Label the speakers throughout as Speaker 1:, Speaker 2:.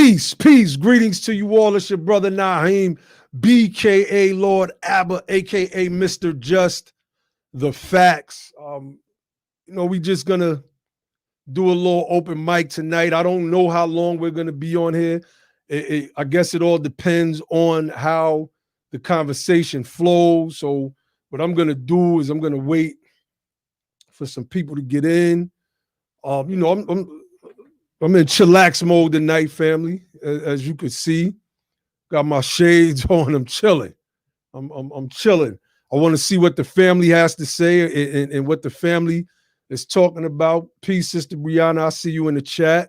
Speaker 1: Peace, peace. Greetings to you all. It's your brother Naheem, BKA Lord Abba, aka Mr. Just the Facts. We just gonna do a little open mic tonight. I don't know how long we're gonna be on here. I guess it all depends on how the conversation flows. So what I'm gonna do is I'm gonna wait for some people to get in. I'm in chillax mode tonight, family. As you can see, got my shades on. I'm chilling. I'm chilling. I want to see what the family has to say and what the family is talking about. Peace, Sister Brianna. I see you in the chat.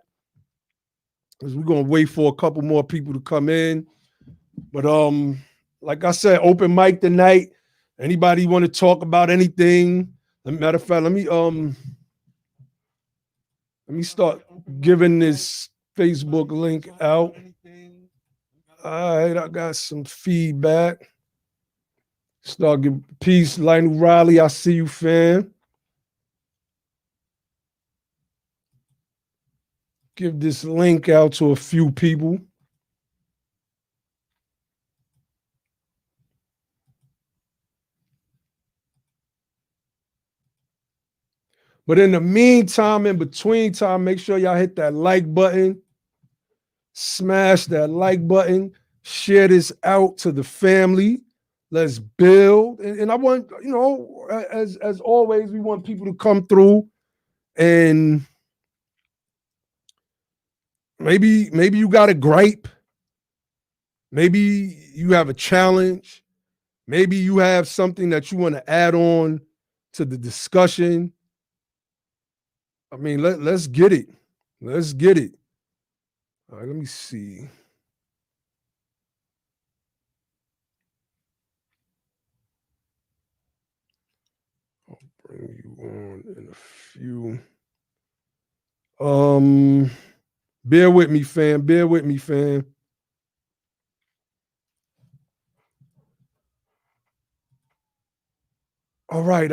Speaker 1: We're gonna wait for a couple more people to come in. But like I said, open mic tonight. Anybody want to talk about anything? Matter of fact, let me start giving this Facebook link out. All right, I got some feedback. Start giving peace. Lionel Riley, I see you, fam. Give this link out to a few people. But in the meantime, in between time, make sure y'all hit that like button. Smash that like button. Share this out to the family. Let's build. And I want, as always, we want people to come through and maybe you got a gripe. Maybe you have a challenge. Maybe you have something that you want to add on to the discussion. I mean, let's get it. Let's get it. All right, let me see. I'll bring you on in a few. Bear with me, fam. Bear with me, fam. All right.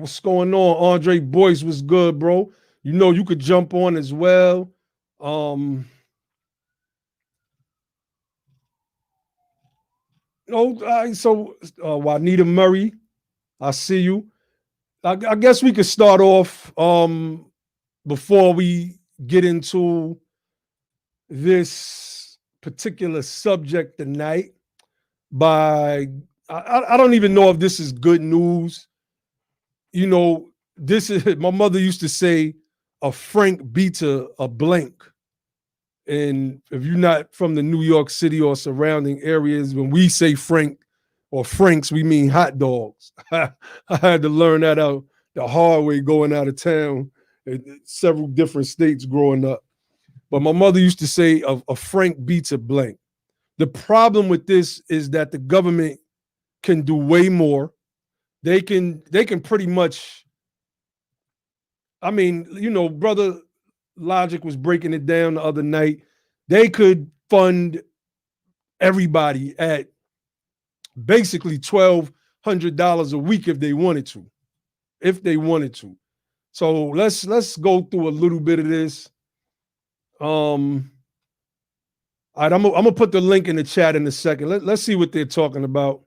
Speaker 1: What's going on? Andre Boyce was good, bro. You know you could jump on as well. So Juanita Murray, I see you. I guess we could start off before we get into this particular subject tonight by I don't even know if this is good news. This is my mother used to say a franc beats a blank. And if you're not from the New York City or surrounding areas, when we say franc or francs, we mean hot dogs. I had to learn that out the hard way going out of town in several different states growing up. But my mother used to say a franc beats a blank. The problem with this is that the government can do way more. They can pretty much, Brother Logic was breaking it down the other night. They could fund everybody at basically $1,200 a week if they wanted to. So let's go through a little bit of this. All right, I'm gonna put the link in the chat in a second. Let's see what they're talking about.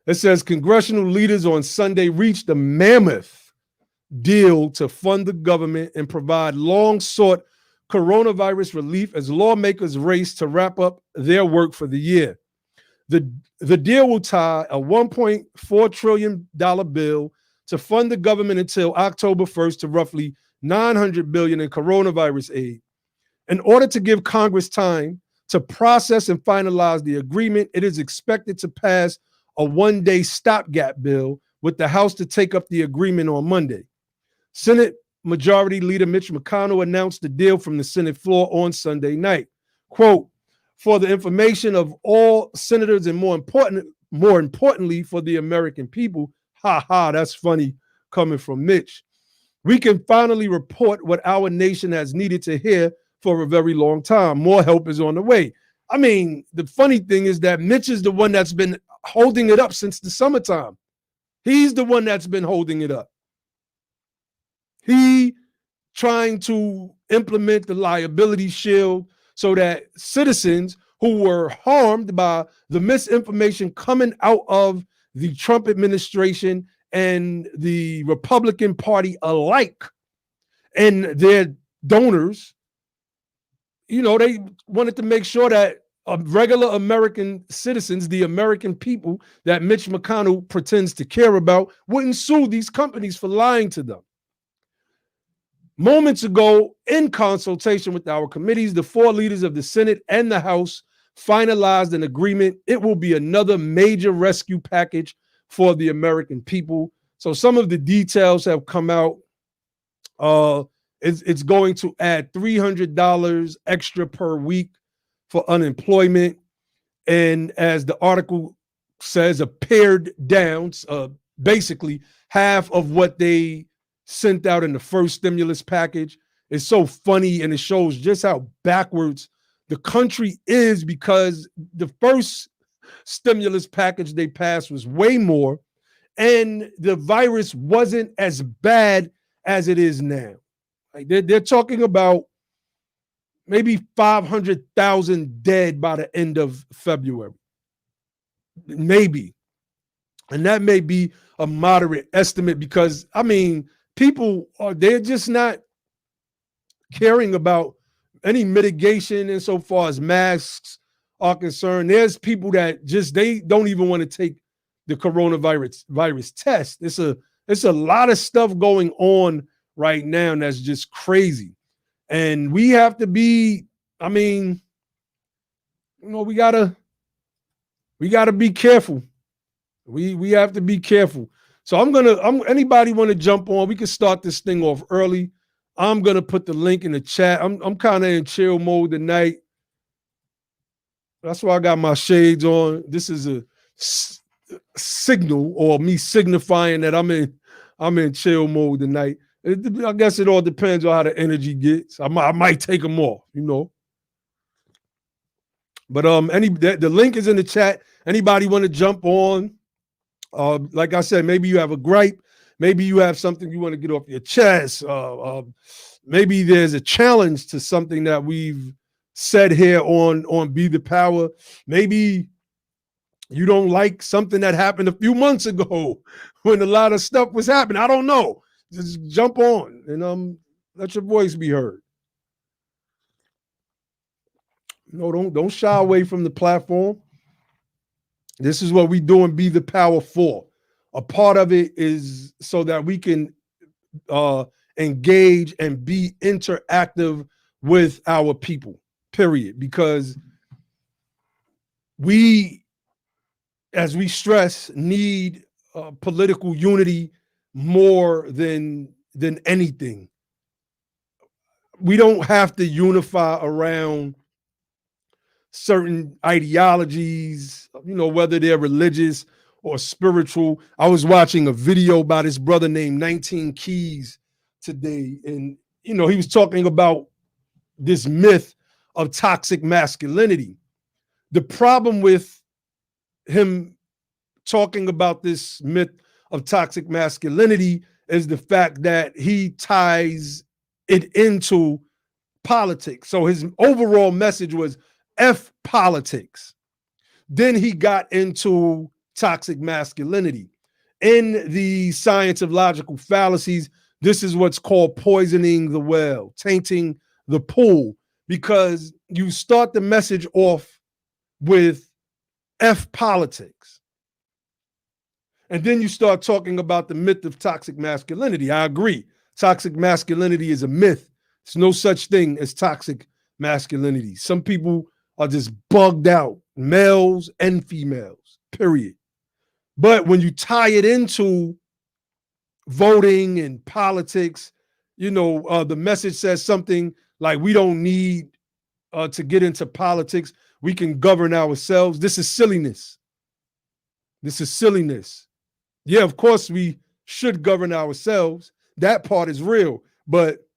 Speaker 1: It says congressional leaders on Sunday reached a mammoth deal to fund the government and provide long-sought coronavirus relief as lawmakers race to wrap up their work for the year. The deal will tie a $1.4 trillion bill to fund the government until October 1st to roughly $900 billion in coronavirus aid. In order to give Congress time to process and finalize the agreement, it is expected to pass a one-day stopgap bill with the House to take up the agreement on Monday. Senate Majority Leader Mitch McConnell announced the deal from the Senate floor on Sunday night. Quote, for the information of all senators and more importantly for the American people, that's funny coming from Mitch. We can finally report what our nation has needed to hear for a very long time. More help is on the way. I mean, the funny thing is that Mitch is the one that's been holding it up since the summertime. He's the one that's been holding it up. He trying to implement the liability shield so that citizens who were harmed by the misinformation coming out of the Trump administration and the Republican Party alike and their donors, they wanted to make sure that regular American citizens, the American people that Mitch McConnell pretends to care about, wouldn't sue these companies for lying to them. Moments ago, in consultation with our committees, the 4 leaders of the Senate and the House finalized an agreement. It will be another major rescue package for the American people. So some of the details have come out. It's going to add $300 extra per week for unemployment. And as the article says, a pared down, basically half of what they sent out in the first stimulus package. Is so funny, and it shows just how backwards the country is, because the first stimulus package they passed was way more, and the virus wasn't as bad as it is now. Like they're talking about maybe 500,000 dead by the end of February. Maybe. And that may be a moderate estimate because, people they're just not caring about any mitigation insofar as masks are concerned. There's people that they don't even want to take the coronavirus test. It's a lot of stuff going on right now, and that's just crazy. And we have to be, we gotta be careful. We have to be careful. So anybody want to jump on? We can start this thing off early. I'm gonna put the link in the chat. I'm kind of in chill mode tonight. That's why I got my shades on. This is a signal, or me signifying that I'm in chill mode tonight. I guess it all depends on how the energy gets. I might take them off, But the link is in the chat. Anybody want to jump on? Like I said, maybe you have a gripe. Maybe you have something you want to get off your chest. Maybe there's a challenge to something that we've said here on Be the Power. Maybe you don't like something that happened a few months ago when a lot of stuff was happening. I don't know. Just jump on and let your voice be heard. No, don't shy away from the platform. This is what we do and Be the Power for. A part of it is so that we can engage and be interactive with our people, period. Because we, as we stress, need political unity more than anything. We don't have to unify around certain ideologies, whether they're religious or spiritual. I was watching a video by this brother named 19 Keys today, and he was talking about this myth of toxic masculinity. The problem with him talking about this myth of toxic masculinity is the fact that he ties it into politics. So his overall message was F politics. Then he got into toxic masculinity. In the science of logical fallacies, this is what's called poisoning the well, tainting the pool, because you start the message off with F politics. And then you start talking about the myth of toxic masculinity. I agree. Toxic masculinity is a myth. There's no such thing as toxic masculinity. Some people are just bugged out, males and females, period. But when you tie it into voting and politics, the message says something like, we don't need to get into politics. We can govern ourselves. This is silliness. Yeah, of course we should govern ourselves. That part is real. But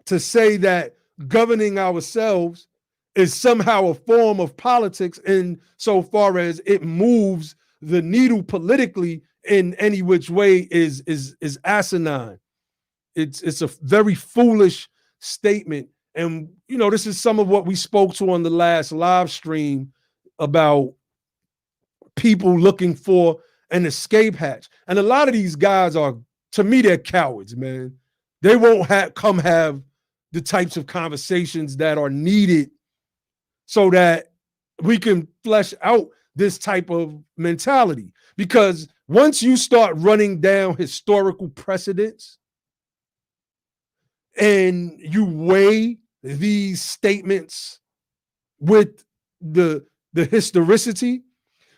Speaker 1: to say that governing ourselves is somehow a form of politics in so far as it moves the needle politically in any which way is asinine. It's a very foolish statement. And, you know, this is some of what we spoke to on the last live stream about people looking for an escape hatch. And a lot of these guys are, to me, they're cowards, man. They won't come have the types of conversations that are needed so that we can flesh out this type of mentality. Because once you start running down historical precedents and you weigh these statements with the historicity,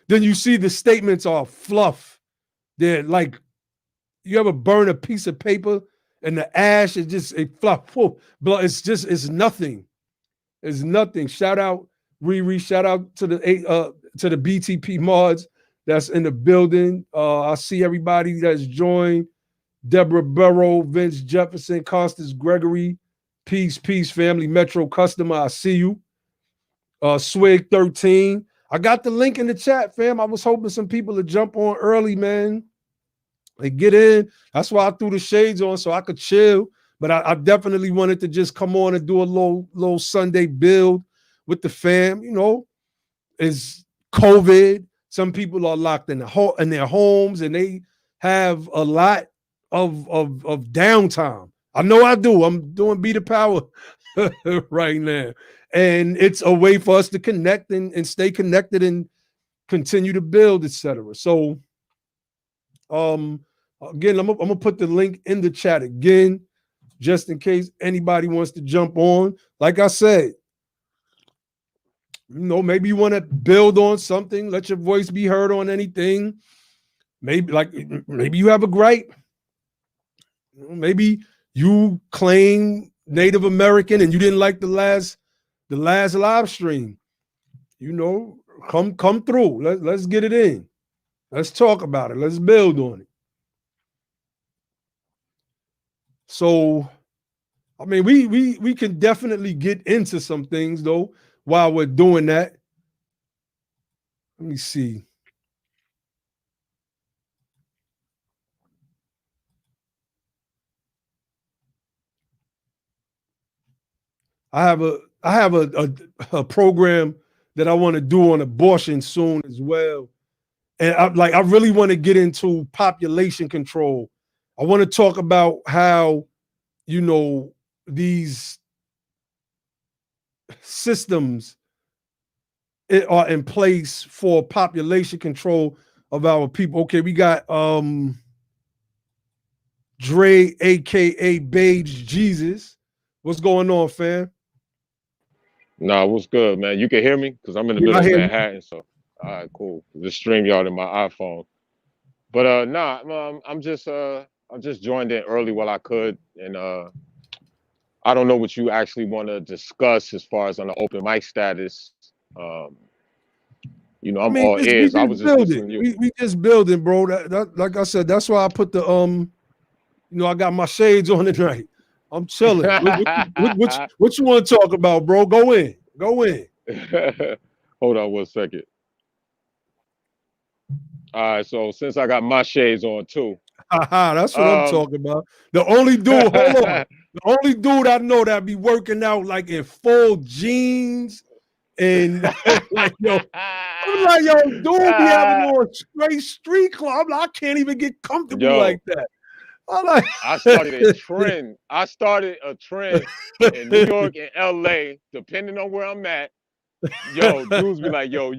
Speaker 1: then you see the statements are fluff. They're like, you ever burn a piece of paper and the ash is just a fluff. It's nothing. It's nothing. Shout out Riri. Shout out to the BTP mods that's in the building. I see everybody that's joined. Deborah Burrow, Vince Jefferson, Constance Gregory, peace, family, Metro customer. I see you. Swig 13. I got the link in the chat, fam. I was hoping some people would jump on early, man. They get in. That's why I threw the shades on so I could chill. But I definitely wanted to just come on and do a little Sunday build with the fam. You know, it's COVID. Some people are locked in their homes and they have a lot of downtime. I know I do. I'm doing Be the Power right now. And it's a way for us to connect and stay connected and continue to build, etc. So again, I'm gonna put the link in the chat again, just in case anybody wants to jump on. Like I said, you know, maybe you want to build on something, let your voice be heard on anything. Maybe you have a gripe. Maybe you claim Native American and you didn't like the last live stream. You know, come through. Let's get it in. Let's talk about it. Let's build on it. So, I mean, we can definitely get into some things though while we're doing that. Let me see. I have a program that I want to do on abortion soon as well. And I really want to get into population control. I want to talk about how, you know, these systems are in place for population control of our people. Okay, we got Dre, aka Beige Jesus. What's going on, fam?
Speaker 2: Nah, what's good, man? You can hear me? Because I'm in the
Speaker 1: Yeah, I
Speaker 2: middle of
Speaker 1: hear you.
Speaker 2: Manhattan, so all right, cool. Just stream y'all in my iPhone. But I'm just joined in early while I could, and I don't know what you actually want to discuss as far as on the open mic status. Um,
Speaker 1: I
Speaker 2: I'm
Speaker 1: mean,
Speaker 2: all
Speaker 1: we
Speaker 2: ears. I
Speaker 1: just
Speaker 2: was just
Speaker 1: building.
Speaker 2: listening to you.
Speaker 1: We just building, bro. That like I said, that's why I put the you know, I got my shades on tonight. I'm chilling. What you want to talk about, bro? Go in. Go in.
Speaker 2: Hold on one second. All right, so since I got my shades on too,
Speaker 1: Haha, that's what I'm
Speaker 2: um,
Speaker 1: talking about. The only dude, hold on. The only dude I know that be working out like in full jeans and like yo, I'm like, yo, dude be having on straight street clothes. I'm like, I can't even get comfortable like
Speaker 2: yo,
Speaker 1: that. I'm like,
Speaker 2: I started a trend. I started a trend in New York and LA, depending on where I'm at. Yo, dudes be like, yo,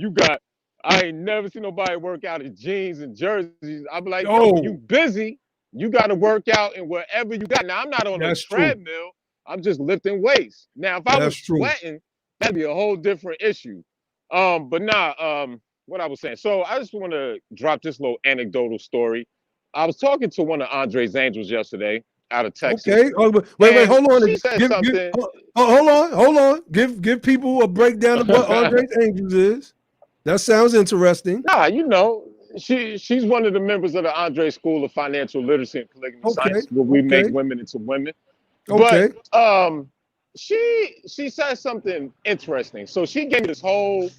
Speaker 2: I ain't never seen nobody work out in jeans and jerseys. I be like, yo, when you
Speaker 1: yo,
Speaker 2: busy, you got to work out in wherever you got. Now, I'm not on a
Speaker 1: that's true.
Speaker 2: treadmill. I'm just lifting weights. Now, if I
Speaker 1: That's
Speaker 2: was
Speaker 1: true.
Speaker 2: sweating, that'd be a whole different issue. But nah, what I was saying. So I just want to drop this little anecdotal story. I was talking to one of Andre's angels yesterday out of Texas,
Speaker 1: Okay. Oh, wait,
Speaker 2: and
Speaker 1: hold on.
Speaker 2: she said something.
Speaker 1: Hold on. Give people a breakdown of what Andre's Angels is. That sounds interesting.
Speaker 2: Nah, she's one of the members of the Andre School of Financial Literacy and Polygamy
Speaker 1: Okay.
Speaker 2: Science, where we make
Speaker 1: Okay.
Speaker 2: women into women. But
Speaker 1: Okay.
Speaker 2: she said something interesting. So she gave me this whole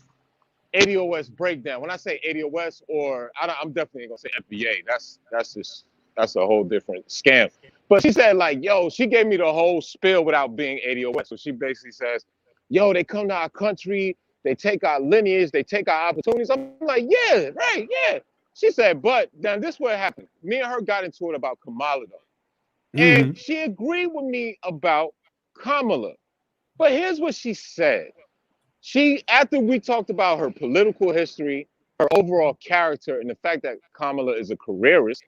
Speaker 2: ADOS breakdown. When I say ADOS, or I'm definitely gonna say FBA. That's just That's a whole different scam. But she said like, yo, she gave me the whole spill without being ADOS. So she basically says, yo, they come to our country, they take our lineage, they take our opportunities. I'm like, yeah, right, yeah. She said, but now this is what happened. Me and her got into it about Kamala though. And
Speaker 1: Mm-hmm.
Speaker 2: she agreed with me about Kamala. But here's what she said. She, after we talked about her political history, her overall character, and the fact that Kamala is a careerist,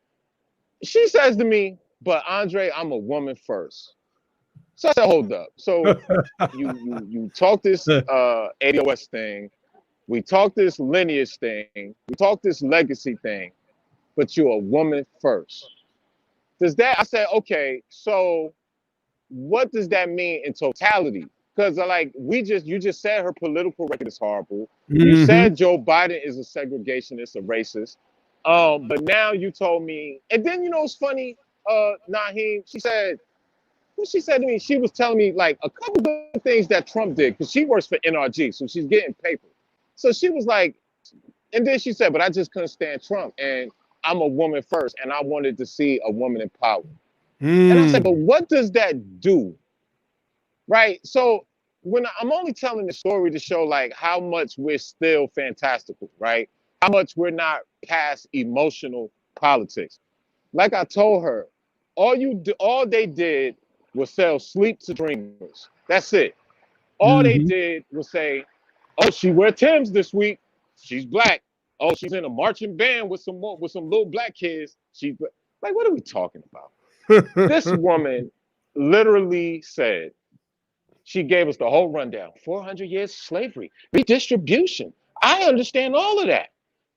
Speaker 2: she says to me, but Andre, I'm a woman first. So I said, hold up. So you talk this ADOS thing, we talk this lineage thing, we talk this legacy thing, but you're a woman first. Does that, I said, okay, so what does that mean in totality? Because like you just said her political record is horrible. You
Speaker 1: Mm-hmm.
Speaker 2: said Joe Biden is a segregationist, a racist. But now you told me, and then you know it's funny, Naheem, she said, what she said to me, she was telling me like a couple of things that Trump did, because she works for NRG, so she's getting paper. So she was like, and then she said, but I just couldn't stand Trump, and I'm a woman first, and I wanted to see a woman in power. And I said, but
Speaker 1: Mm.
Speaker 2: what does that do? Right. So when I'm only telling the story to show like how much we're still fantastical, right? How much we're not past emotional politics. Like I told her, all they did was sell sleep to dreamers. That's it. All they
Speaker 1: Mm-hmm.
Speaker 2: did was say, "Oh, she wear Timbs this week. She's black. Oh, she's in a marching band with some little black kids. She's like, what are we talking about?" This woman literally said, she gave us the whole rundown. 400 years of slavery, redistribution. I understand all of that.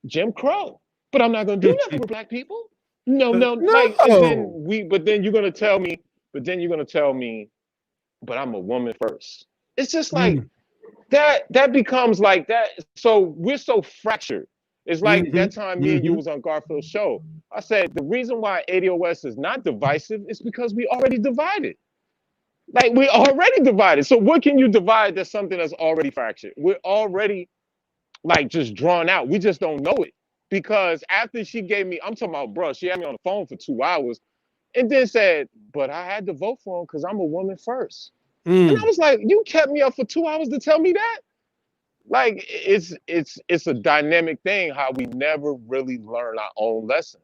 Speaker 2: Jim Crow. But I'm not going to do nothing with black people. No, no. Like, and then
Speaker 1: No.
Speaker 2: but then you're going to tell me, but I'm a woman first. It's just like
Speaker 1: Mm.
Speaker 2: that becomes like that. So we're so fractured. It's like
Speaker 1: Mm-hmm.
Speaker 2: that time me and you
Speaker 1: Mm-hmm.
Speaker 2: was on Garfield's show. I said the reason why ADOS is not divisive is because we already divided. Like we're already divided. So what can you divide that's something that's already fractured? We're already like just drawn out. We just don't know it. Because after she gave me, I'm talking about, bro, she had me on the phone for 2 hours and then said, but I had to vote for him because I'm a woman first. And I
Speaker 1: Mm.
Speaker 2: was like, you kept me up for 2 hours to tell me that? Like it's a dynamic thing how we never really learn our own lesson.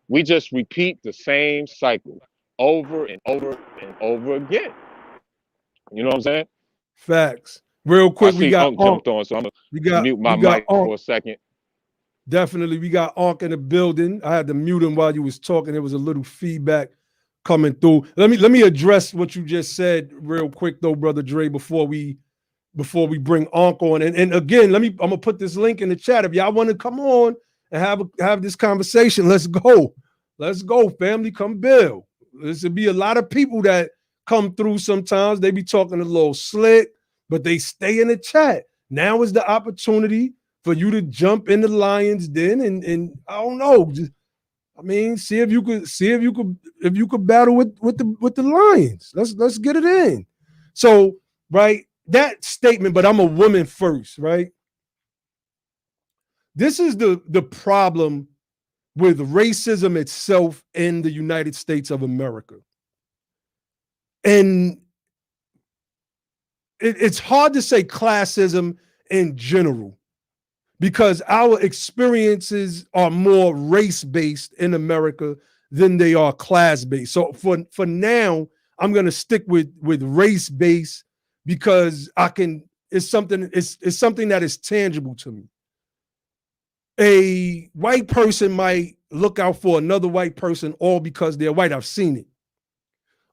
Speaker 2: We just repeat the same cycle over and over and over again. You know what I'm saying?
Speaker 1: Facts. Real
Speaker 2: I
Speaker 1: quick, we
Speaker 2: see
Speaker 1: got
Speaker 2: Unk
Speaker 1: Onk.
Speaker 2: jumped on, so I'm gonna
Speaker 1: We got
Speaker 2: mute my
Speaker 1: we got
Speaker 2: mic
Speaker 1: Onk.
Speaker 2: for a second.
Speaker 1: Definitely, we got Onk in the building. I had to mute him while you was talking. There was a little feedback coming through. Let me address what you just said real quick though, brother Dre, before we bring Onk on. And again, I'm gonna put this link in the chat. If y'all want to come on and have this conversation, let's go. Let's go, family. Come build. There's will be a lot of people that come through sometimes. They be talking a little slick, but they stay in the chat. Now is the opportunity for you to jump in the Lions Den and I don't know. I mean, see if you could battle with the Lions. Let's get it in. So, right, that statement, but I'm a woman first, right? This is the problem with racism itself in the United States of America. And it's hard to say classism in general because our experiences are more race-based in America than they are class-based. So for now, I'm gonna stick with race-based because it's something that is tangible to me. A white person might look out for another white person all because they're white. I've seen it.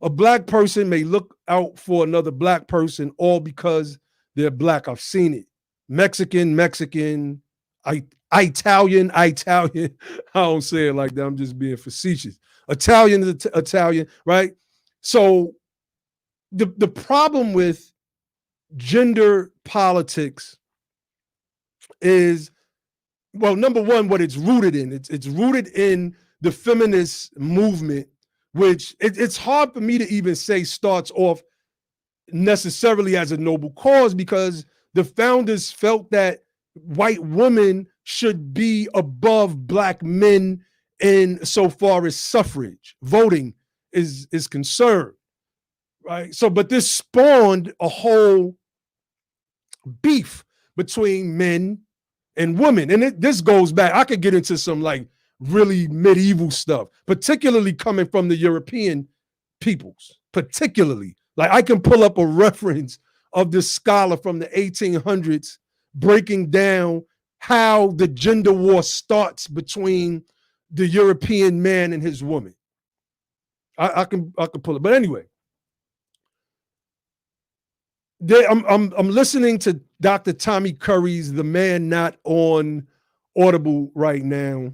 Speaker 1: A black person may look out for another black person all because they're black. I've seen it. Mexican, Italian. I don't say it like that. I'm just being facetious. Italian is Italian, right? So the problem with gender politics is, well, number one, what it's rooted in. It's rooted in the feminist movement, which it's hard for me to even say starts off necessarily as a noble cause because the founders felt that white women should be above black men in so far as suffrage, voting is concerned, right? So, but this spawned a whole beef between men and women. And this goes back, I could get into some like really medieval stuff, particularly coming from the European peoples, particularly. Like I can pull up a reference of this scholar from the 1800s breaking down how the gender war starts between the European man and his woman. I can pull it. But anyway, I'm listening to Dr. Tommy Curry's The Man Not on Audible right now.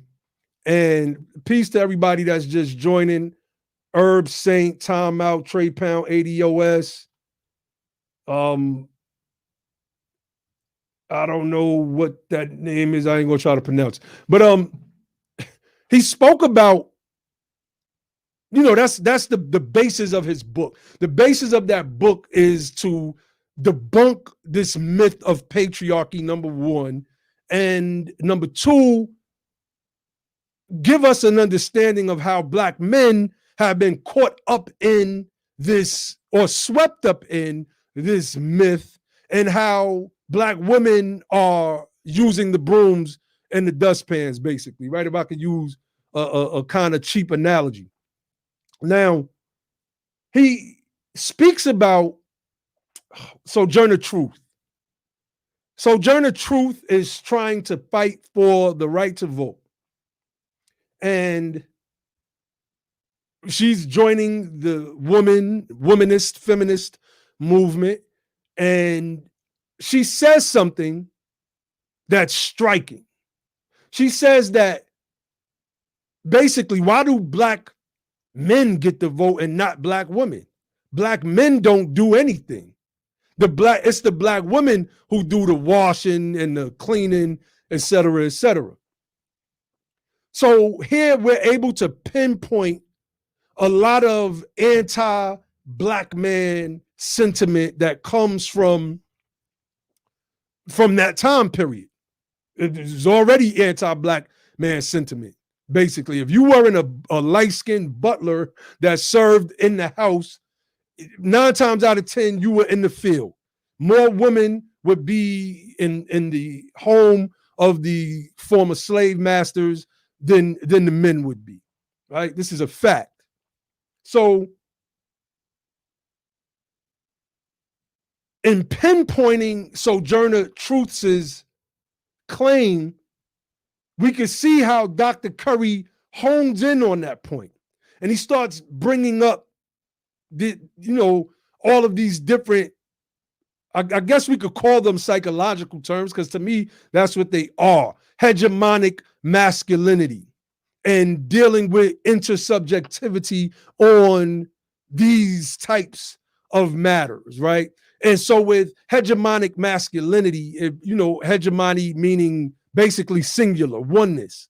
Speaker 1: And peace to everybody that's just joining. Herb Saint, Time Out, Trey Pound, ADOS. I don't know what that name is. I ain't gonna try to pronounce. But he spoke about, that's the basis of his book. The basis of that book is to debunk this myth of patriarchy, number one, and number two, give us an understanding of how Black men have been caught up in this or swept up in this myth, and how Black women are using the brooms and the dustpans, basically, right? If I could use a kind of cheap analogy. Now, he speaks about Sojourner Truth. Sojourner Truth is trying to fight for the right to vote. And she's joining the womanist, feminist movement. And she says something that's striking. She says that basically, why do Black men get the vote and not Black women? Black men don't do anything. It's the Black women who do the washing and the cleaning, et cetera, et cetera. So here we're able to pinpoint a lot of anti-Black man sentiment that comes from that time period. It's already anti-Black man sentiment. Basically, if you weren't a light-skinned butler that served in the house, 9 times out of 10, you were in the field. More women would be in the home of the former slave masters than the men would be, right? This is a fact. So in pinpointing Sojourner Truth's claim, we can see how Dr. Curry hones in on that point. And he starts bringing up all of these different, I guess we could call them psychological terms, because to me, that's what they are. Hegemonic masculinity and dealing with intersubjectivity on these types of matters, right? And so with hegemonic masculinity, hegemony meaning basically singular, oneness,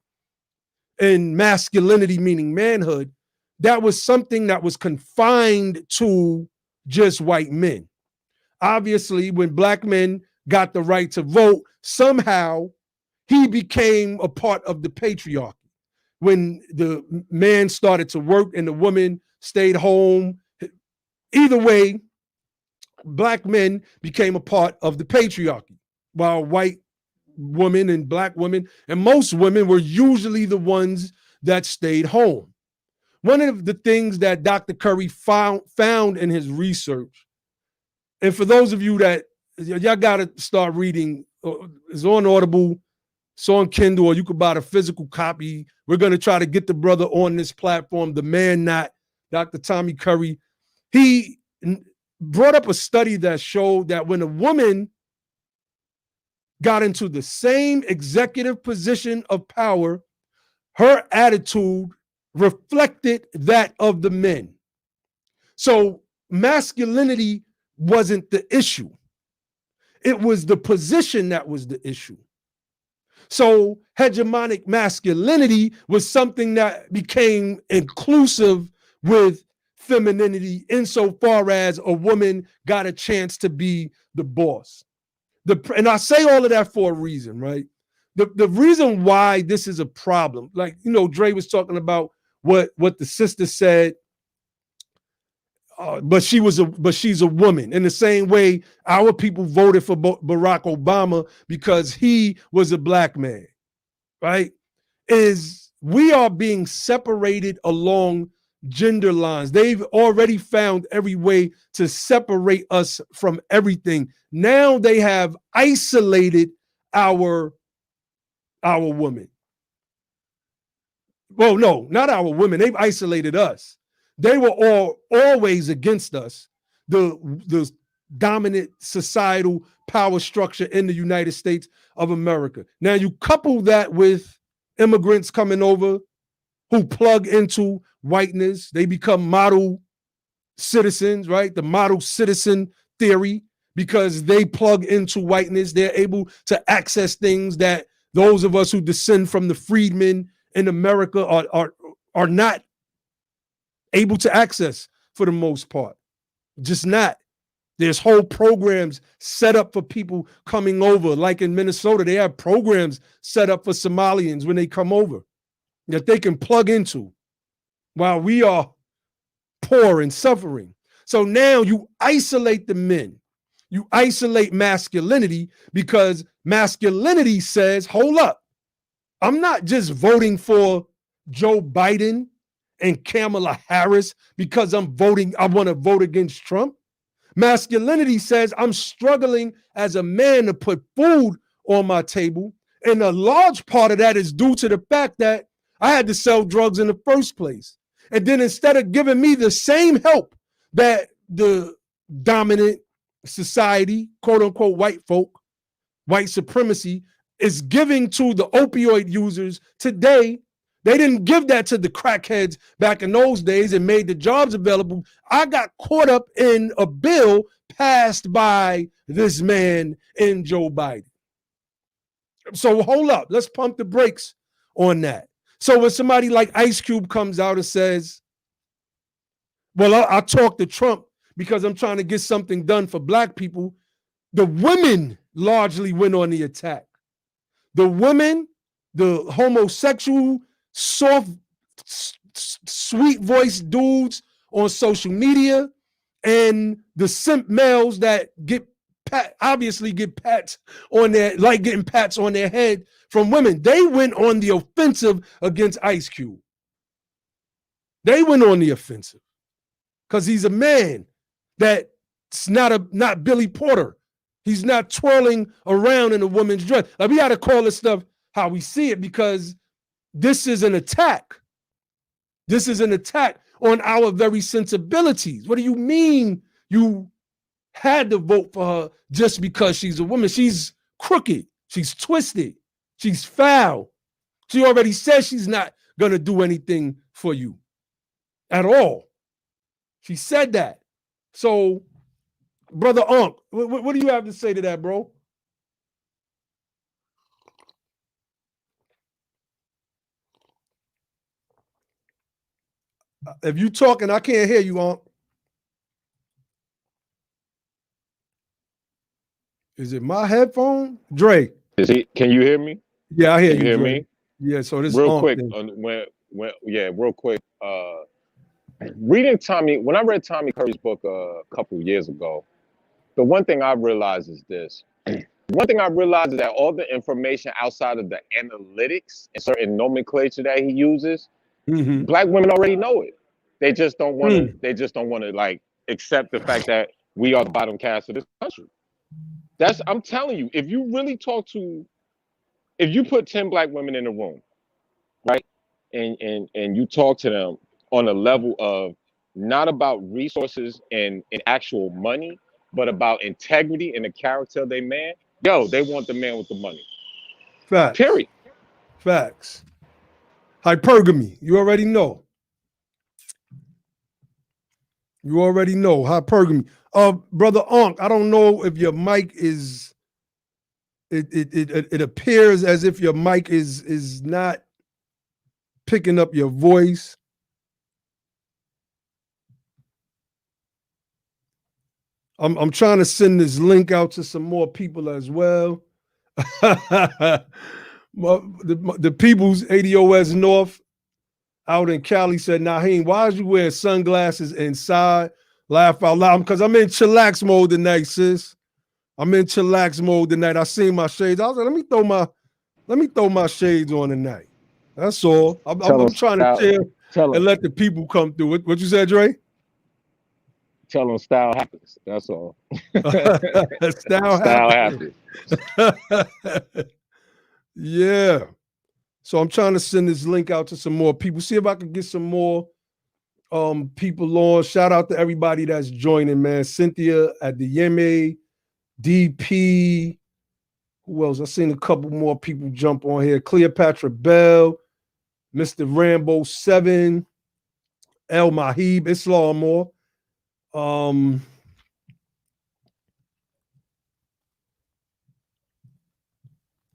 Speaker 1: and masculinity meaning manhood, that was something that was confined to just white men. Obviously, when Black men got the right to vote, somehow he became a part of the patriarchy. When the man started to work and the woman stayed home, either way, Black men became a part of the patriarchy, while white women and Black women and most women were usually the ones that stayed home. One of the things that Dr. Curry found in his research, and for those of you that y'all got to start reading, it's on Audible, it's on Kindle, or you could buy the physical copy. We're going to try to get the brother on this platform, The Man Not, Dr. Tommy Curry. He brought up a study that showed that when a woman got into the same executive position of power, her attitude reflected that of the men. So masculinity wasn't the issue. It was the position that was the issue. So hegemonic masculinity was something that became inclusive with femininity insofar as a woman got a chance to be the boss. And I say all of that for a reason, right? the reason why this is a problem, like, you know, Dre was talking about what the sister said, but she's a woman. In the same way, our people voted for Barack Obama because he was a black man, right? Is we are being separated along gender lines. They've already found every way to separate us from everything. Now they have isolated our women. Well, no, not our women. They've isolated us. They were always against us. The dominant societal power structure in the United States of America. Now you couple that with immigrants coming over who plug into whiteness. They become model citizens, right? The model citizen theory, because they plug into whiteness. They're able to access things that those of us who descend from the freedmen in America are not able to access for the most part. Just not. There's whole programs set up for people coming over. Like in Minnesota, they have programs set up for Somalians when they come over that they can plug into while we are poor and suffering. So now you isolate the men. You isolate masculinity because masculinity says, hold up, I'm not just voting for Joe Biden and Kamala Harris because I want to vote against Trump. Masculinity says I'm struggling as a man to put food on my table. And a large part of that is due to the fact that I had to sell drugs in the first place. And then instead of giving me the same help that the dominant society, quote unquote, white folk, white supremacy, is giving to the opioid users today, they didn't give that to the crackheads back in those days and made the jobs available. I got caught up in a bill passed by this man and Joe Biden. So hold up, let's pump the brakes on that. So when somebody like Ice Cube comes out and says, well, I'll talk to Trump because I'm trying to get something done for black people, the women largely went on the attack. The women, the homosexual, soft, sweet voiced dudes on social media, and the simp males that obviously get pats on their, like getting pats on their head from women. They went on the offensive against Ice Cube. They went on the offensive because he's a man that's not Billy Porter. He's not twirling around in a woman's dress. Like, we got to call this stuff how we see it, because this is an attack. This is an attack on our very sensibilities. What do you mean you had to vote for her just because she's a woman? She's crooked. She's twisted. She's foul. She already says she's not going to do anything for you at all. She said that. So, Brother Unc, what do you have to say to that, bro? If you talking, I can't hear you, Unc. Is it my headphone? Dre.
Speaker 2: Can you hear me?
Speaker 1: Yeah, I hear
Speaker 2: you.
Speaker 1: You
Speaker 2: Hear
Speaker 1: Dre.
Speaker 2: me?
Speaker 1: Yeah, so this
Speaker 2: real
Speaker 1: Unc
Speaker 2: quick.
Speaker 1: Thing.
Speaker 2: Real quick. When I read Tommy Curry's book a couple years ago, the one thing I realized is this. One thing I realized is that all the information outside of the analytics and certain nomenclature that he uses, black women already know it. They just don't want to. They just don't want to like accept the fact that we are the bottom caste of this country. I'm telling you, if you really if you put 10 black women in a room, right, and you talk to them on a level of not about resources and actual money, but about integrity and the character of their man, they want the man with the money.
Speaker 1: Facts.
Speaker 2: Period.
Speaker 1: Facts. Hypergamy. You already know. You already know. Hypergamy. Brother Unc, I don't know if your mic is. It appears as if your mic is not picking up your voice. I'm trying to send this link out to some more people as well. The people's ADOS North out in Cali said, Naheem, why is you wearing sunglasses inside? Laugh out loud. Because I'm in chillax mode tonight, sis. I'm in chillax mode tonight. I seen my shades. I was like, let me throw my shades on tonight. That's all. I'm trying to chill and let the people come through. What you said, Dre?
Speaker 2: Tell them style happens. That's all.
Speaker 1: Style
Speaker 2: Style
Speaker 1: happens.
Speaker 2: happens.
Speaker 1: Yeah. So I'm trying to send this link out to some more people. See if I can get some more people on. Shout out to everybody that's joining, man. Cynthia at the Yeme, DP. Who else? I seen a couple more people jump on here. Cleopatra Bell, Mr. Rambo 7, El Mahib, Islam more.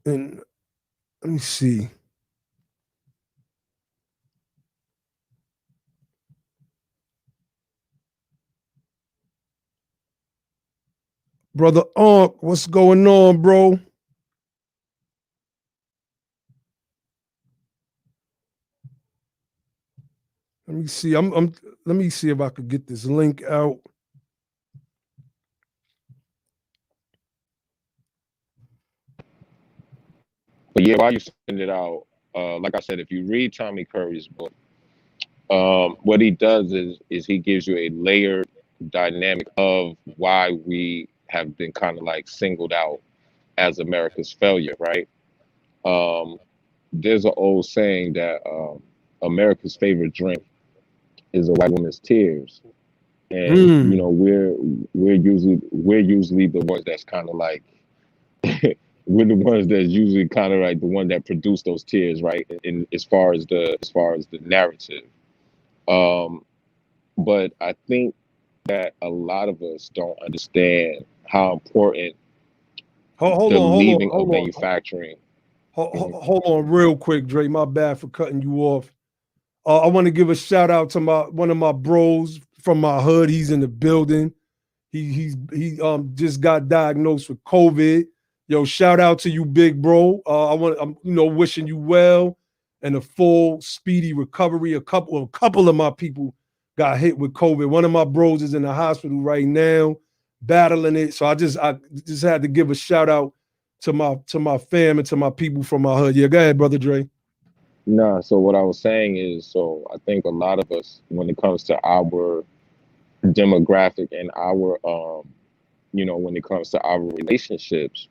Speaker 1: And let me see. Brother Unc, what's going on, bro? Let me see. Let me see if I could get this link out.
Speaker 2: But yeah, while you send it out, like I said, if you read Tommy Curry's book, what he does is he gives you a layered dynamic of why we have been kind of like singled out as America's failure, right? There's an old saying that America's favorite drink is a white woman's tears, and you know we're usually the ones that's kind of like we're the ones that's usually kind of like the one that produce those tears, right? In as far as the narrative. Um, but I think that a lot of us don't understand how important
Speaker 1: Hold
Speaker 2: the
Speaker 1: on, hold on,
Speaker 2: leaving of
Speaker 1: hold on.
Speaker 2: manufacturing. Mhm.
Speaker 1: Hold on real quick, Dre. My bad for cutting you off. I want to give a shout out to one of my bros from my hood. He's in the building. He just got diagnosed with COVID. Yo, shout out to you, big bro. I'm wishing you well and a full speedy recovery. A couple of my people got hit with COVID. One of my bros is in the hospital right now, battling it. So I just had to give a shout out to my fam and to my people from my hood. Yeah, go ahead, brother Dre.
Speaker 2: Nah, so what I was saying is, so I think a lot of us, when it comes to our demographic and our, when it comes to our relationships,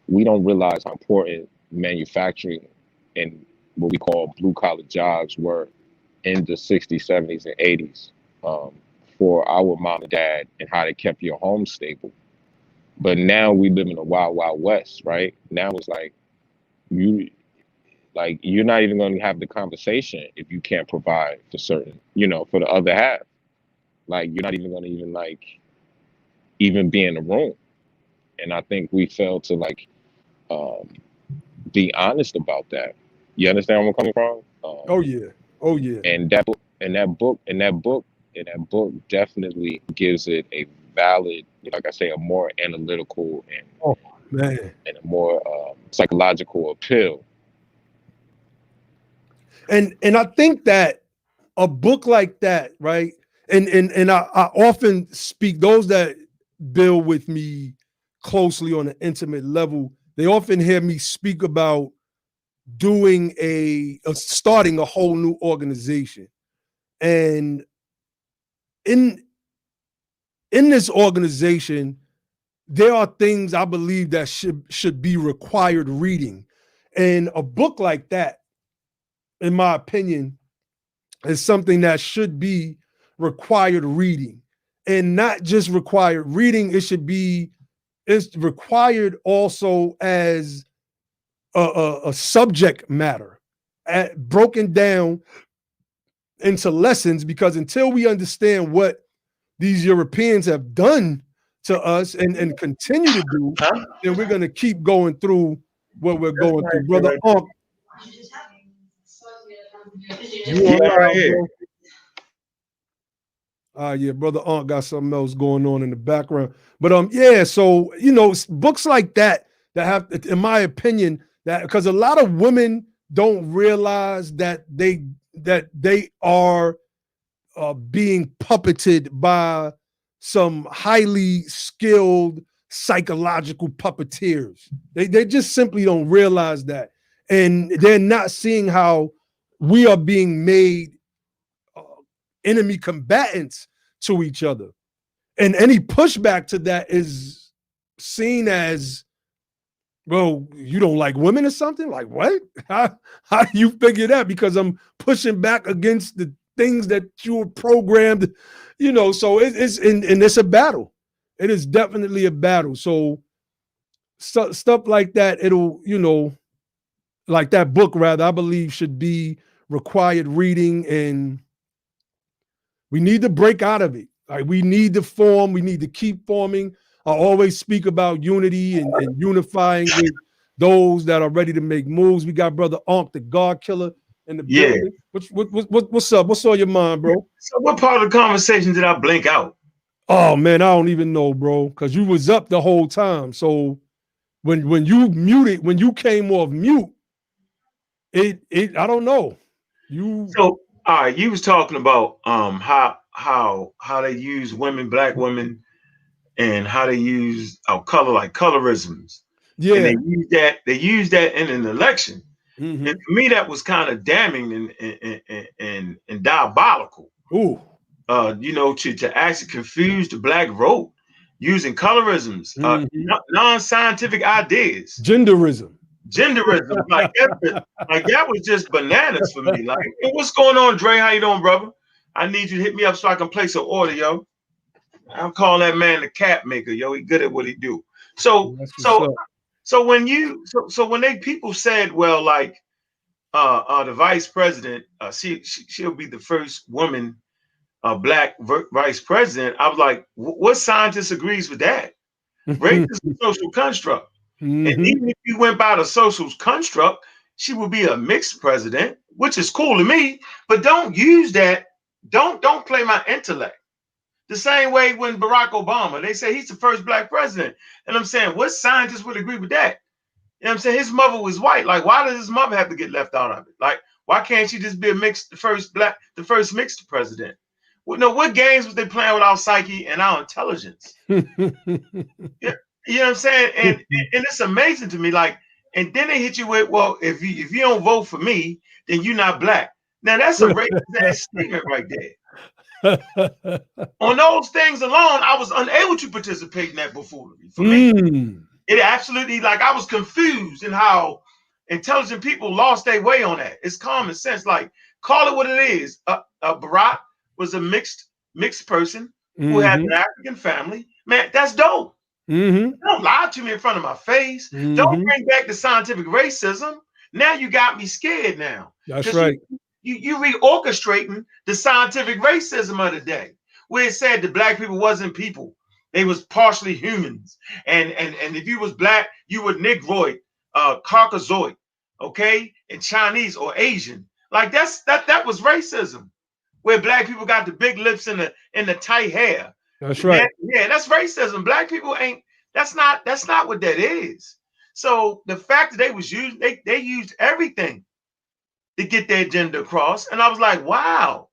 Speaker 2: we don't realize how important manufacturing and what we call blue collar jobs were in the 60s, 70s, and 80s, um, for our mom and dad, and how they kept your home stable. But now we live in a wild, wild west, right? Now it's you you're not even going to have the conversation if you can't provide for certain, for the other half. Like you're not even going to even be in the room. And I think we fail to um, be honest about that. You understand where I'm coming from?
Speaker 1: Oh yeah. Oh yeah.
Speaker 2: And that book definitely gives it a valid, like I say, a more analytical
Speaker 1: Oh man.
Speaker 2: and a more psychological appeal.
Speaker 1: And I think that a book like that, right? And I often speak, those that build with me closely on an intimate level, they often hear me speak about doing starting a whole new organization. And in this organization, there are things I believe that should be required reading. And a book like that, in my opinion, is something that should be required reading. And not just required reading, it's required also as a subject matter, broken down into lessons, because until we understand what these Europeans have done to us and continue to do, then we're going to keep going through what we're going through. Brother Unc, you on
Speaker 2: Yeah, right
Speaker 1: loud,
Speaker 2: here.
Speaker 1: bro? Yeah, brother Aunt got something else going on in the background. But yeah, so books like that have, in my opinion, That because a lot of women don't realize that they are being puppeted by some highly skilled psychological puppeteers. They just simply don't realize that. And they're not seeing how we are being made uh, enemy combatants to each other. And any pushback to that is seen as, well, you don't like women or something? Like, what? How do you figure that? Because I'm pushing back against the things that you were programmed, so it's and it's a battle. It is definitely a battle. So stuff like that, it'll, like that book, rather, I believe should be required reading, and we need to break out of it. Like, we need to form, we need to keep forming. I always speak about unity and unifying with those that are ready to make moves. We got brother Ankh, the God Killer, in the
Speaker 3: Yeah.
Speaker 1: building. What's up? What's on your mind, bro?
Speaker 3: So what part of the conversation did I blink out?
Speaker 1: Oh man, I don't even know, bro, because you was up the whole time. So when you muted, when you came off mute, it I don't know.
Speaker 3: So all right, you was talking about how they use women, black women, and how they use our color, like colorisms.
Speaker 1: Yeah.
Speaker 3: And they use that in an election.
Speaker 1: Mm-hmm.
Speaker 3: And for me, that was kind of damning and diabolical.
Speaker 1: Ooh.
Speaker 3: To actually confuse the black vote using colorisms, non-scientific ideas,
Speaker 1: genderism,
Speaker 3: like that was just bananas for me. Like, hey, what's going on, Dre? How you doing, brother? I need you to hit me up so I can place an order, yo. I'm calling that man the cap maker, yo. He good at what he do. So when people said, well, like the vice president, she'll be the first woman, black vice president. I was like, what scientist agrees with that? Race is a social construct. And even if you went by the social construct, she would be a mixed president, which is cool to me. But don't use that. Don't play my intellect. The same way when Barack Obama, they say he's the first black president. And I'm saying, what scientist would agree with that? You know what I'm saying? His mother was white. Like, why does his mother have to get left out of it? Like, why can't she just be the first mixed president? Well, no, what games was they playing with our psyche and our intelligence? Yeah, you know what I'm saying? And it's amazing to me. Like, and then they hit you with, well, if you don't vote for me, then you're not black. Now that's a racist statement right there. On those things alone, I was unable to participate in that buffoonery. For me, it absolutely, like, I was confused in how intelligent people lost their way on that. It's common sense. Like, call it what it is. Barack was a mixed person who had an African family. Man, that's dope. Don't lie to me in front of my face. Don't bring back the scientific racism. Now you got me scared now.
Speaker 1: That's right.
Speaker 3: You reorchestrating the scientific racism of the day, where it said that black people wasn't people. They was partially humans. And if you was black, you were Negroid, Caucasoid, okay? And Chinese or Asian. Like, that was racism, where black people got the big lips and the tight hair.
Speaker 1: That's right.
Speaker 3: Yeah, that's racism. Black people ain't, that's not what that is. So the fact that they used everything to get their agenda across. And I was like, wow,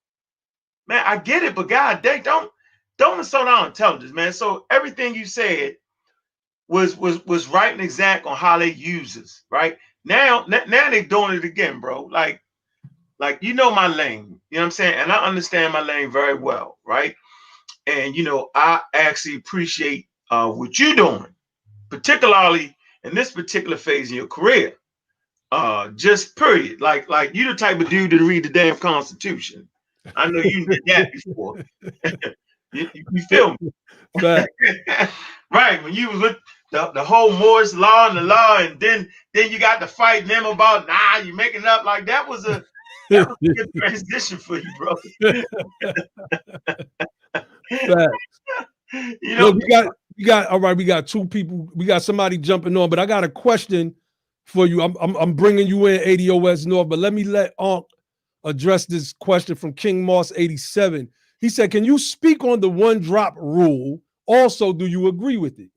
Speaker 3: man, I get it, but God, they don't insult our intelligence, man. So everything you said was right and exact on how they use us, right? Now they're doing it again, bro. Like, you know my lane, you know what I'm saying? And I understand my lane very well, right? And I actually appreciate what you're doing, particularly in this particular phase in your career. Just period. Like you the type of dude to read the damn Constitution. I know you did that before. you feel me? Right. When you was with the whole Moore's law and then you got to fight them about you making it up. Like, that was a good transition for you, bro.
Speaker 1: Look, we got all right. We got two people. We got somebody jumping on, but I got a question for you. I'm bringing you in, ADOS North, but let me let Ankh address this question from King Moss 87. He said, "Can you speak on the one drop rule? Also, do you agree with it?"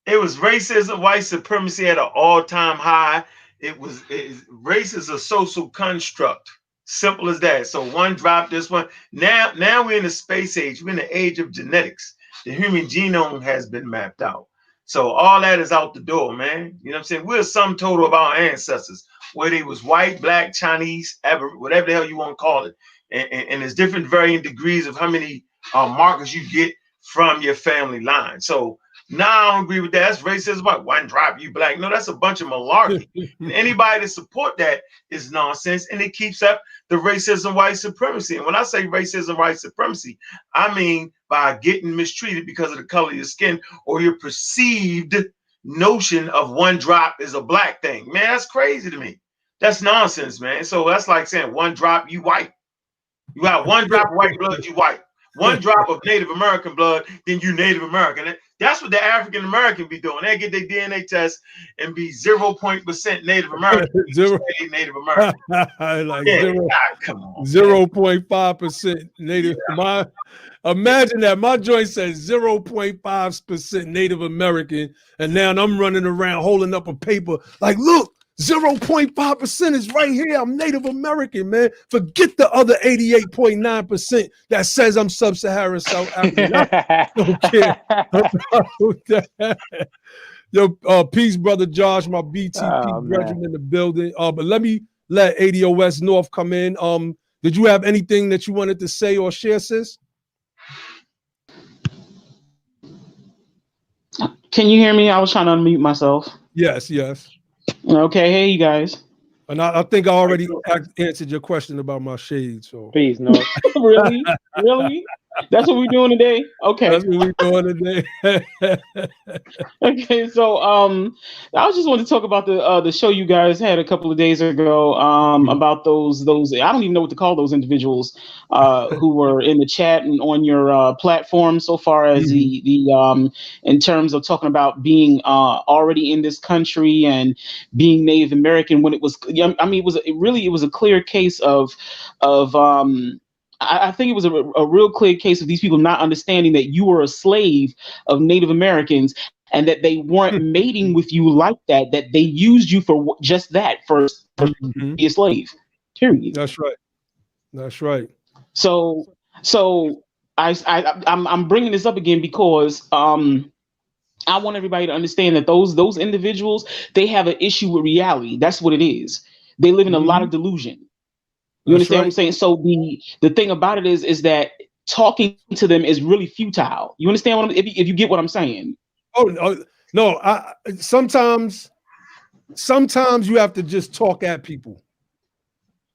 Speaker 3: It was racism, white supremacy at an all-time high. Race is a social construct. Simple as that. So one drop, this one. Now we're in the space age. We're in the age of genetics. The human genome has been mapped out. So all that is out the door, man. You know what I'm saying? We're a sum total of our ancestors, whether it was white, black, Chinese, whatever the hell you want to call it. And there's different varying degrees of how many markers you get from your family line. So now I don't agree with that. That's racism. What, one drop, you black? No, that's a bunch of malarkey. And anybody that support that is nonsense, and it keeps up the racism, white supremacy. And when I say racism, white supremacy, I mean by getting mistreated because of the color of your skin or your perceived notion of one drop is a black thing. Man, that's crazy to me. That's nonsense, man. So that's like saying one drop, you white. You got one drop of white blood, you white. One drop of Native American blood, then you Native American. That's what the African American be doing. They get their DNA test and be 0% Native American. Native American.
Speaker 1: Like 0.5% Native. Yeah. Imagine that. My joint says 0.5% Native American, and now I'm running around holding up a paper like, look, 0.5% is right here. I'm Native American, man. Forget the other 88.9% that says I'm sub-Saharan South African. I don't care about that. Yo, peace, brother Josh, my BTP brethren in the building. But let me let ADOS North come in. Did you have anything that you wanted to say or share, sis?
Speaker 4: Can you hear me? I was trying to unmute myself.
Speaker 1: Yes, yes.
Speaker 4: Okay, hey, you guys.
Speaker 1: And I think I already answered your question about my shades. So
Speaker 2: please, no.
Speaker 4: Really? That's what we're doing today? Okay.
Speaker 1: That's what we're doing today.
Speaker 4: Okay, so I just wanted to talk about the show you guys had a couple of days ago about those I don't even know what to call those individuals who were in the chat and on your platform so far as the in terms of talking about being already in this country and being Native American when it was, I mean, it was a clear case of I think it was a real clear case of these people not understanding that you were a slave of Native Americans and that they weren't mating with you like that, that they used you for just that, for be a slave, period.
Speaker 1: That's right. That's right.
Speaker 4: So I'm bringing this up again because I want everybody to understand that those individuals, they have an issue with reality. That's what it is. They live in a lot of delusion. You understand what I'm saying? So the thing about it is that talking to them is really futile. You understand what if you get what I'm saying?
Speaker 1: Oh no, sometimes you have to just talk at people.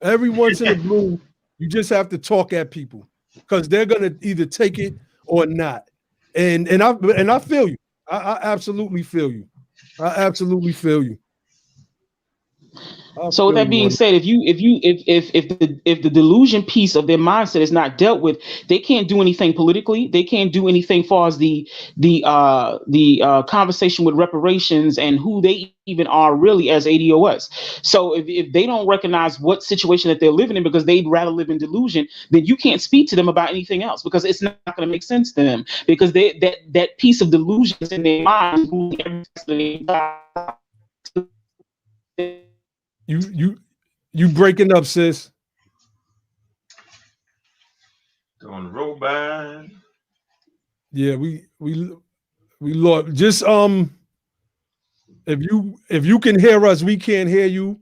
Speaker 1: Every once in a blue, you just have to talk at people because they're gonna either take it or not. And I feel you. I absolutely feel you. I absolutely feel you.
Speaker 4: So with that being said, if the delusion piece of their mindset is not dealt with, they can't do anything politically. They can't do anything far as the conversation with reparations and who they even are really as ADOS. So if they don't recognize what situation that they're living in because they'd rather live in delusion, then you can't speak to them about anything else because it's not going to make sense to them because that piece of delusion is in their mind.
Speaker 1: You breaking up, sis.
Speaker 3: On the road by.
Speaker 1: Yeah, we lost. Just if you can hear us, we can't hear you.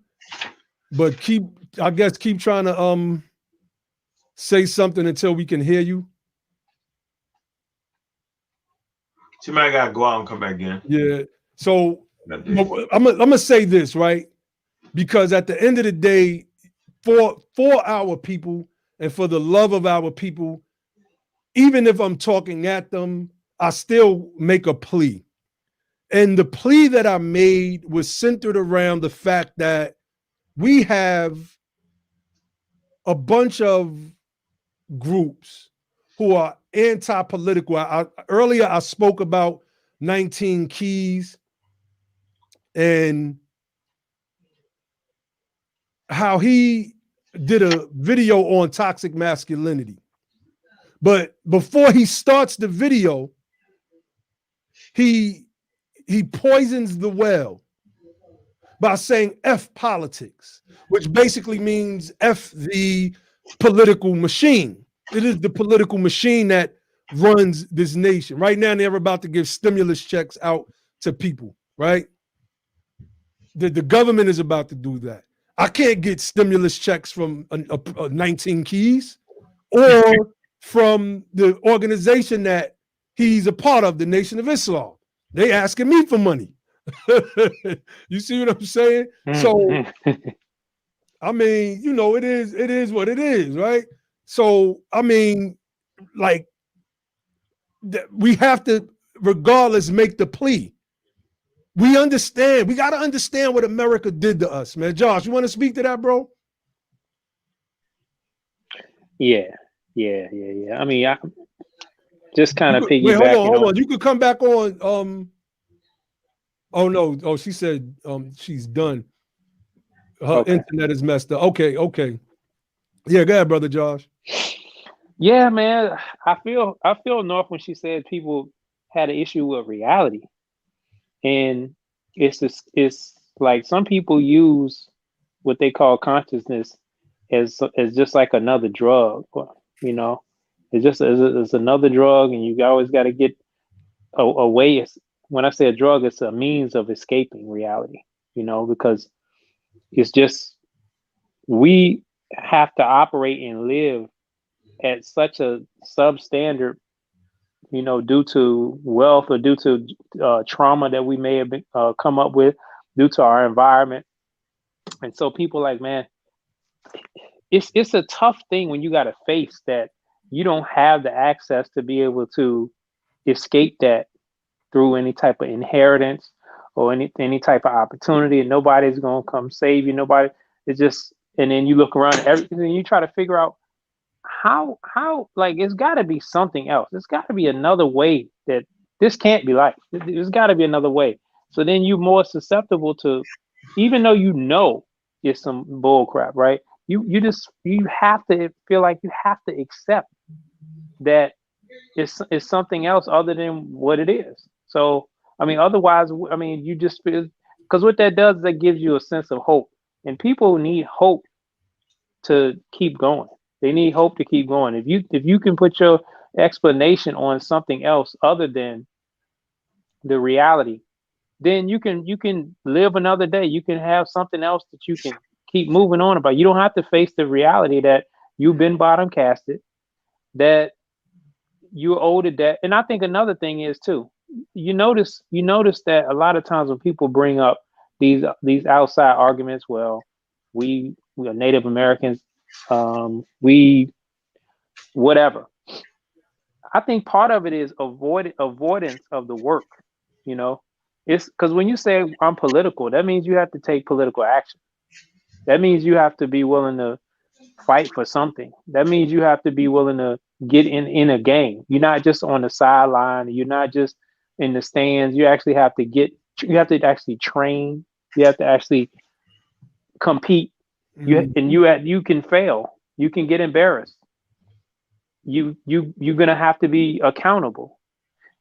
Speaker 1: But keep trying to say something until we can hear you.
Speaker 3: Somebody gotta go out and come back in.
Speaker 1: Yeah. So I'm gonna say this, right? Because at the end of the day, for our people and for the love of our people, even if I'm talking at them, I still make a plea. And the plea that I made was centered around the fact that we have a bunch of groups who are anti-political. Earlier, I spoke about 19 Keys and how he did a video on toxic masculinity. But before he starts the video, he poisons the well. by saying F politics, which basically means F the political machine. It is the political machine that runs this nation. Right now, they're about to give stimulus checks out to people, right? The government is about to do that. I can't get stimulus checks from a 19 Keys or from the organization that he's a part of, the Nation of Islam. They asking me for money. You see what I'm saying? So, I mean, you know, it is what it is, right? So, I mean, like, we have to, regardless, make the plea. We understand. We got to understand what America did to us, man. Josh, you want to speak to that, bro?
Speaker 5: Yeah. I mean, I just kind of piggybacking.
Speaker 1: Wait, hold on. You could come back on. Oh no. Oh, she said she's done. Her internet is messed up. Okay. Yeah, go ahead, brother Josh.
Speaker 5: Yeah, man. I feel North when she said people had an issue with reality. And it's like some people use what they call consciousness as just like another drug, you know. It's just it's another drug, and you always got to get a way. When I say a drug, it's a means of escaping reality, you know, because it's just we have to operate and live at such a substandard, you know, due to wealth or due to trauma that we may have been, come up with due to our environment. And so people like, man, it's a tough thing when you got to face that you don't have the access to be able to escape that through any type of inheritance or any type of opportunity, and nobody's going to come save you. Nobody. It's just, and then you look around at everything and you try to figure out how like it's got to be something else. There's got to be another way that this can't be life. There's got to be another way. So then you're more susceptible to, even though you know it's some bull crap, right? You have to feel like you have to accept that it's something else other than what it is. So I mean, otherwise, I mean, you just feel, because what that does is that gives you a sense of hope, and people need hope to keep going. They need hope to keep going. If you can put your explanation on something else other than the reality, then you can live another day. You can have something else that you can keep moving on about. You don't have to face the reality that you've been bottom casted, that you're owed a debt. And I think another thing is too, you notice that a lot of times when people bring up these outside arguments, well, we are Native Americans, we whatever. I think part of it is avoidance of the work. You know, it's because when you say I'm political, that means you have to take political action. That means you have to be willing to fight for something. That means you have to be willing to get in a game. You're not just on the sideline. You're not just in the stands. You actually have to actually train. You have to actually compete. You can fail. You can get embarrassed. You're gonna have to be accountable.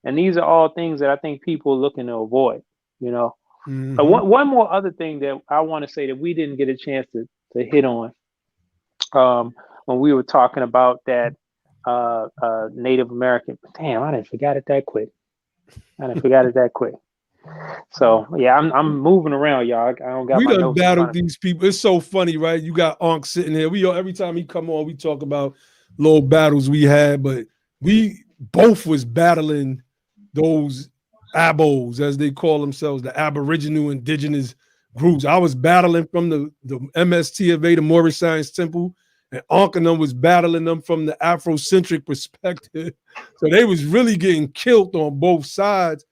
Speaker 5: And these are all things that I think people are looking to avoid, you know. One more other thing that I want to say that we didn't get a chance to hit on when we were talking about that Native American. Damn, I didn't forget it that quick. So yeah, I'm moving around, y'all. I don't got
Speaker 1: we
Speaker 5: my
Speaker 1: done
Speaker 5: notes.
Speaker 1: Battled these people. It's so funny, right? You got Ankh sitting here. Every time he come on, we talk about little battles we had, but we both was battling those abos, as they call themselves, the Aboriginal indigenous groups. I was battling from the MST of A, the Moorish Science Temple, and Ankh and them was battling them from the Afrocentric perspective. So they was really getting killed on both sides.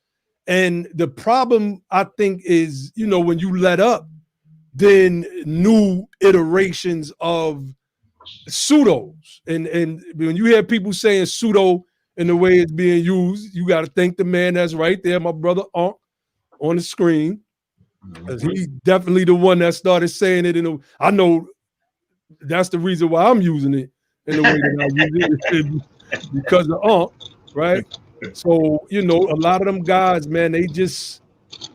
Speaker 1: And the problem, I think, is, you know, when you let up, then new iterations of pseudos. And when you hear people saying pseudo in the way it's being used, you got to thank the man that's right there, my brother Ankh, on the screen. Because he's definitely the one that started saying it. I know that's the reason why I'm using it in the way that I use it, because of Ankh, right? So, you know, a lot of them guys, man, they just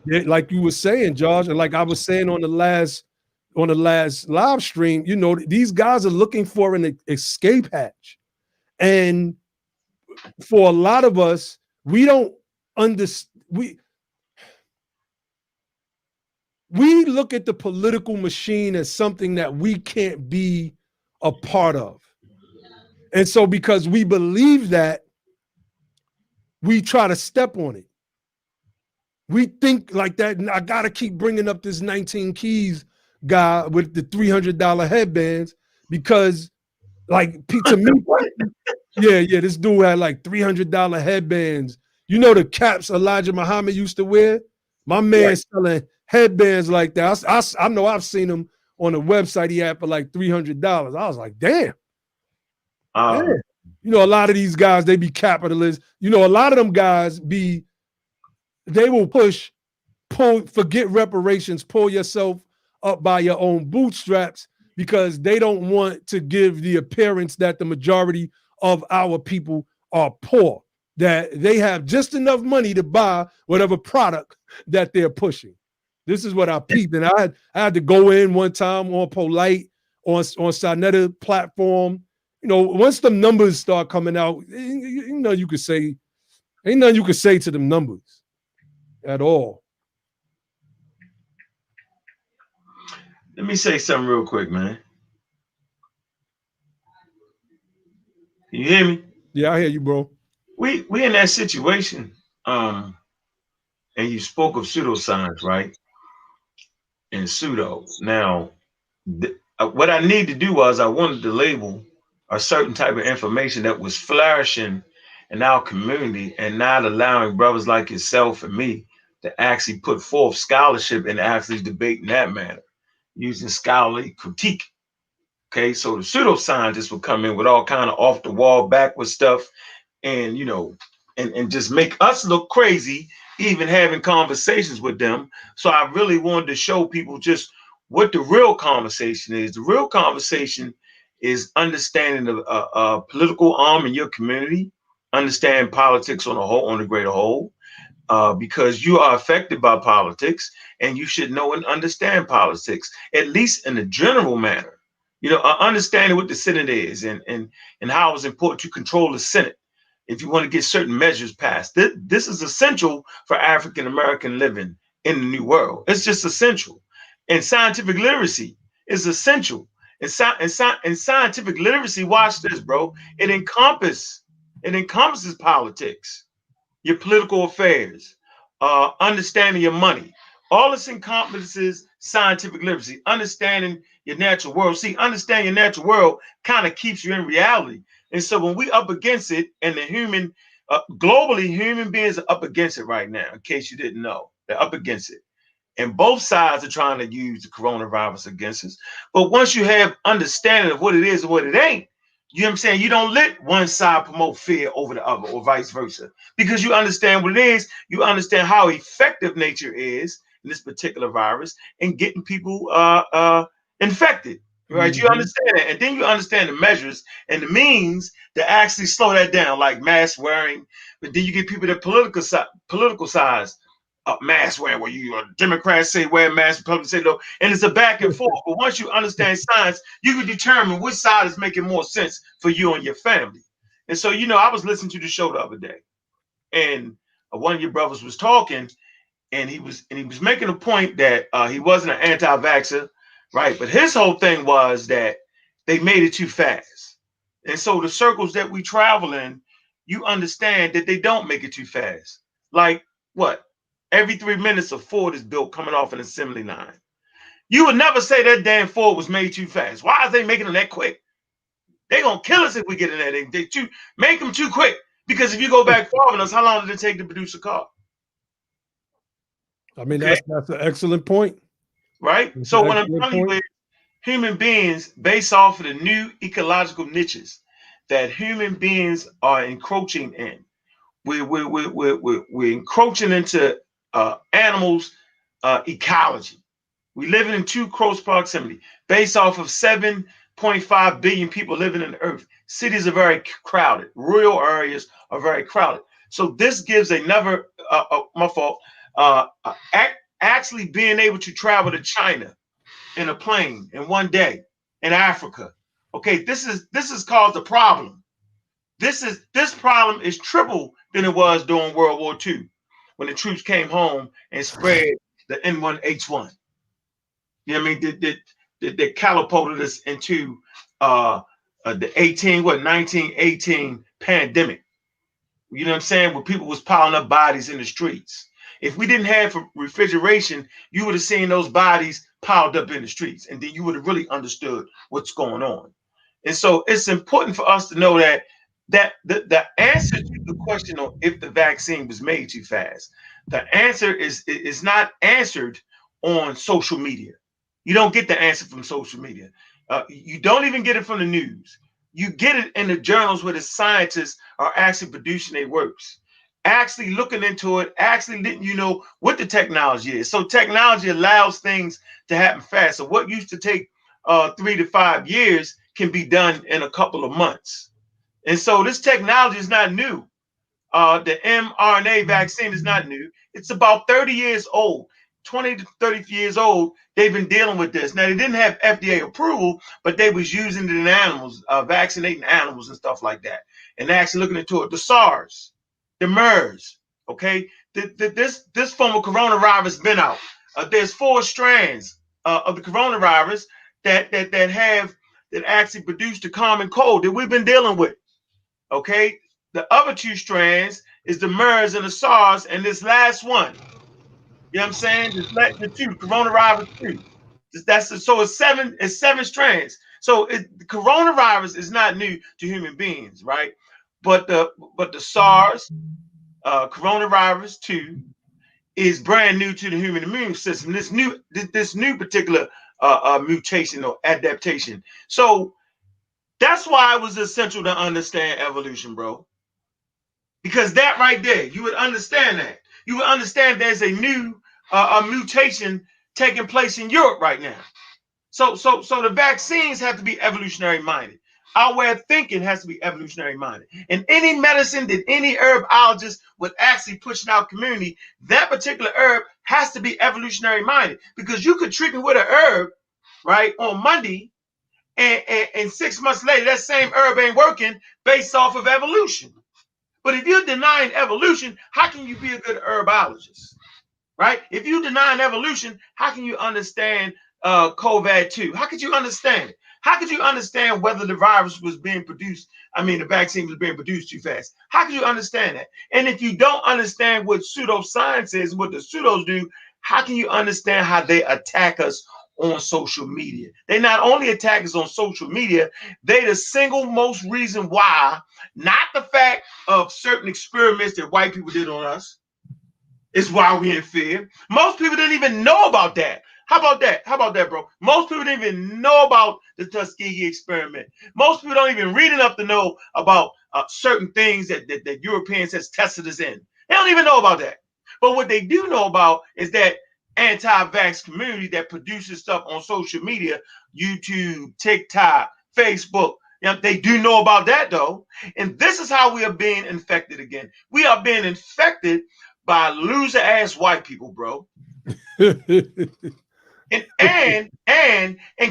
Speaker 1: like you were saying, Josh, and like I was saying on the last live stream, you know, these guys are looking for an escape hatch. And for a lot of us, we don't understand. We look at the political machine as something that we can't be a part of. And so because we believe that, we try to step on it. We think like that. And I got to keep bringing up this 19 Keys guy with the $300 headbands because, like, to me, yeah, this dude had like $300 headbands. You know the caps Elijah Muhammad used to wear? My man selling headbands like that. I know I've seen him on a website he had for like $300. I was like, damn. You know, a lot of these guys, they be capitalists. You know, a lot of them guys they will forget reparations, pull yourself up by your own bootstraps because they don't want to give the appearance that the majority of our people are poor, that they have just enough money to buy whatever product that they're pushing. This is what I peeped. And I had to go in one time on Polite, on Sinetta platform. You know, once the numbers start coming out, you know, you could say, ain't nothing you could say to them numbers at all.
Speaker 3: Let me say something real quick, man. Can you hear me?
Speaker 1: Yeah, I hear you, bro.
Speaker 3: We in that situation. And you spoke of pseudoscience, right? And pseudo. Now, what I need to do was I wanted to label a certain type of information that was flourishing in our community and not allowing brothers like yourself and me to actually put forth scholarship and actually debate in that manner using scholarly critique. Okay, so the pseudoscientists would come in with all kind of off the wall backward stuff and, you know, and just make us look crazy even having conversations with them. So I really wanted to show people just what the real conversation is. The real conversation is understanding the political arm in your community, understand politics on a whole, on the greater whole, because you are affected by politics and you should know and understand politics, at least in a general manner. You know, understanding what the Senate is and how it's important to control the Senate if you want to get certain measures passed. This is essential for African American living in the new world. It's just essential. And scientific literacy is essential. And scientific literacy, watch this, bro. It encompasses politics, your political affairs, understanding your money. All this encompasses scientific literacy, understanding your natural world. See, understanding your natural world kind of keeps you in reality. And so when we up against it, and globally, human beings are up against it right now, in case you didn't know. They're up against it. And both sides are trying to use the coronavirus against us. But once you have understanding of what it is and what it ain't, you know what I'm saying? You don't let one side promote fear over the other or vice versa. Because you understand what it is, you understand how effective nature is in this particular virus in getting people infected. Right? You understand that. And then you understand the measures and the means to actually slow that down, like mask wearing. But then you get people that political sides. Mask wearing, where you Democrats say wear a mask, Republicans say no, and it's a back and forth. But once you understand science, you can determine which side is making more sense for you and your family. And so, you know, I was listening to the show the other day, and one of your brothers was talking, and he was making a point that he wasn't an anti-vaxxer, right? But his whole thing was that they made it too fast. And so the circles that we travel in, you understand that they don't make it too fast. Like what? Every 3 minutes a Ford is built coming off an assembly line. You would never say that damn Ford was made too fast. Why are they making them that quick? They're going to kill us if we get in there. They make them too quick. Because if you go back far enough, how long did it take to produce a car?
Speaker 1: I mean, okay. That's an excellent point.
Speaker 3: Right?
Speaker 1: That's
Speaker 3: so what I'm telling you is human beings, based off of the new ecological niches that human beings are encroaching in, we're encroaching into animals' ecology. We living in too close proximity. Based off of 7.5 billion people living in the earth, cities are very crowded. Rural areas are very crowded. So this gives my fault, actually being able to travel to China in a plane in one day, in Africa. Okay, this is caused a problem. This problem is triple than it was during World War II when the troops came home and spread the N1H1. You know what I mean? That catapulted us into the 1918 pandemic. You know what I'm saying? Where people was piling up bodies in the streets. If we didn't have refrigeration, you would have seen those bodies piled up in the streets, and then you would have really understood what's going on. And so it's important for us to know that the answer to the question on if the vaccine was made too fast, the answer is not answered on social media. You don't get the answer from social media. You don't even get it from the news. You get it in the journals where the scientists are actually producing their works, actually looking into it, actually letting you know what the technology is. So technology allows things to happen fast. So what used to take 3 to 5 years can be done in a couple of months. And so this technology is not new. The mRNA vaccine is not new. It's about 30 years old. 20 to 30 years old, they've been dealing with this. Now, they didn't have FDA approval, but they was using it in animals, vaccinating animals and stuff like that. And actually looking into it. The SARS, the MERS, okay? This form of coronavirus been out. There's 4 strands of the coronavirus that actually produced the common cold that we've been dealing with, okay? The other 2 strands is the MERS and the SARS, and this last one, you know what I'm saying? The 2, coronavirus 2. So it's 7 strands. So the coronavirus is not new to human beings, right? But the SARS, coronavirus 2, is brand new to the human immune system. This new particular mutation or adaptation. So that's why it was essential to understand evolution, bro. Because that right there, you would understand that. You would understand there's a new a mutation taking place in Europe right now. So the vaccines have to be evolutionary minded. Our way of thinking has to be evolutionary minded. And any medicine that any herbologist would actually push in our community, that particular herb has to be evolutionary minded. Because you could treat me with an herb, right, on Monday, and 6 months later, that same herb ain't working based off of evolution. But if you're denying evolution, how can you be a good herbologist, right? If you deny evolution, how can you understand COVID-2? How could you understand it? How could you understand whether the virus was being produced? The vaccine was being produced too fast. How could you understand that? And if you don't understand what pseudoscience is, what the pseudos do, how can you understand how they attack us on social media? They not only attack us on social media, they the single most reason why, not the fact of certain experiments that white people did on us, is why we're in fear. Most people didn't even know about that. How about that? How about that, bro? Most people didn't even know about the Tuskegee experiment. Most people don't even read enough to know about certain things that Europeans has tested us in. They don't even know about that. But what they do know about is that anti-vax community that produces stuff on social media, YouTube, TikTok, Facebook. They do know about that though. And this is how we are being infected again. We are being infected by loser ass white people, bro. and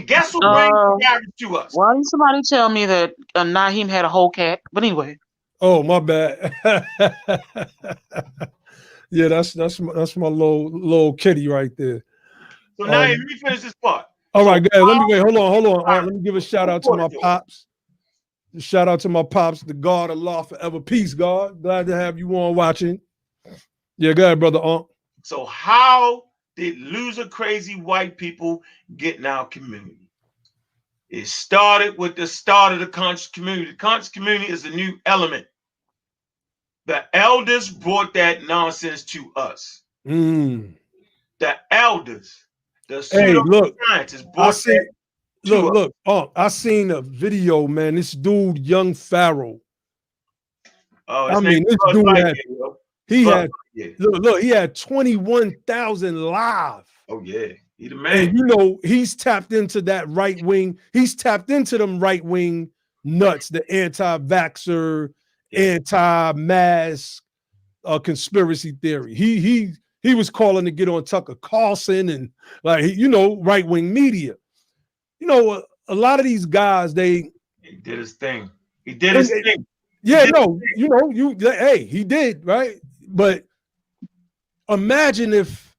Speaker 3: guess who brings the virus to us?
Speaker 4: Why didn't somebody tell me that Naheem had a whole cat? But anyway.
Speaker 1: Oh, my bad. Yeah, that's my little kitty right there.
Speaker 3: So now let me finish this part.
Speaker 1: All right, go ahead. Let me hold on. Let me give a shout out to my pops. Shout out to my pops, the God of law forever. Peace, God. Glad to have you on watching. Yeah, go ahead, brother.
Speaker 3: So how did loser crazy white people get in our community? It started with the start of the conscious community. The conscious community is a new element. The elders brought that nonsense to us. The elders, the pseudo-scientists brought that to us.
Speaker 1: Look, I seen a video, man. This dude, Young Pharaoh. This dude had, he had 21,000 live.
Speaker 3: Oh yeah, he the man.
Speaker 1: And he's tapped into that right wing. He's tapped into them right wing nuts, the anti-vaxxer, anti-mask conspiracy theory. He was calling to get on Tucker Carlson and like, you know, right-wing media. You know, a lot of these guys,
Speaker 3: he did his thing. He did his thing.
Speaker 1: Yeah, no, you know, hey, he did, right? But imagine if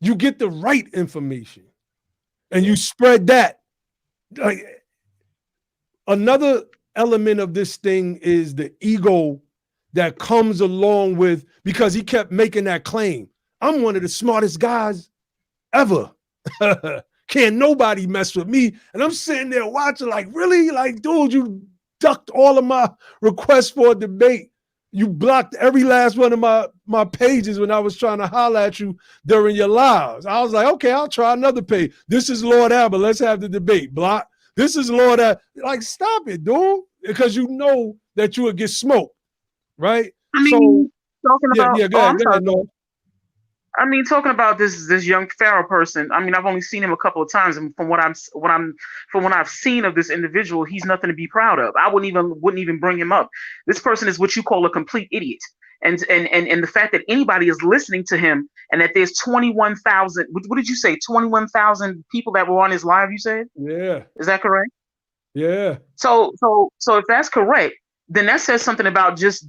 Speaker 1: you get the right information and you spread that. Like, another element of this thing is the ego that comes along with, because he kept making that claim. I'm one of the smartest guys ever. Can't nobody mess with me. And I'm sitting there watching like, really? Like, dude, you ducked all of my requests for a debate. You blocked every last one of my pages when I was trying to holler at you during your lives. I was like, okay, I'll try another page. This is Lord Albert. Let's have the debate. Block. This is Lord Albert. Like, stop it, dude. Because you know that you would get smoked, right?
Speaker 4: I mean, talking about,
Speaker 1: go ahead, Norm.
Speaker 4: I mean, talking about this young Pharaoh person. I mean, I've only seen him a couple of times, and from what I've seen of this individual, he's nothing to be proud of. I wouldn't even bring him up. This person is what you call a complete idiot, and the fact that anybody is listening to him, and that there's 21,000. What did you say? 21,000 people that were on his live. You said?
Speaker 1: Yeah.
Speaker 4: Is that correct?
Speaker 1: Yeah.
Speaker 4: So if that's correct, then that says something about just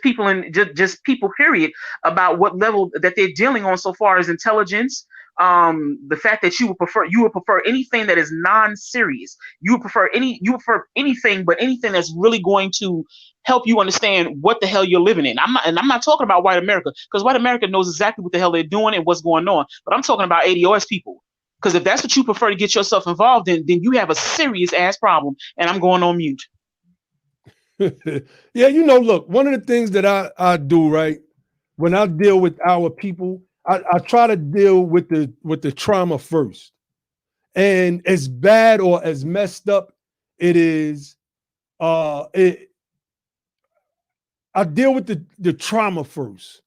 Speaker 4: people and just people, period, about what level that they're dealing on so far as intelligence. The fact that you would prefer anything that is non-serious. You would prefer anything, but anything that's really going to help you understand what the hell you're living in. I'm not talking about white America, because white America knows exactly what the hell they're doing and what's going on. But I'm talking about ADOS people. Because if that's what you prefer to get yourself involved in, then you have a serious ass problem. And I'm going on mute.
Speaker 1: Yeah, you know, look, one of the things that I do, right, when I deal with our people, I try to deal with the trauma first. And as bad or as messed up it is, I deal with the trauma first.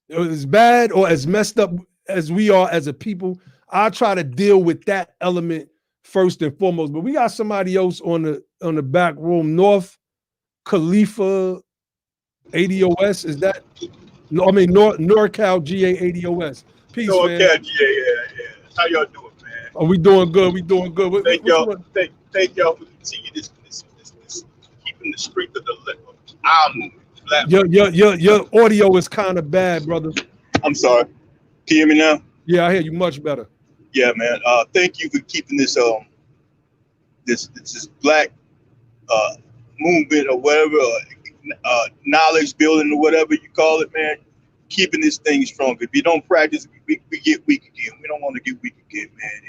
Speaker 1: As bad or as messed up as we are as a people, I try to deal with that element first and foremost. But we got somebody else on the back room, North Khalifa ADOS. Is that? No, I mean NorCal GA ADOS. Peace,
Speaker 6: NorCal
Speaker 1: man.
Speaker 6: GA, yeah. How y'all doing, man?
Speaker 1: Oh, we doing good. We doing good.
Speaker 6: Thank y'all for continuing this keeping the strength of our movement.
Speaker 1: Your audio is kind of bad, brother.
Speaker 6: I'm sorry. Can you hear me now?
Speaker 1: Yeah, I hear you much better.
Speaker 6: Yeah, man. Thank you for keeping this this black movement or whatever, knowledge building or whatever you call it, man. Keeping this thing strong. If you don't practice, we get weak again. We don't want to get weak again, man.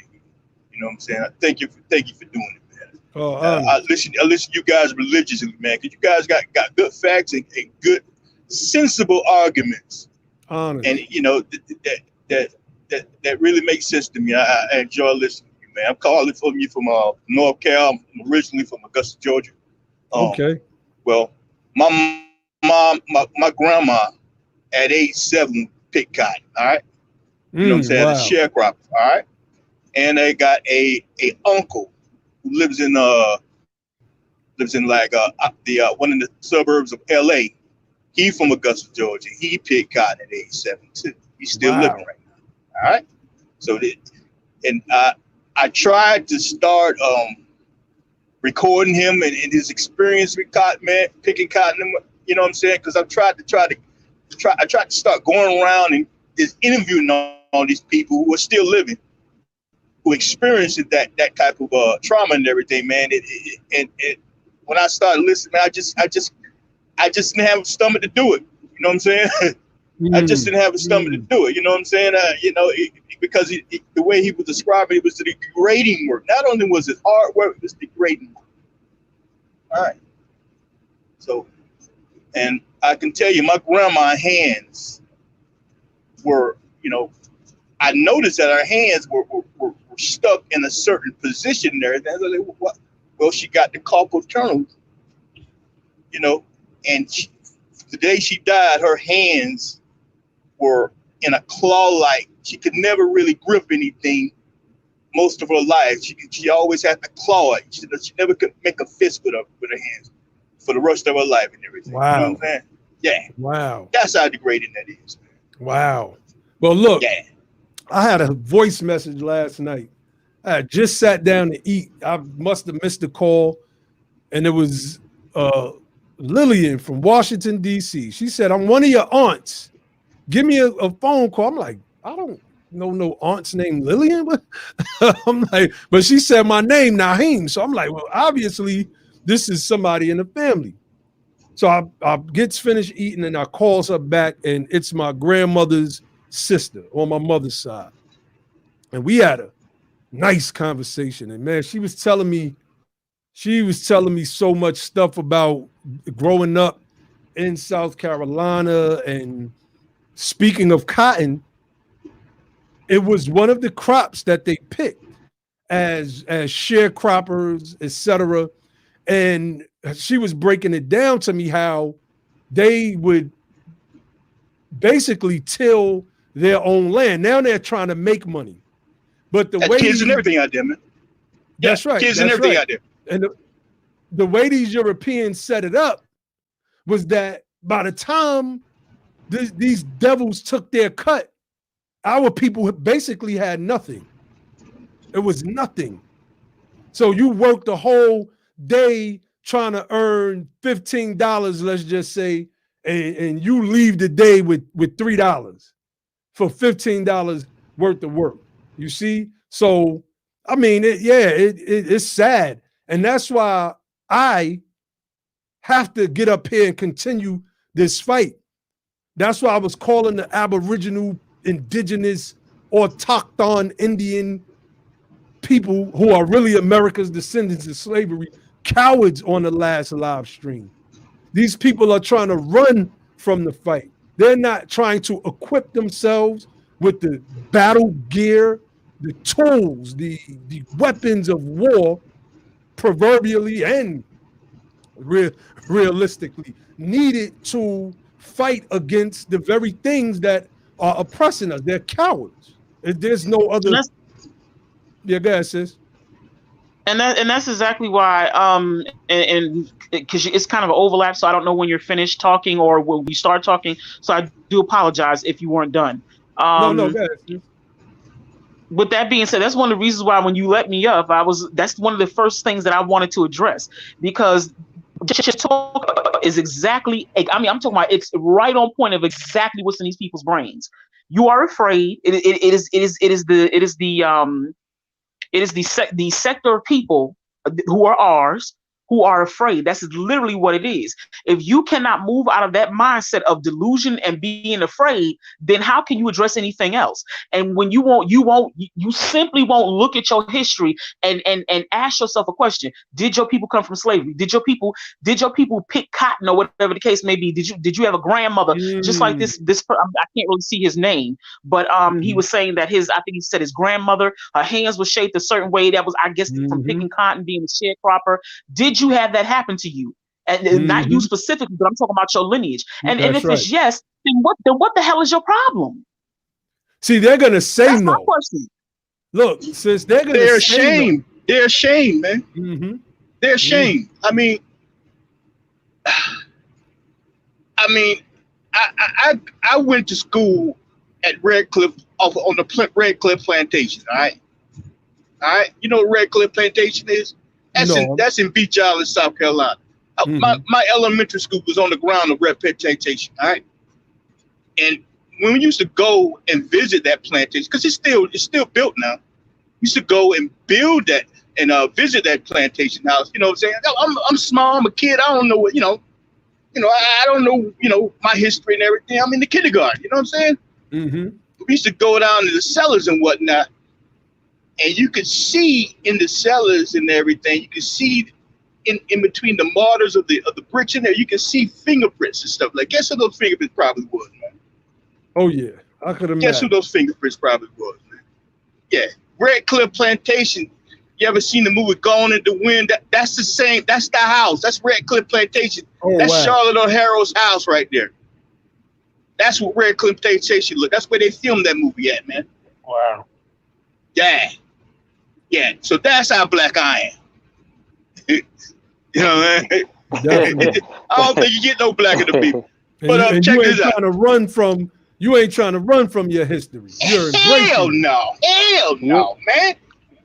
Speaker 6: You know what I'm saying? Thank you for doing it, man.
Speaker 1: Oh,
Speaker 6: I listen to you guys religiously, man, because you guys got good facts and good, sensible arguments.
Speaker 1: Honest.
Speaker 6: And you know that really makes sense to me. I enjoy listening to you, man. I'm calling from North Cal. I'm originally from Augusta, Georgia.
Speaker 1: Okay.
Speaker 6: Well, my grandma at age 7 picked cotton. All right. You know what I'm saying?
Speaker 1: Wow.
Speaker 6: A sharecropper. All right. And they got a uncle who lives in like one of the suburbs of LA. He from Augusta, Georgia. He picked cotton at age 7 too. He's still living right now. All right. So I tried to start recording him and his experience with cotton, man, picking cotton. You know what I'm saying? Because I tried to start going around and just interviewing all these people who are still living, who experienced that type of trauma and everything, man. And when I started listening, man, I just didn't have a stomach to do it. You know what I'm saying? I just didn't have a stomach to do it. You know what I'm saying? Because the way he was describing it was the degrading work. Not only was it hard work, it was degrading work. All right. So, and I can tell you, my grandma's hands were, I noticed that her hands were stuck in a certain position there. And I was like, what? Well, she got the carpal tunnel, and the day she died, her hands were in a claw-like. She could never really grip anything most of her life. She always had to claw it. She never could make a fist with her hands for the rest of her life and everything.
Speaker 1: Wow.
Speaker 6: You know what I'm saying? Yeah.
Speaker 1: Wow.
Speaker 6: That's how degrading that is, man.
Speaker 1: Wow. Well, look,
Speaker 6: Yeah.
Speaker 1: I had a voice message last night. I had just sat down to eat. I must have missed the call, and it was Lillian from Washington, D.C. She said, I'm one of your aunts. Give me a phone call. I'm like, I don't know no aunts named Lillian. I'm like, but she said my name, Naheem. So I'm like, well, obviously, this is somebody in the family. So I gets finished eating and I calls her back, and it's my grandmother's sister on my mother's side. And we had a nice conversation. And man, she was telling me so much stuff about growing up in South Carolina. And speaking of cotton, it was one of the crops that they picked as sharecroppers, etc. And she was breaking it down to me how they would basically till their own land. Now they're trying to make money. But the way
Speaker 6: kids and everything out there, man.
Speaker 1: That's right.
Speaker 6: Kids and everything out there.
Speaker 1: And the way these Europeans set it up was that by the time these devils took their cut, our people basically had nothing. It was nothing. So you work the whole day trying to earn $15, let's just say, and you leave the day with $3 for $15 worth of work. You see? So, I mean, it's sad. And that's why I have to get up here and continue this fight. That's why I was calling the Aboriginal, indigenous, autochthon Indian people who are really America's descendants of slavery cowards on the last live stream. These people are trying to run from the fight. They're not trying to equip themselves with the battle gear, the tools, the weapons of war, proverbially and realistically, needed to fight against the very things that are oppressing us. They're cowards. There's no other. Yeah, go ahead, sis.
Speaker 4: And that's exactly why, and because it's kind of an overlap, so I don't know when you're finished talking or when we start talking. So I do apologize if you weren't done.
Speaker 1: No, go ahead, sis.
Speaker 4: With that being said, that's one of the reasons why when you let me up, that's one of the first things that I wanted to address, because just talk is exactly, I mean, I'm talking about, it's right on point of exactly what's in these people's brains. You are afraid. It is the sector of people who are ours, who are afraid. That's literally what it is. If you cannot move out of that mindset of delusion and being afraid, then how can you address anything else? And when you simply won't look at your history and ask yourself a question. Did your people come from slavery? Did your people pick cotton or whatever the case may be? Did you have a grandmother? Just like this I can't really see his name, but he was saying that I think he said his grandmother, her hands were shaped a certain way. That was, I guess, from picking cotton, being a sharecropper. Did you have that happen to you? And not you specifically, but I'm talking about your lineage. And if it's yes, then what the hell is your problem?
Speaker 1: See, they're gonna say
Speaker 4: That's
Speaker 1: no.
Speaker 4: my question.
Speaker 1: Look, sis, they're
Speaker 6: ashamed. No. They're ashamed, man. They're ashamed. I mean, I went to school at Red Cliff on the Red Cliff Plantation. All right. You know what Red Cliff Plantation is? That's in Beach Island, South Carolina. My elementary school was on the ground of Red Plantation. All right. And when we used to go and visit that plantation, because it's still built now, we used to go and build that and visit that plantation house. You know what I'm saying? I'm small. I'm a kid. I don't know what, I don't know, my history and everything. I'm in the kindergarten. You know what I'm saying? We used to go down to the cellars and whatnot. And you could see in the cellars and everything, you could see in between the mortars of the bricks in there, you can see fingerprints and stuff. Like, guess who those fingerprints probably was, man?
Speaker 1: Oh yeah, I could imagine.
Speaker 6: Guess who those fingerprints probably was, man? Yeah, Red Cliff Plantation. You ever seen the movie Gone in the Wind? That's the same. That's the house. That's Red Cliff Plantation.
Speaker 1: Oh,
Speaker 6: that's
Speaker 1: wow.
Speaker 6: Charlotte O'Hara's house right there. That's what Red Cliff Plantation look. That's where they filmed that movie at, man.
Speaker 5: Wow.
Speaker 6: Yeah. So that's how black I am. You know, man. I don't think you get no blacker than people.
Speaker 1: But
Speaker 6: check
Speaker 1: you
Speaker 6: this
Speaker 1: ain't
Speaker 6: out.
Speaker 1: trying to run from You ain't trying to run from your history. You're
Speaker 6: Hell
Speaker 1: embracing it.
Speaker 6: no. Hell no, man.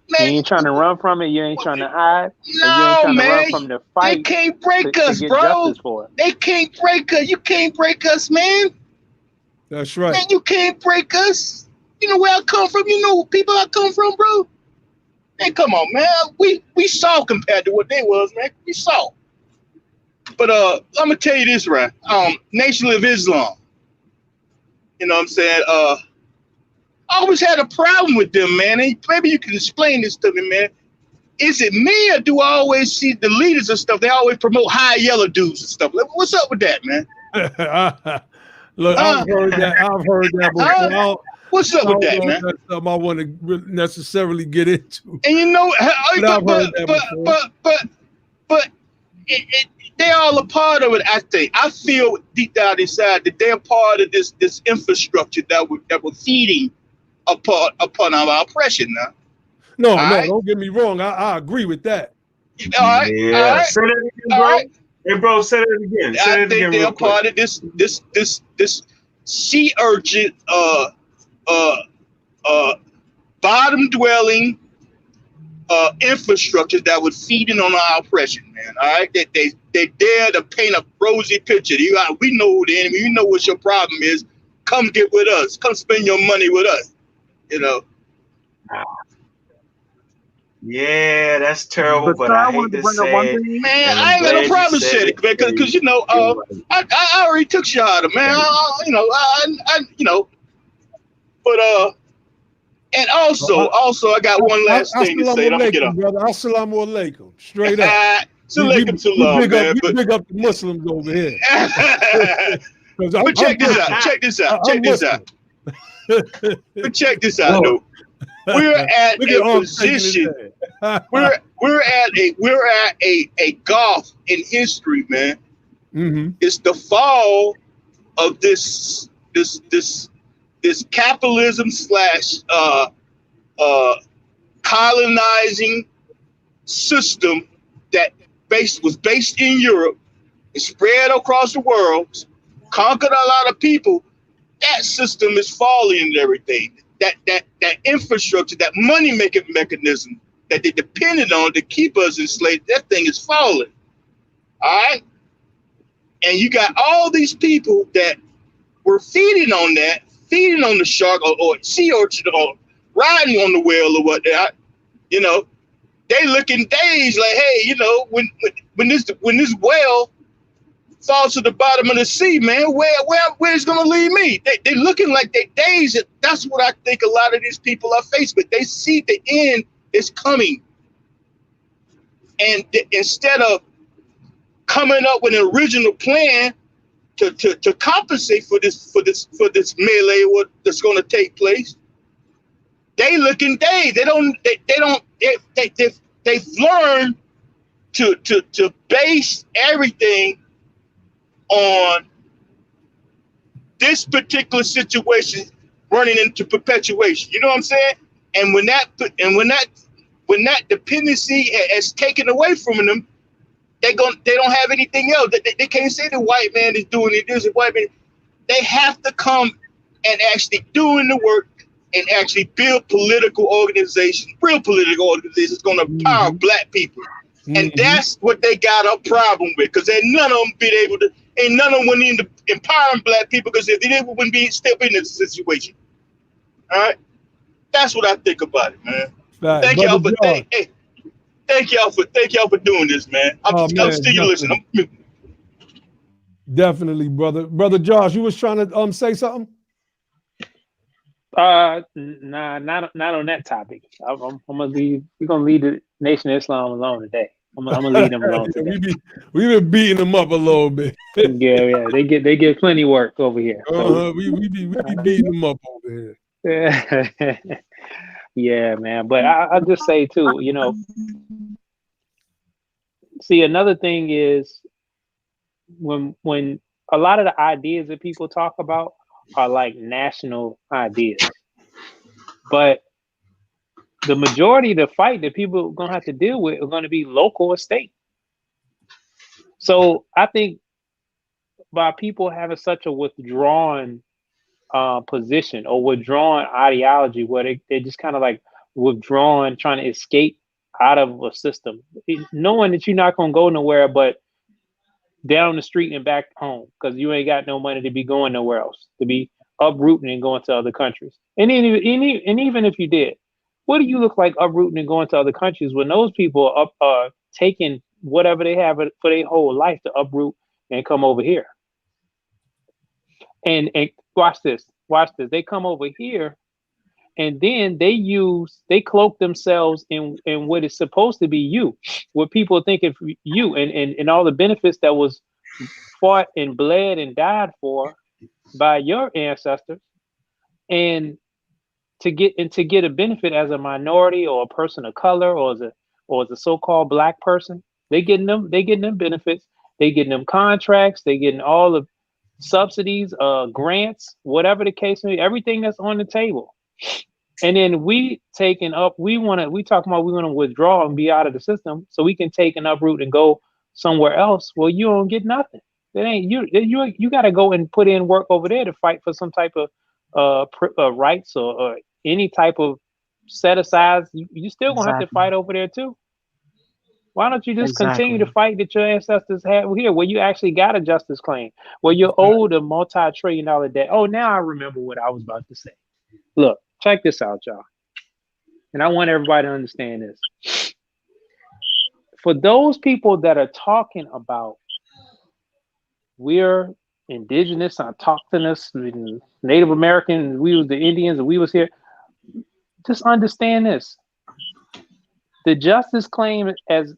Speaker 5: You
Speaker 6: Man,
Speaker 5: ain't trying to run from it. You ain't trying to hide. And you ain't
Speaker 6: no,
Speaker 5: trying to run
Speaker 6: man.
Speaker 5: from the
Speaker 6: They
Speaker 5: fight
Speaker 6: can't break
Speaker 5: to
Speaker 6: us,
Speaker 5: get
Speaker 6: bro.
Speaker 5: justice for it.
Speaker 6: They can't break us. You can't break us, man.
Speaker 1: That's right.
Speaker 6: Man, you can't break us. You know where I come from? You know people I come from, bro? Man, come on, man. We saw compared to what they was, man. We saw. But I'm gonna tell you this, right? Nation of Islam. You know what I'm saying? I always had a problem with them, man. And maybe you can explain this to me, man. Is it me or do I always see the leaders and stuff? They always promote high yellow dudes and stuff. Like, what's up with that, man?
Speaker 1: Look, I've heard that before.
Speaker 6: What's up
Speaker 1: I
Speaker 6: with
Speaker 1: don't
Speaker 6: that,
Speaker 1: know if
Speaker 6: man?
Speaker 1: that's something I want to necessarily get into.
Speaker 6: And you know,
Speaker 1: But I've heard that before.
Speaker 6: but they're all a part of it. I think. I feel deep down inside that they're part of this infrastructure that we're feeding upon our oppression now.
Speaker 1: No,
Speaker 6: right?
Speaker 1: don't get me wrong. I agree with that.
Speaker 6: All right,
Speaker 3: Yeah.
Speaker 6: all right,
Speaker 3: Say that again,
Speaker 6: all
Speaker 3: bro.
Speaker 6: right.
Speaker 3: Hey, bro, say that again. Say
Speaker 6: I
Speaker 3: that
Speaker 6: think
Speaker 3: again
Speaker 6: they're
Speaker 3: real quick.
Speaker 6: part of this sea urchin bottom dwelling infrastructure that was feeding on our oppression, man. All right, they dare to paint a rosy picture. We know who the enemy. You know what your problem is. Come get with us. Come spend your money with us. You know.
Speaker 3: Yeah, that's terrible, but
Speaker 7: I
Speaker 3: I
Speaker 7: wanted
Speaker 3: hate to
Speaker 7: bring up one
Speaker 3: say,
Speaker 7: thing.
Speaker 6: Man,
Speaker 3: and
Speaker 6: I
Speaker 3: I'm
Speaker 6: ain't got no
Speaker 3: glad you
Speaker 6: problem
Speaker 3: said
Speaker 6: saying it, because you know, I already took Shahada, man. But and also, I got one last thing to say. And I'm gonna get
Speaker 1: Assalamu
Speaker 6: up.
Speaker 1: alaikum, brother. Assalamu alaikum. Straight up.
Speaker 6: So like him too long, man.
Speaker 1: We big up the Muslims over here.
Speaker 6: But check this out. Check this out. Check this out. But check this out, though. We're at a position. We're at a gulf in history, man.
Speaker 1: Mm-hmm.
Speaker 6: It's the fall of this capitalism / colonizing system that was based in Europe, it spread across the world, conquered a lot of people. That system is falling and everything. That infrastructure, that money making mechanism that they depended on to keep us enslaved, that thing is falling. All right. And you got all these people that were feeding on the shark or sea urchin or riding on the whale or whatnot. You know, they looking dazed like, hey, you know, when this whale falls to the bottom of the sea, man, where's gonna leave me? They looking like they dazed. That's what I think a lot of these people are faced with. They see the end is coming, and instead of coming up with an original plan to compensate for this melee that's going to take place, they looking dazed. They've learned to base everything on this particular situation running into perpetuation. You know what I'm saying? And when that dependency is taken away from them, they don't have anything else. They can't say the white man is doing it. This white man. They have to come and actually doing the work and actually build political organizations, real political organizations, going to empower black people. And that's what they got a problem with, because ain't none of them went into empowering black people, because if they wouldn't be still in this situation. All right, that's what I think about it, man.
Speaker 1: Right.
Speaker 6: Thank y'all for doing this, man. I'm still listening.
Speaker 1: Definitely, brother Josh. You was trying to say something.
Speaker 5: Nah, not on that topic. I'm gonna leave. We're gonna leave the Nation of Islam alone today. I'm gonna leave them alone today.
Speaker 1: We've been beating them up a little bit.
Speaker 5: yeah. They get plenty work over here. So.
Speaker 1: We be beating them up over
Speaker 5: here. Yeah, man. But I'll just say too, you know. See, another thing is when a lot of the ideas that people talk about are like national ideas, but the majority of the fight that people are gonna have to deal with are going to be local or state. So I think by people having such a withdrawn position or withdrawn ideology where they're just kind of like withdrawn, trying to escape out of a system, knowing that you're not going to go nowhere but down the street and back home because you ain't got no money to be going nowhere else, to be uprooting and going to other countries. And even if you did, what do you look like uprooting and going to other countries when those people are taking whatever they have for their whole life to uproot and come over here? And watch this. They come over here, and then they cloak themselves in what is supposed to be you, what people think of you, and all the benefits that was fought and bled and died for by your ancestors, and to get a benefit as a minority or a person of color or as a so-called black person, they getting them benefits, they getting them contracts, they getting all the subsidies, grants, whatever the case may be, everything that's on the table. And then we talking about we want to withdraw and be out of the system so we can take and uproot and go somewhere else. Well, you don't get nothing. That ain't you got to go and put in work over there to fight for some type of rights or any type of set aside. You still gonna have to fight over there too. Why don't you just continue to fight that your ancestors had here, where you actually got a justice claim, where you're owed a multi-trillion-dollar debt? Oh, now I remember what I was about to say. Look, check this out, y'all. And I want everybody to understand this. For those people that are talking about we're indigenous, autochthonous, Native American, we was the Indians and we was here, just understand this. The justice claim as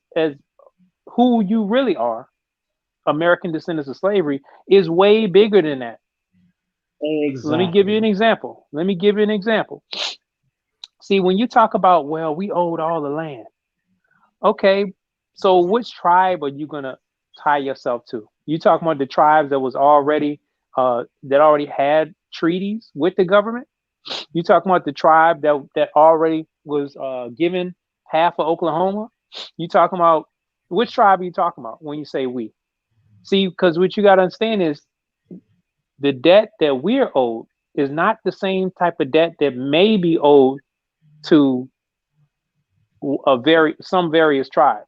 Speaker 5: who you really are, American descendants of slavery, is way bigger than that.
Speaker 4: Exactly.
Speaker 5: Let me give you an example. See, when you talk about, well, we owed all the land. Okay, so which tribe are you gonna tie yourself to? You talking about the tribes that was already that already had treaties with the government? You talking about the tribe that already was given half of Oklahoma? You talking about which tribe are you talking about when you say we? See, because what you got to understand is the debt that we're owed is not the same type of debt that may be owed to some various tribes.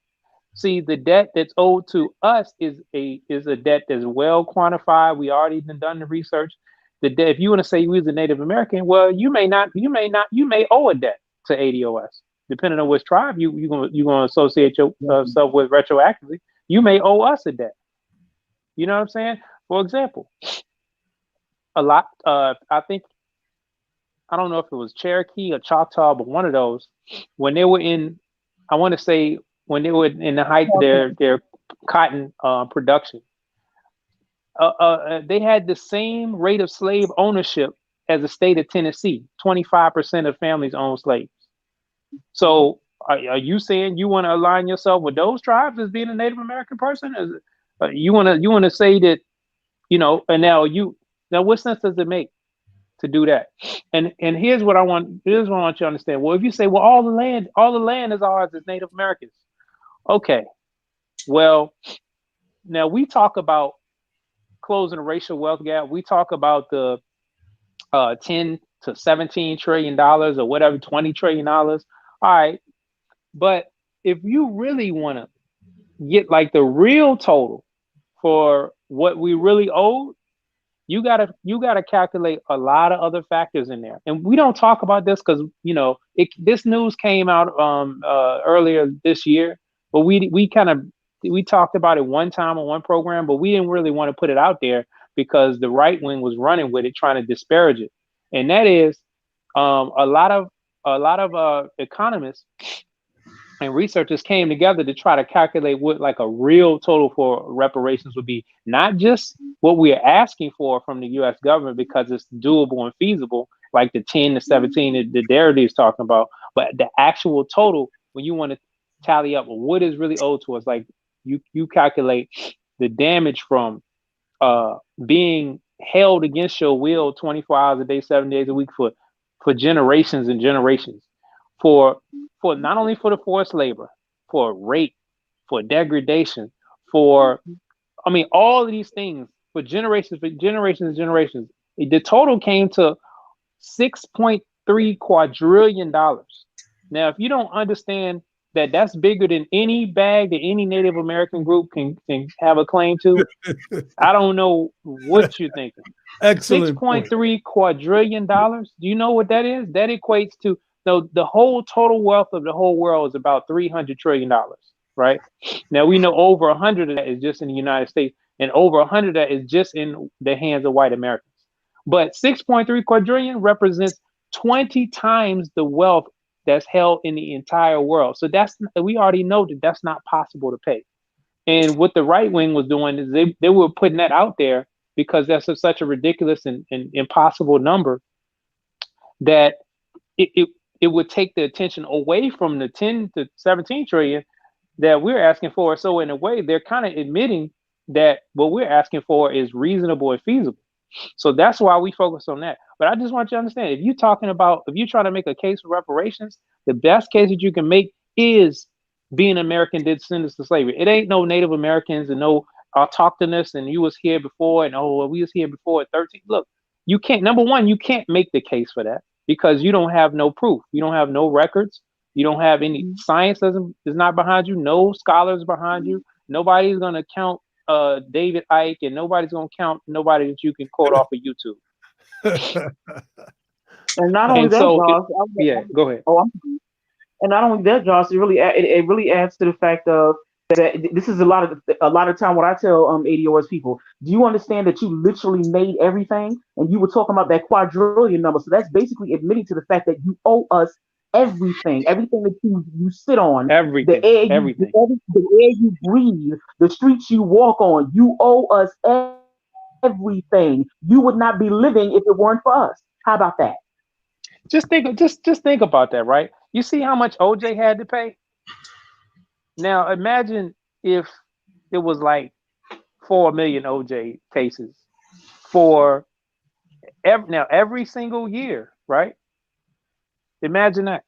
Speaker 5: See, the debt that's owed to us is a debt that's well quantified. We already done the research. The debt, if you want to say you was a Native American, well, you may owe a debt to ADOS, depending on which tribe you're gonna associate yourself with retroactively. You may owe us a debt. You know what I'm saying? For example, a lot. I think, I don't know if it was Cherokee or Choctaw, but one of those, when they were in, I want to say when they were in the height of their cotton production, they had the same rate of slave ownership as the state of Tennessee. 25% of families own slaves. So are you saying you want to align yourself with those tribes as being a Native American person? You want to say that, and now what sense does it make to do that? And here's what I want you to understand. Well, if you say, well, all the land is ours as Native Americans. Okay. Well, now we talk about closing the racial wealth gap. We talk about the 10 to $17 trillion or whatever, $20 trillion. All right. But if you really want to get like the real total for what we really owe, you gotta calculate a lot of other factors in there. And we don't talk about this because this news came out earlier this year, but we talked about it one time on one program, but we didn't really want to put it out there because the right wing was running with it, trying to disparage it. And that is a lot of economists and researchers came together to try to calculate what like a real total for reparations would be, not just what we are asking for from the U.S. government because it's doable and feasible, like the 10 to 17 that Darity is talking about, but the actual total when you want to tally up what is really owed to us. Like you calculate the damage from being held against your will 24 hours a day, 7 days a week for generations and generations, for not only for the forced labor, for rape, for degradation, for all of these things for generations and generations. The total came to $6.3 quadrillion. Now, if you don't understand that that's bigger than any bag that any Native American group can have a claim to, I don't know what you're thinking.
Speaker 1: Excellent point.
Speaker 5: $6.3 quadrillion. Do you know what that is? That equates to the whole total wealth of the whole world is about $300 trillion, right? Now we know over 100 of that is just in the United States, and over 100 of that is just in the hands of white Americans. But 6.3 quadrillion represents 20 times the wealth that's held in the entire world. So we already know that that's not possible to pay. And what the right wing was doing is they were putting that out there because that's such a ridiculous and impossible number that it would take the attention away from the 10 to 17 trillion that we're asking for. So in a way, they're kind of admitting that what we're asking for is reasonable and feasible. So that's why we focus on that. But I just want you to understand, if you're trying to make a case for reparations, the best case that you can make is being American descendants of slavery. It ain't no Native Americans and no autochthonous and you was here before and we was here before at 13. Look, you can't, number one, you can't make the case for that because you don't have no proof. You don't have no records. You don't have any science is not behind you. No scholars behind you. Nobody's going to count David Icke, and nobody's going to count nobody that you can quote off of YouTube.
Speaker 7: And not only that, Josh.
Speaker 5: Go ahead.
Speaker 7: And not only that, Josh, it really adds to the fact of that this is a lot of time what I tell ADOS people. Do you understand that you literally made everything? And you were talking about that quadrillion number. So that's basically admitting to the fact that you owe us everything that you sit on,
Speaker 5: everything,
Speaker 7: the air you breathe, the streets you walk on. You owe us everything. You would not be living if it weren't for us. How about that?
Speaker 5: Just think about that, right? You see how much OJ had to pay? Now imagine if it was like 4 million OJ cases for every single year, right? Imagine that.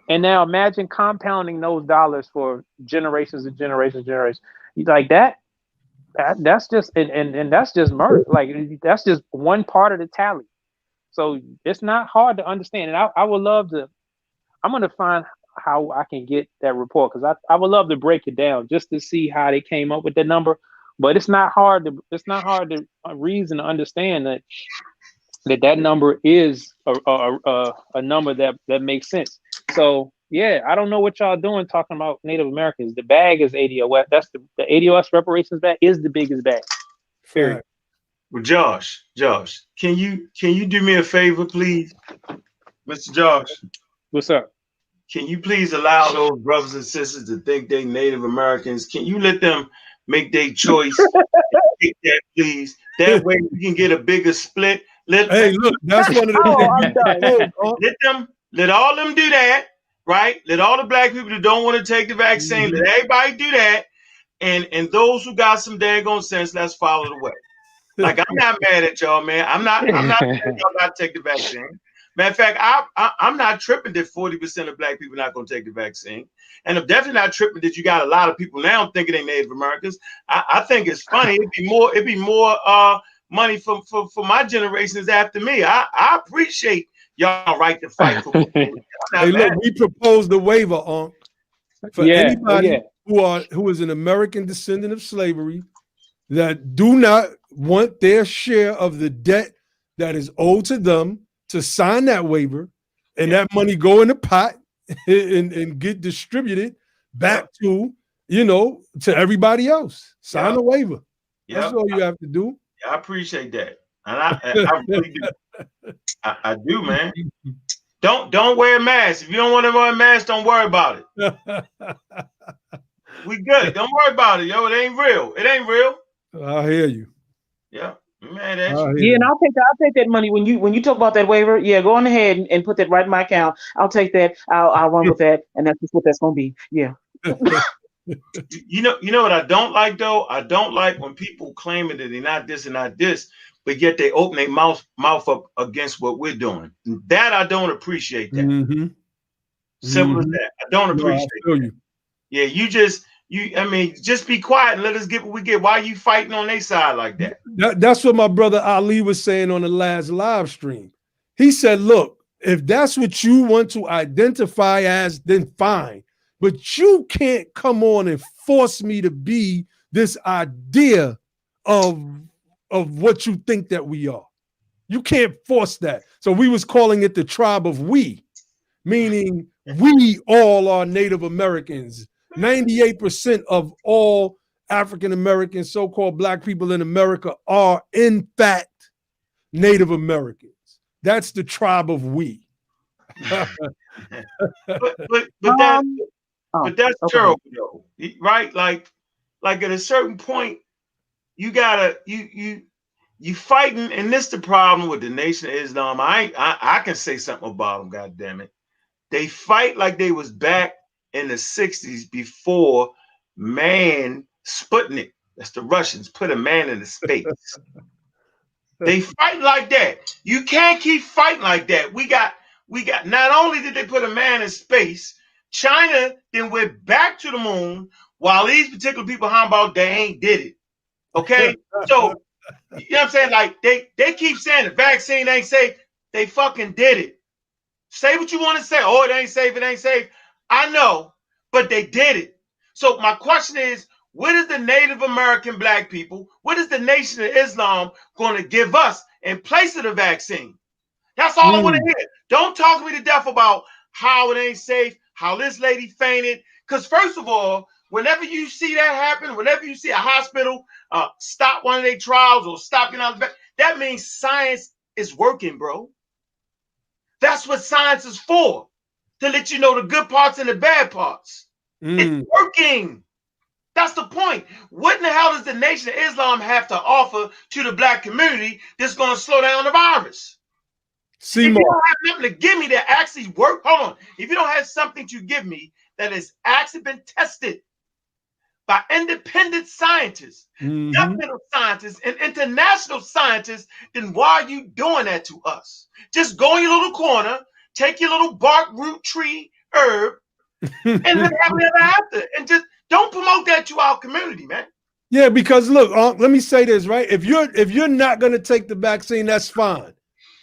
Speaker 5: And now imagine compounding those dollars for generations and generations and generations. Like that's just and that's just murder. Like that's just one part of the tally. So it's not hard to understand. And I would love to, I'm going to find how I can get that report because I would love to break it down just to see how they came up with that number. But it's not hard to reason to understand that number is a number that makes sense. So yeah, I don't know what y'all doing talking about Native Americans. The bag is ADOS. That's the ADOS reparations bag is the biggest bag. Period.
Speaker 3: Well, Josh, can you do me a favor, please, Mr. Josh?
Speaker 5: What's up?
Speaker 3: Can you please allow those brothers and sisters to think they Native Americans? Can you let them make their choice? Take that, please. That way we can get a bigger split.
Speaker 1: Look, that's one of the
Speaker 3: let all of them do that, right? Let all the black people that don't want to take the vaccine, let everybody do that. And those who got some daggone sense, let's follow the way. Like, I'm not mad at y'all, man. I'm not y'all not take the vaccine. Matter of fact, I'm not tripping that 40% of black people are not going to take the vaccine. And I'm definitely not tripping that you got a lot of people now thinking they Native Americans. I think it's funny. It'd be more money for my generations after me. I appreciate y'all right to fight for me.
Speaker 1: Hey, look, we proposed the waiver on for anybody who is an American descendant of slavery that do not want their share of the debt that is owed to them to sign that waiver, and that money go in the pot and get distributed back to to everybody else. Sign a waiver. That's all you have to do.
Speaker 3: I appreciate that, and I really do. I do, man. Don't wear a mask. If you don't want to wear a mask, don't worry about it. We good. Don't worry about it, yo. It ain't real. It ain't real.
Speaker 1: I hear you.
Speaker 3: Yeah, man.
Speaker 7: And I'll take that money when you talk about that waiver. Yeah, go on ahead and put that right in my account. I'll take that. I'll run with that, and that's just what that's gonna be. Yeah.
Speaker 3: You know what I don't like though? I don't like when people claiming that they're not this and not this, but yet they open their mouth up against what we're doing. That I don't appreciate that. Simple as that. I don't appreciate that. Yeah, you just I mean, just be quiet and let us get what we get. Why are you fighting on their side like that?
Speaker 1: That's what my brother Ali was saying on the last live stream. He said, look, if that's what you want to identify as, then fine. But you can't come on and force me to be this idea of what you think that we are. You can't force that. So we was calling it the tribe of we, meaning we all are Native Americans. 98% of all African American, so-called black people in America are in fact Native Americans. That's the tribe of we.
Speaker 3: but that's
Speaker 7: okay.
Speaker 3: terrible though, right? Like at a certain point, you gotta you fighting, and this the problem with the Nation of Islam. I can say something about them. God damn it, they fight like they was back in the 60s before man Sputnik. That's the Russians put a man into space. They fight like that. You can't keep fighting like that. We got. Not only did they put a man in space, China then went back to the moon. While these particular people, how about they ain't did it? Okay, so you know what I'm saying? Like they keep saying the vaccine ain't safe. They fucking did it. Say what you want to say. Oh, it ain't safe. It ain't safe. I know, but they did it. So my question is, what is the Native American black people, what is the Nation of Islam going to give us in place of the vaccine? That's all I want to hear. Don't talk me to death about how it ain't safe, how this lady fainted. Because first of all, whenever you see that happen, whenever you see a hospital stop one of their trials or stop you out, that means science is working, bro. That's what science is for, to let you know the good parts and the bad parts. It's working. That's the point. What in the hell does the Nation of Islam have to offer to the black community that's going to slow down the virus? If you don't have nothing to give me that actually work, hold on. If you don't have something to give me that has actually been tested by independent scientists, governmental scientists, and international scientists, then why are you doing that to us? Just go in your little corner, take your little bark, root, tree, herb, and live happily ever after. And just don't promote that to our community, man.
Speaker 1: Yeah, because look, let me say this, right? If you're not going to take the vaccine, that's fine.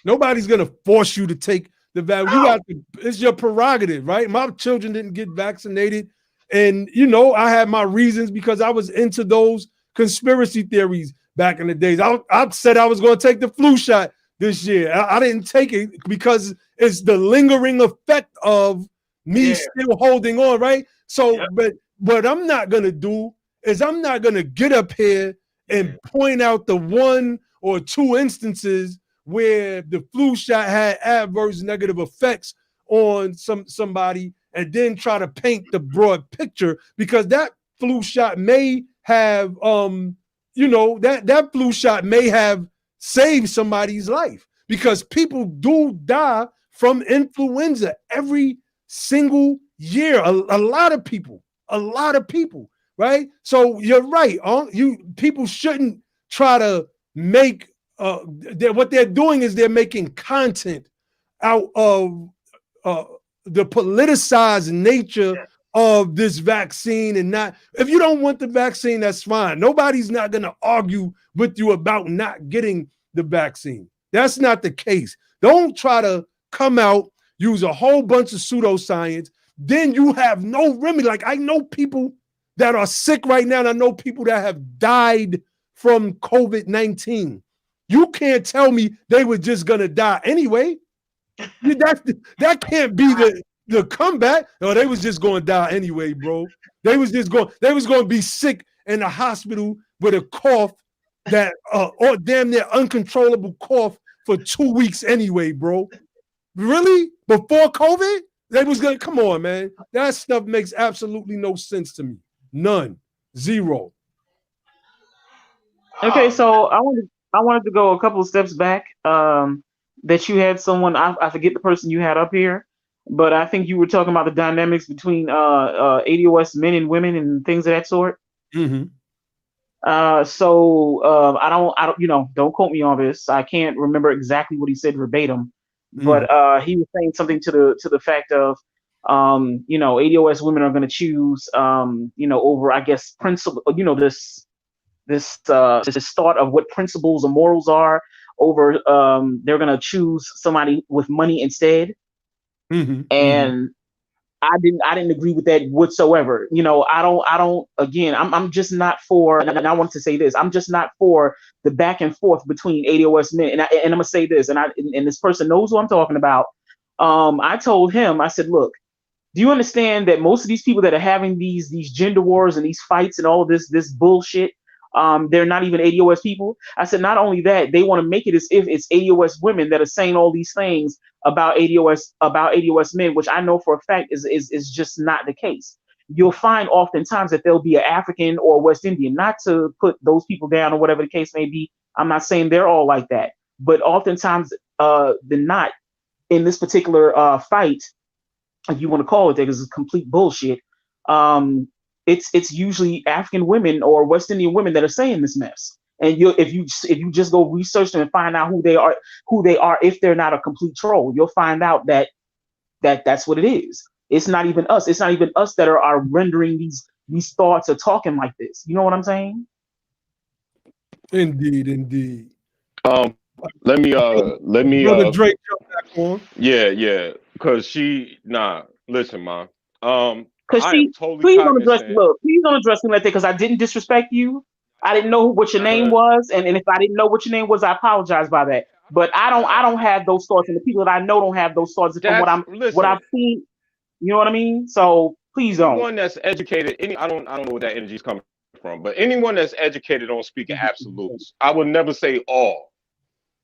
Speaker 1: Nobody's going to force you to take the vaccine. It's your prerogative, right? My children didn't get vaccinated. And, you know, I had my reasons because I was into those conspiracy theories back in the days. I said I was going to take the flu shot this year. I didn't take it because it's the lingering effect of me still holding on, right? So, but what I'm not going to do is I'm not going to get up here and point out the one or two instances where the flu shot had adverse negative effects on somebody and then try to paint the broad picture, because that flu shot may have that flu shot may have saved somebody's life, because people do die from influenza every single year. A lot of people, right? So you're right. People shouldn't try to make what they're doing is they're making content out of the politicized nature of this vaccine. And not, if you don't want the vaccine, that's fine. Nobody's not going to argue with you about not getting the vaccine. That's not the case. Don't try to come out, use a whole bunch of pseudoscience, then you have no remedy. Like, I know people that are sick right now, and I know people that have died from COVID-19. You can't tell me they were just gonna die anyway. That can't be the comeback. No, they was just gonna die anyway, bro. They was gonna be sick in the hospital with a cough that or damn near uncontrollable cough for 2 weeks anyway, bro. Really? Before COVID? They was gonna, come on, man. That stuff makes absolutely no sense to me. None. Zero.
Speaker 7: Okay, so I wanted to go a couple of steps back. That you had someone, I forget the person you had up here, but I think you were talking about the dynamics between ADOS men and women and things of that sort.
Speaker 1: Mm-hmm.
Speaker 7: I don't quote me on this. I can't remember exactly what he said verbatim, but he was saying something to the fact of ADOS women are going to choose, over, I guess, principle, this thought of what principles or morals are over, they're going to choose somebody with money instead. And I didn't agree with that whatsoever. I don't, again, I'm just not for, and I want to say this, I'm just not for the back and forth between ADOS men. And I'm gonna say this, and this person knows who I'm talking about. I told him, I said, look, do you understand that most of these people that are having these gender wars and these fights and all of this bullshit, they're not even ADOS people? I said, not only that, they want to make it as if it's ADOS women that are saying all these things about ADOS men, which I know for a fact is just not the case. You'll find oftentimes that there'll be an African or West Indian, not to put those people down or whatever the case may be. I'm not saying they're all like that, but oftentimes they're not in this particular fight, if you want to call it that, because it's complete bullshit. It's usually African women or West Indian women that are saying this mess. And if you just go research them and find out who they are, if they're not a complete troll, you'll find out that's what it is. It's not even us. It's not even us that are rendering these thoughts or talking like this. You know what I'm saying?
Speaker 1: Indeed.
Speaker 2: Let me
Speaker 1: Brother Drake jump back on.
Speaker 2: Yeah. Because listen, man.
Speaker 7: Because please don't address me like that, because I didn't disrespect you. I didn't know what your name was, and if I didn't know what your name was, I apologize by that. But I don't have those thoughts, and the people that I know don't have those thoughts from what I've seen. You know what I mean? So please don't.
Speaker 2: Anyone that's educated, I don't know where that energy is coming from, but anyone that's educated don't speak in absolutes. I would never say all.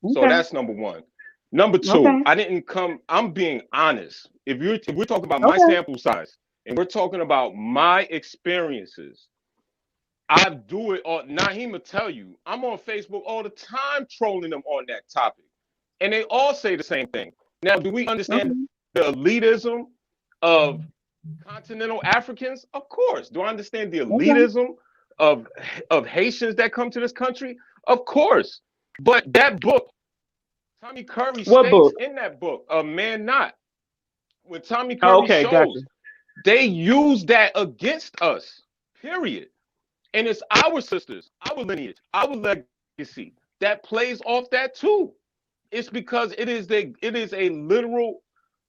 Speaker 2: Okay. So that's number one. Number two, okay. I'm being honest. If we're talking about my sample size and we're talking about my experiences, I do it all. Naheem will tell you, I'm on Facebook all the time trolling them on that topic. And they all say the same thing. Now, do we understand the elitism of continental Africans? Of course. Do I understand the elitism of Haitians that come to this country? Of course. But that book, Tommy Curry states in that book, A Man Not, when Tommy Curry shows, they use that against us, period. And it's our sisters, our lineage, our legacy that plays off that too. It's because it is a literal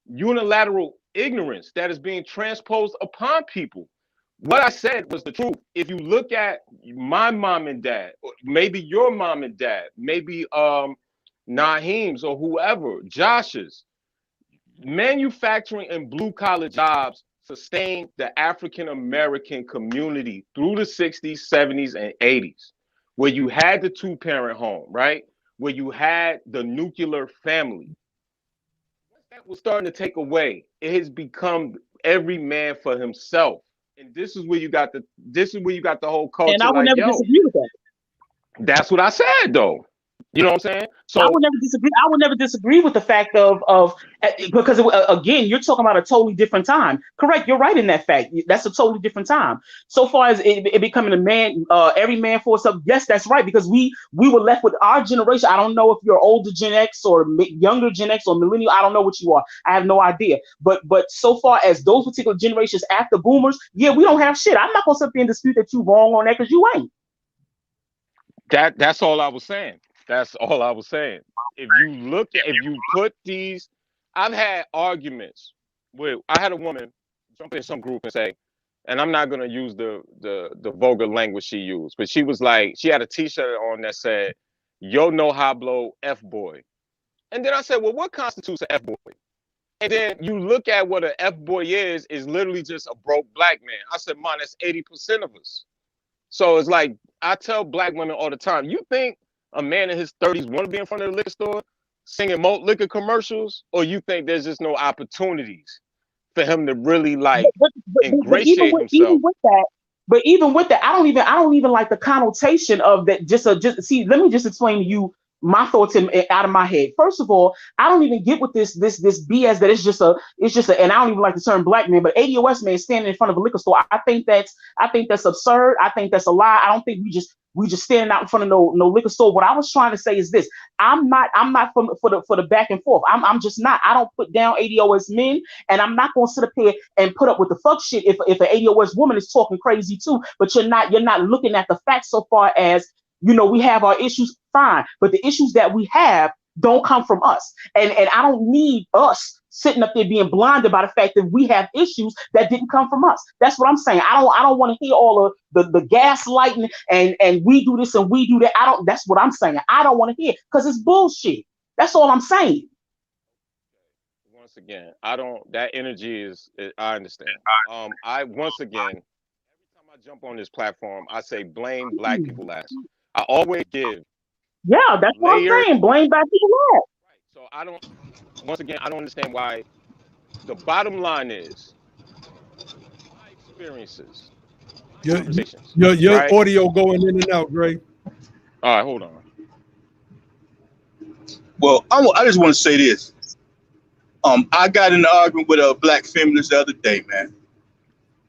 Speaker 2: unilateral ignorance that is being transposed upon people. What I said was the truth. If you look at my mom and dad, or maybe your mom and dad, maybe Naheem's or whoever, Josh's, manufacturing and blue collar jobs sustained the African American community through the 60s, 70s, and 80s, where you had the two-parent home, right? Where you had the nuclear family. That was starting to take away. It has become every man for himself. And this is where you got the whole culture. And
Speaker 7: I would never disagree with that.
Speaker 2: That's what I said, though. You know what I'm saying? So
Speaker 7: I would never disagree. I would never disagree with the fact of because again, you're talking about a totally different time. Correct. You're right in that fact. That's a totally different time. So far as it becoming a man, every man for himself. Yes, that's right. Because we were left with our generation. I don't know if you're older Gen X or younger Gen X or millennial. I don't know what you are. I have no idea. But so far as those particular generations after boomers, yeah, we don't have shit. I'm not gonna sit there and dispute that you wrong on that because you ain't.
Speaker 2: That's all I was saying. That's all I was saying. If you put these, I've had arguments with, I had a woman jump in some group and say, and I'm not going to use the vulgar language she used, but she was like, she had a t-shirt on that said, yo no hablo F-boy. And then I said, well, what constitutes an F-boy? And then you look at what an F-boy is literally just a broke black man. I said, man, that's 80% of us. So it's like, I tell black women all the time, you think a man in his 30s want to be in front of the liquor store singing malt liquor commercials, or you think there's just no opportunities for him to really ingratiate himself?
Speaker 7: Even with that, I don't even like the connotation of that. See, let me just explain to you my thoughts out of my head. First of all, I don't even get with this BS that it's just a, and I don't even like the term black man, but ADOS man standing in front of a liquor store. I think that's absurd. I think that's a lie. I don't think we just standing out in front of no liquor store. What I was trying to say is this: I'm not for the back and forth. I'm just not. I don't put down ADOS men, and I'm not gonna sit up here and put up with the fuck shit if an ADOS woman is talking crazy too. But you're not looking at the facts so far as, we have our issues, fine, but the issues that we have don't come from us. And I don't need us sitting up there being blinded by the fact that we have issues that didn't come from us. That's what I'm saying. I don't want to hear all of the gaslighting and we do this and we do that. That's what I'm saying. I don't want to hear, because it's bullshit. That's all I'm saying.
Speaker 2: Once again, that energy is, I understand. Once again, every time I jump on this platform, I say blame black people last. I always give.
Speaker 7: Yeah, that's what I'm saying. Blame black people last.
Speaker 2: Right. So once again, I don't understand why. The bottom line is my experiences, conversations.
Speaker 1: Your
Speaker 2: right?
Speaker 1: audio going in and out, Greg.
Speaker 2: All right, hold on.
Speaker 6: Well, I just want to say this. I got in an argument with a black feminist the other day, man.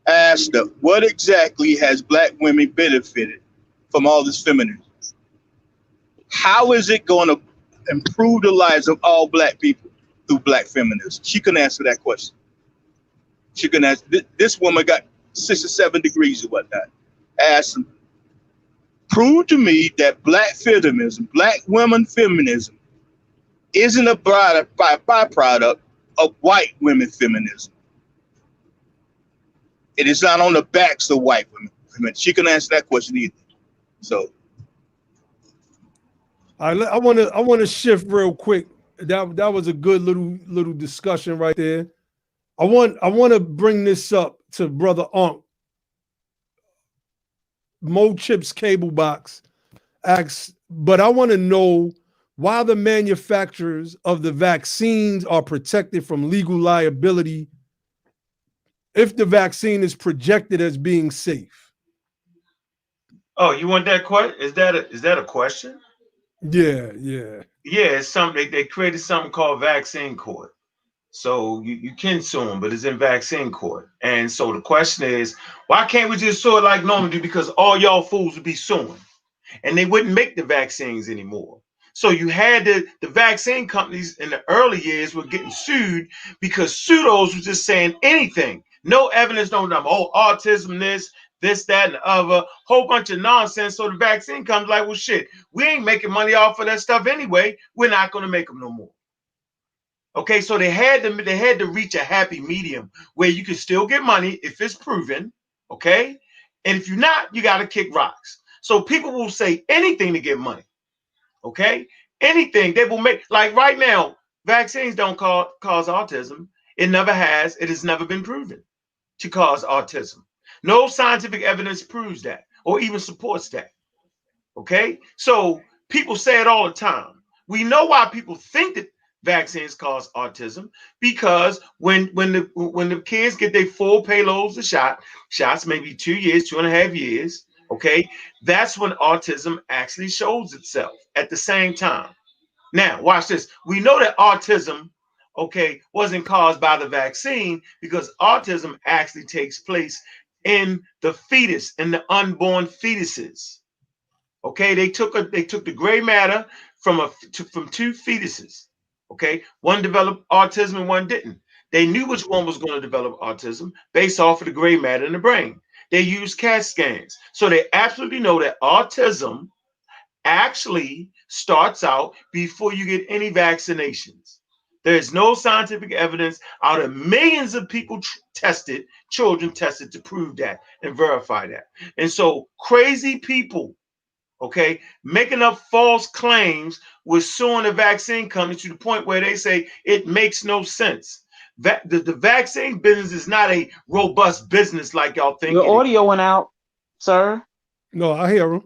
Speaker 6: I asked her, what exactly has black women benefited from all this feminism? How is it going to improve the lives of all black people through black feminism? She couldn't answer that question. She couldn't answer. This woman got 6 or 7 degrees or whatnot. Asked them, prove to me that black feminism, black women feminism, isn't a byproduct of white women feminism. It is not on the backs of white women. She couldn't answer that question either. So
Speaker 1: I want to shift real quick. That was a good little discussion right there. I want to bring this up to Brother Unc. Mo Chips Cable Box asks, but I want to know why the manufacturers of the vaccines are protected from legal liability if the vaccine is projected as being safe.
Speaker 3: Oh, you want that question? Is that a question?
Speaker 1: Yeah.
Speaker 3: Yeah, it's something they created something called vaccine court. So you can sue them, but it's in vaccine court. And so the question is, why can't we just sue it like normally do? Because all y'all fools would be suing, and they wouldn't make the vaccines anymore. So you had the vaccine companies in the early years were getting sued because pseudos was just saying anything. No evidence, no number. Oh, autism, this, that, and the other. Whole bunch of nonsense. So the vaccine comes like, well, shit, we ain't making money off of that stuff anyway. We're not going to make them no more. Okay, so they had to reach a happy medium where you can still get money if it's proven, okay? And if you're not, you got to kick rocks. So people will say anything to get money, okay? Anything they will make. Like right now, vaccines don't cause autism. It never has. It has never been proven to cause autism. No scientific evidence proves that or even supports that, okay? So people say it all the time. We know why people think that vaccines cause autism, because when the kids get their full payloads of shots, maybe 2 years, 2.5 years, okay, that's when autism actually shows itself at the same time. Now, watch this. We know that autism, okay, wasn't caused by the vaccine, because autism actually takes place in the fetus, in the unborn fetuses. Okay, they took the gray matter from two fetuses. Okay, one developed autism and one didn't. They knew which one was going to develop autism based off of the gray matter in the brain. They used CAT scans, so they absolutely know that autism actually starts out before you get any vaccinations. There's no scientific evidence out of millions of people children tested to prove that and verify that. And so crazy people, okay, making up false claims with suing the vaccine company to the point where they say it makes no sense. The vaccine business is not a robust business like y'all think.
Speaker 7: Your audio went out, sir.
Speaker 1: No, I hear him.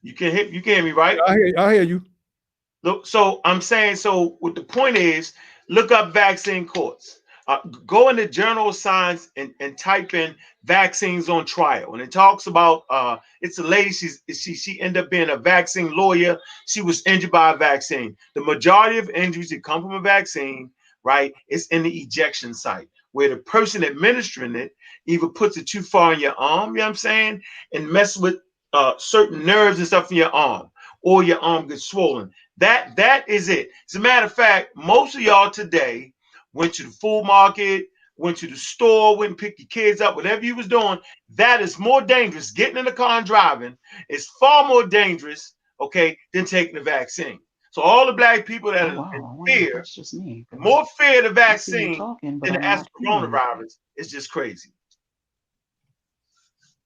Speaker 3: You can hear me, right?
Speaker 1: I hear you.
Speaker 3: Look, so I'm saying, so what the point is, look up vaccine courts. Go into Journal of Science and type in vaccines on trial, and it talks about it's a lady. She ended up being a vaccine lawyer. She was injured by a vaccine. The majority of injuries that come from a vaccine, right, is in the ejection site, where the person administering it either puts it too far in your arm, you know what I'm saying, and mess with certain nerves and stuff in your arm, or your arm gets swollen. That is it. As a matter of fact, most of y'all today went to the food market, went to the store, went and picked your kids up, whatever you was doing. That is more dangerous. Getting in the car and driving is far more dangerous, okay, than taking the vaccine. So all the black people that are in fear,
Speaker 7: That's just me.
Speaker 3: more fear of the
Speaker 7: I see you
Speaker 3: vaccine
Speaker 7: talking, but
Speaker 3: than
Speaker 7: I'm
Speaker 3: the
Speaker 7: not
Speaker 3: actual
Speaker 7: hearing you.
Speaker 3: coronavirus. It's just crazy.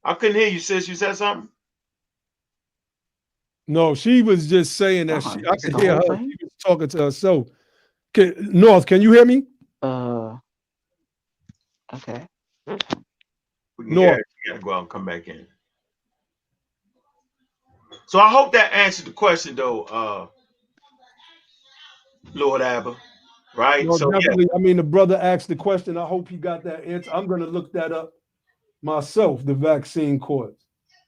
Speaker 3: I couldn't hear you, sis. You said something?
Speaker 1: No, she was just saying that
Speaker 7: Uh-huh.
Speaker 1: I
Speaker 7: Is it
Speaker 1: could
Speaker 7: the
Speaker 1: hear
Speaker 7: whole
Speaker 1: her.
Speaker 7: thing?
Speaker 1: She was talking to herself. North, can you hear me?
Speaker 7: Okay.
Speaker 3: We can hear
Speaker 1: North.
Speaker 3: it. You gotta go out and come back in. So I hope that answered the question though, Lord Abba. Right?
Speaker 1: No,
Speaker 3: So yeah.
Speaker 1: definitely. I mean, the brother asked the question. I hope he got that answer. I'm going to look that up myself, the vaccine course.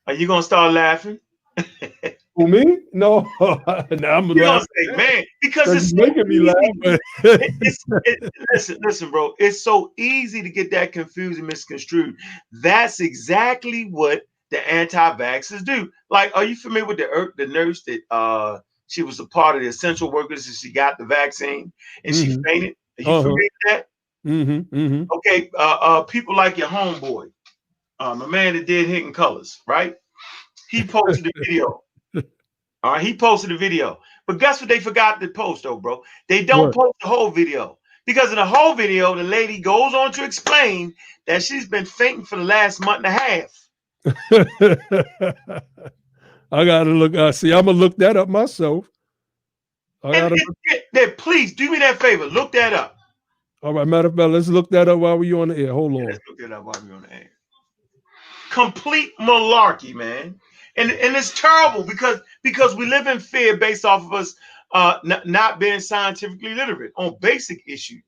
Speaker 3: Are you gonna start laughing?
Speaker 1: For me? No. Now I'm
Speaker 3: You're gonna
Speaker 1: laughing.
Speaker 3: say, man, because
Speaker 1: Because
Speaker 3: it's
Speaker 1: you're
Speaker 3: so
Speaker 1: making me laugh.
Speaker 3: easy. Listen, bro. It's so easy to get that confused and misconstrued. That's exactly what the anti-vaxxers do. Like, are you familiar with the nurse that she was a part of the essential workers and she got the vaccine and she fainted? Are you familiar with that? Okay, people like your homeboy, the man that did Hidden Colors, right? He posted a video. All right, he posted a video. But guess what they forgot to post, though, bro? They don't post the whole video. Because in the whole video, the lady goes on to explain that she's been fainting for the last month and a half.
Speaker 1: I gotta look. See, I'm gonna look that up myself.
Speaker 3: Please do me that favor. Look that up.
Speaker 1: All right, matter of fact, let's look that up while we're on the air. Hold on.
Speaker 3: Let's look that up while we're on the air. Complete malarkey, man. And it's terrible because we live in fear based off of us not being scientifically literate on basic issues.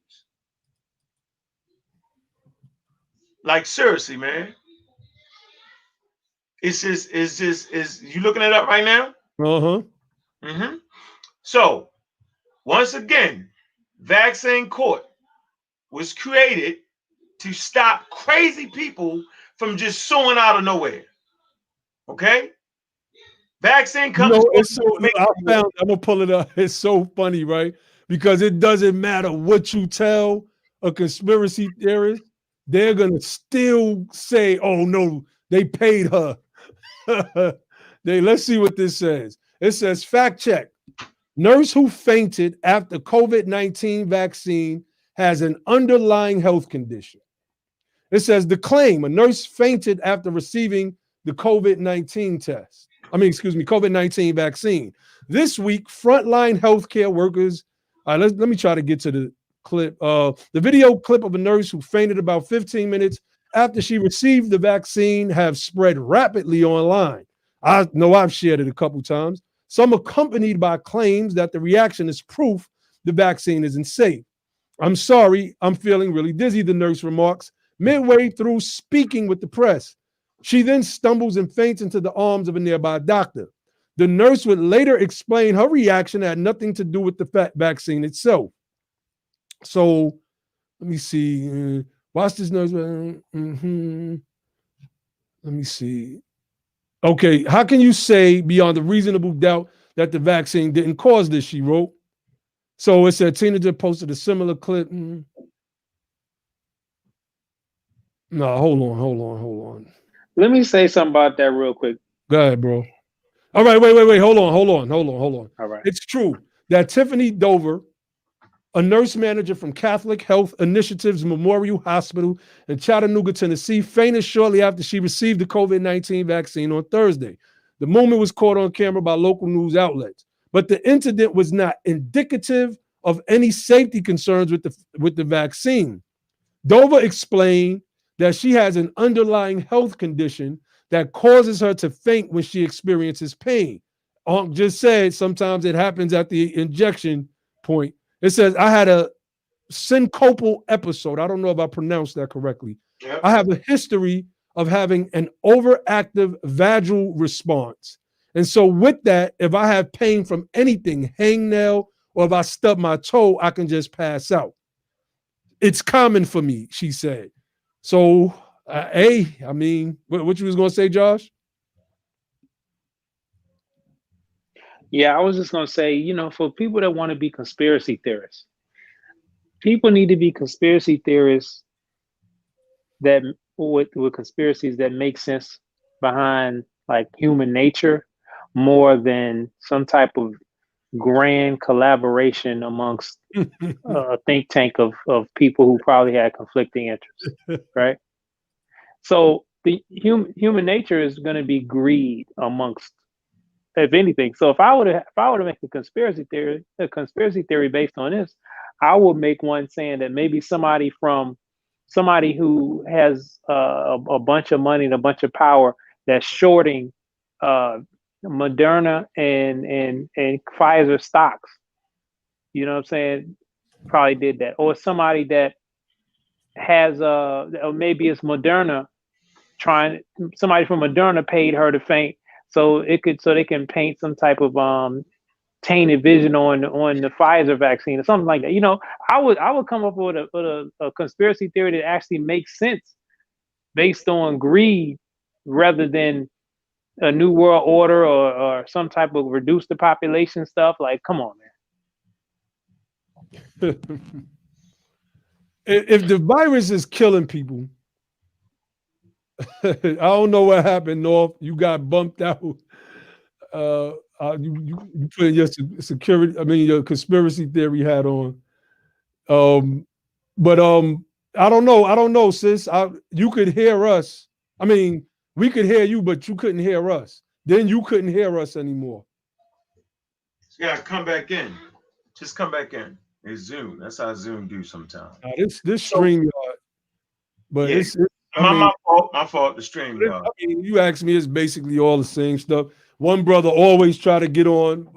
Speaker 3: Like seriously, man. It's you looking it up right now? So once again, vaccine court was created to stop crazy people from just suing out of nowhere. Okay? Vaccine comes.
Speaker 1: It's so. I'm gonna pull it up. It's so funny, right? Because it doesn't matter what you tell a conspiracy theorist, they're gonna still say, "Oh no, they paid her." Let's see what this says. It says, fact check. Nurse who fainted after COVID-19 vaccine has an underlying health condition. It says the claim, a nurse fainted after receiving the COVID-19 COVID-19 vaccine. This week, frontline healthcare workers, let me try to get to the clip. The video clip of a nurse who fainted about 15 minutes after she received the vaccine have spread rapidly online. I know I've shared it a couple times. Some accompanied by claims that the reaction is proof the vaccine isn't safe. I'm sorry, I'm feeling really dizzy, the nurse remarks, midway through speaking with the press. She then stumbles and faints into the arms of a nearby doctor. The nurse would later explain her reaction had nothing to do with the vaccine itself. So let me see. Watch this nurse. Let me see. Okay, how can you say beyond a reasonable doubt that the vaccine didn't cause this, she wrote. So it said teenager posted a similar clip. No, hold on.
Speaker 5: Let me say something about that real quick.
Speaker 1: Go ahead, bro. All right, wait. Hold on.
Speaker 5: All right.
Speaker 1: It's true that Tiffany Dover, a nurse manager from Catholic Health Initiatives Memorial Hospital in Chattanooga, Tennessee, fainted shortly after she received the COVID-19 vaccine on Thursday. The moment was caught on camera by local news outlets, but the incident was not indicative of any safety concerns with the vaccine. Dover explained that she has an underlying health condition that causes her to faint when she experiences pain. Just said sometimes it happens at the injection point. It says, I had a syncopal episode. I don't know if I pronounced that correctly.
Speaker 3: Yep.
Speaker 1: I have a history of having an overactive vagal response. And so with that, if I have pain from anything, hangnail, or if I stub my toe, I can just pass out. It's common for me, she said. So, I mean, what you was going to say, Josh?
Speaker 5: Yeah, I was just gonna say, for people that want to be conspiracy theorists, people need to be conspiracy theorists that with conspiracies that make sense behind like human nature more than some type of grand collaboration amongst a think tank of people who probably had conflicting interests, right? So the human nature is going to be greed amongst, if anything. So if I were to make a conspiracy theory based on this, I would make one saying that maybe somebody who has a bunch of money and a bunch of power that's shorting Moderna and Pfizer stocks. You know what I'm saying? Probably did that, or somebody that has or maybe it's Moderna somebody from Moderna paid her to faint so they can paint some type of tainted vision on the Pfizer vaccine or something like that. I would come up with a conspiracy theory that actually makes sense based on greed rather than a new world order or some type of reduce the population stuff. Like, come on, man.
Speaker 1: If the virus is killing people, I don't know what happened, North. You got bumped out. You put your security, your conspiracy theory hat on. But I don't know, sis. You could hear us. I mean, we could hear you, but you couldn't hear us. Then you couldn't hear us anymore.
Speaker 3: Yeah, come back in. Just come back in. It's Zoom. That's how Zoom do sometimes.
Speaker 1: This stream yard, but
Speaker 3: yeah,
Speaker 1: it's
Speaker 3: my fault. My fault. The stream yard.
Speaker 1: You asked me, it's basically all the same stuff. One brother always try to get on.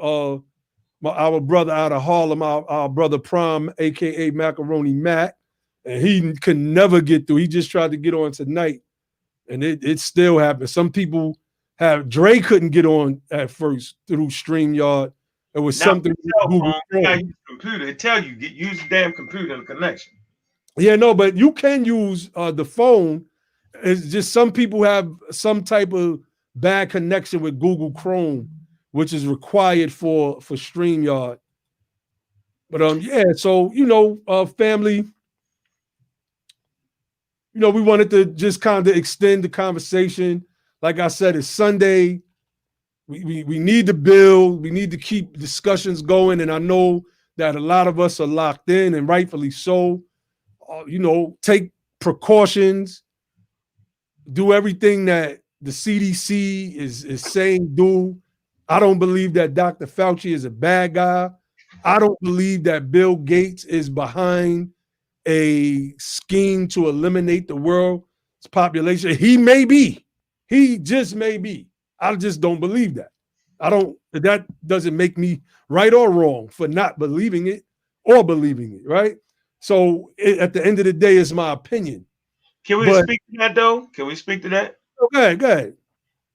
Speaker 1: Our brother out of Harlem, our brother Prom, aka Macaroni Matt, and he could never get through. He just tried to get on tonight, and it still happened. Some people Dre couldn't get on at first through StreamYard. It was something with Google Chrome.
Speaker 3: Use computer. It tell you use the damn computer and connection.
Speaker 1: Yeah, no, but you can use the phone. It's just some people have some type of bad connection with Google Chrome, which is required for StreamYard. But yeah, so family, we wanted to just kind of extend the conversation. Like I said, it's Sunday. We need to build. We need to keep discussions going, and I know that a lot of us are locked in, and rightfully so. Take precautions. Do everything that the CDC is saying do. I don't believe that Dr. Fauci is a bad guy. I don't believe that Bill Gates is behind a scheme to eliminate the world's population. He may be. He just may be. I just don't believe that. That doesn't make me right or wrong for not believing it or believing it, right? So at the end of the day, it's my opinion.
Speaker 3: Can we speak to that though? Can we speak to that?
Speaker 1: Go ahead.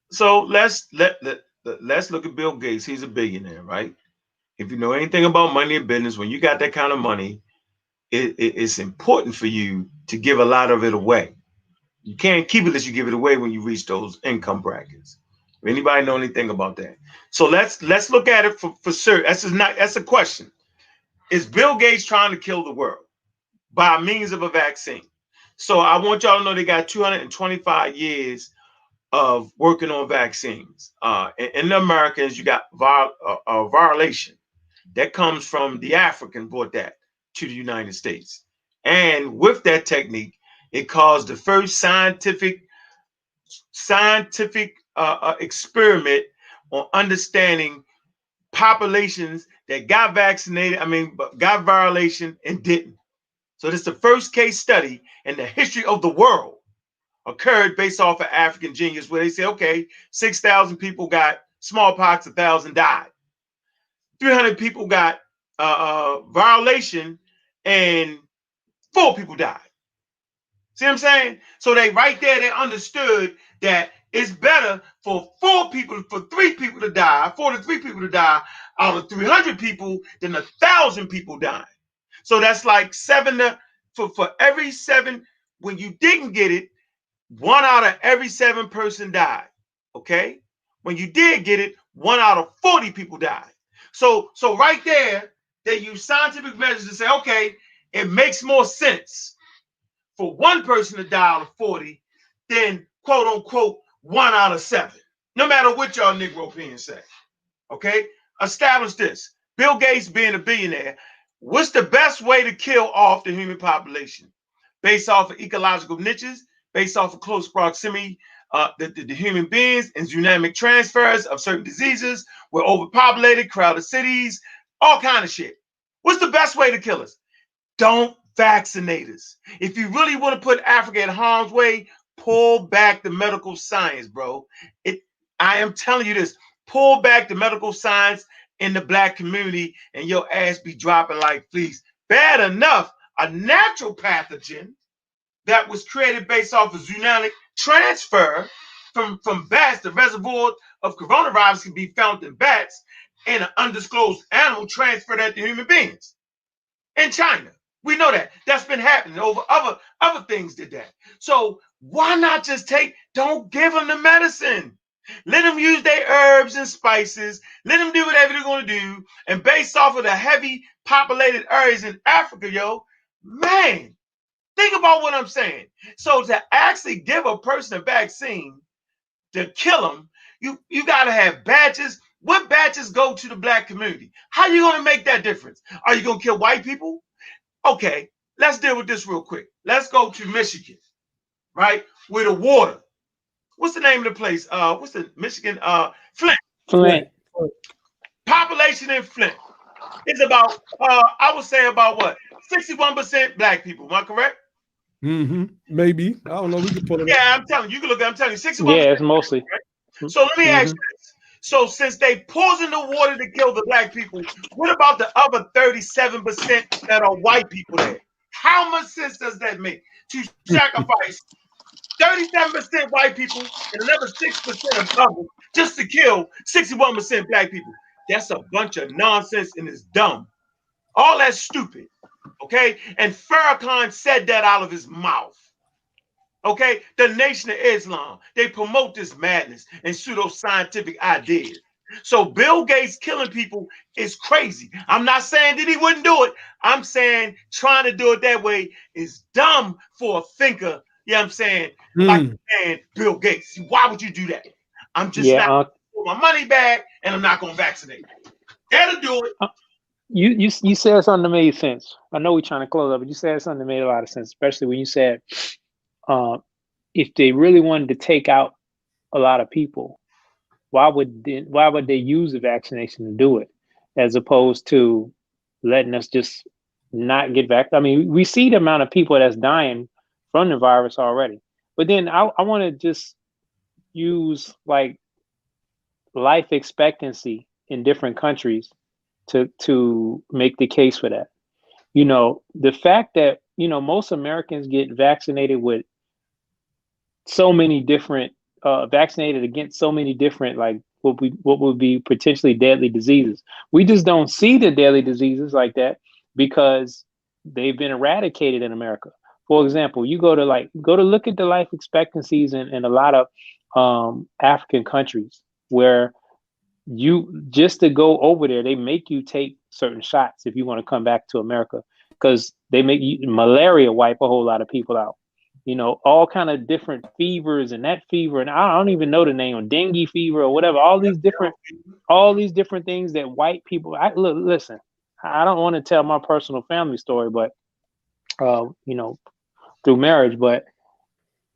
Speaker 3: So let's look at Bill Gates. He's a billionaire, right? If you know anything about money and business, when you got that kind of money, it's important for you to give a lot of it away. You can't keep it unless you give it away when you reach those income brackets. If anybody know anything about that? So let's look at it for sure. That's a question. Is Bill Gates trying to kill the world by means of a vaccine? So I want y'all to know they got 225 years of working on vaccines. In the Americans, you got violation. That comes from the African brought that to the United States. And with that technique, it caused the first scientific experiment on understanding populations that got vaccinated, got violation and didn't. So this is the first case study in the history of the world occurred based off of African genius where they say, okay, 6,000 people got smallpox, 1,000 died. 300 people got violation and 4 people died. See what I'm saying? So they right there, they understood that it's better for 4 people, for 3 people to die, 4 to 3 people to die out of 300 people than 1,000 people dying. So that's like 7 to, for every 7, when you didn't get it, 1 out of every 7 person died. Okay? When you did get it, 1 out of 40 people died. So right there, they use scientific measures to say, okay, it makes more sense for 1 person to die out of 40 than quote unquote 1 out of 7. No matter what y'all Negro opinions say. Okay? Establish this. Bill Gates being a billionaire, what's the best way to kill off the human population? Based off of ecological niches, based off of close proximity, the human beings and dynamic transfers of certain diseases. We're overpopulated, crowded cities, all kind of shit. What's the best way to kill us? Don't vaccinate us. If you really want to put Africa in harm's way, pull back the medical science, bro. I am telling you this. Pull back the medical science in the Black community and your ass be dropping like fleas. Bad enough, a natural pathogen that was created based off of zoonotic transfer from bats. The reservoir of coronavirus can be found in bats, and an undisclosed animal transferred that to human beings in China. We know that. That's been happening. Over other things did that. So why not just don't give them the medicine. Let them use their herbs and spices. Let them do whatever they're going to do. And based off of the heavy populated areas in Africa, man, think about what I'm saying. So to actually give a person a vaccine to kill them, you got to have batches. What batches go to the Black community? How are you going to make that difference? Are you going to kill white people? Okay, let's deal with this real quick. Let's go to Michigan, right? With the water. What's the name of the place? What's the Michigan? Flint.
Speaker 5: Flint.
Speaker 3: Population in Flint is about, I would say about what? 61% Black people. Am I correct?
Speaker 1: Mm-hmm. Maybe. I don't know. We can pull it up.
Speaker 3: Yeah, I'm telling you. You can look at it. I'm telling you. 61%.
Speaker 5: Yeah, it's mostly.
Speaker 3: Right? So let me ask you this. So since they poison the water to kill the Black people, what about the other 37% that are white people there? How much sense does that make to sacrifice 37% white people and another 6% of others just to kill 61% Black people? That's a bunch of nonsense and it's dumb. All that's stupid. Okay? And Farrakhan said that out of his mouth. Okay? The Nation of Islam, they promote this madness and pseudo-scientific ideas. So Bill Gates killing people is crazy. I'm not saying that he wouldn't do it. I'm saying trying to do it that way is dumb for a thinker. You know what I'm saying? Like Bill Gates. Why would you do that? I'm just not put my money back and I'm not going to vaccinate. That'll do it.
Speaker 5: You said something that made sense. I know we're trying to close up, but you said something that made a lot of sense, especially when you said if they really wanted to take out a lot of people, why would they use the vaccination to do it, as opposed to letting us just not get vaccinated? I mean, we see the amount of people that's dying from the virus already. But then I want to just use like life expectancy in different countries to make the case for that. The fact that most Americans get vaccinated with so many different vaccinated against so many different, like what would be potentially deadly diseases. We just don't see the deadly diseases like that because they've been eradicated in America. For example, you go to look at the life expectancies in a lot of African countries where you just to go over there, they make you take certain shots if you want to come back to America, because they make malaria wipe a whole lot of people out. All kind of different fevers and that fever, and I don't even know the name of dengue fever or whatever. All these different things that white people. Listen, I don't want to tell my personal family story, but through marriage, but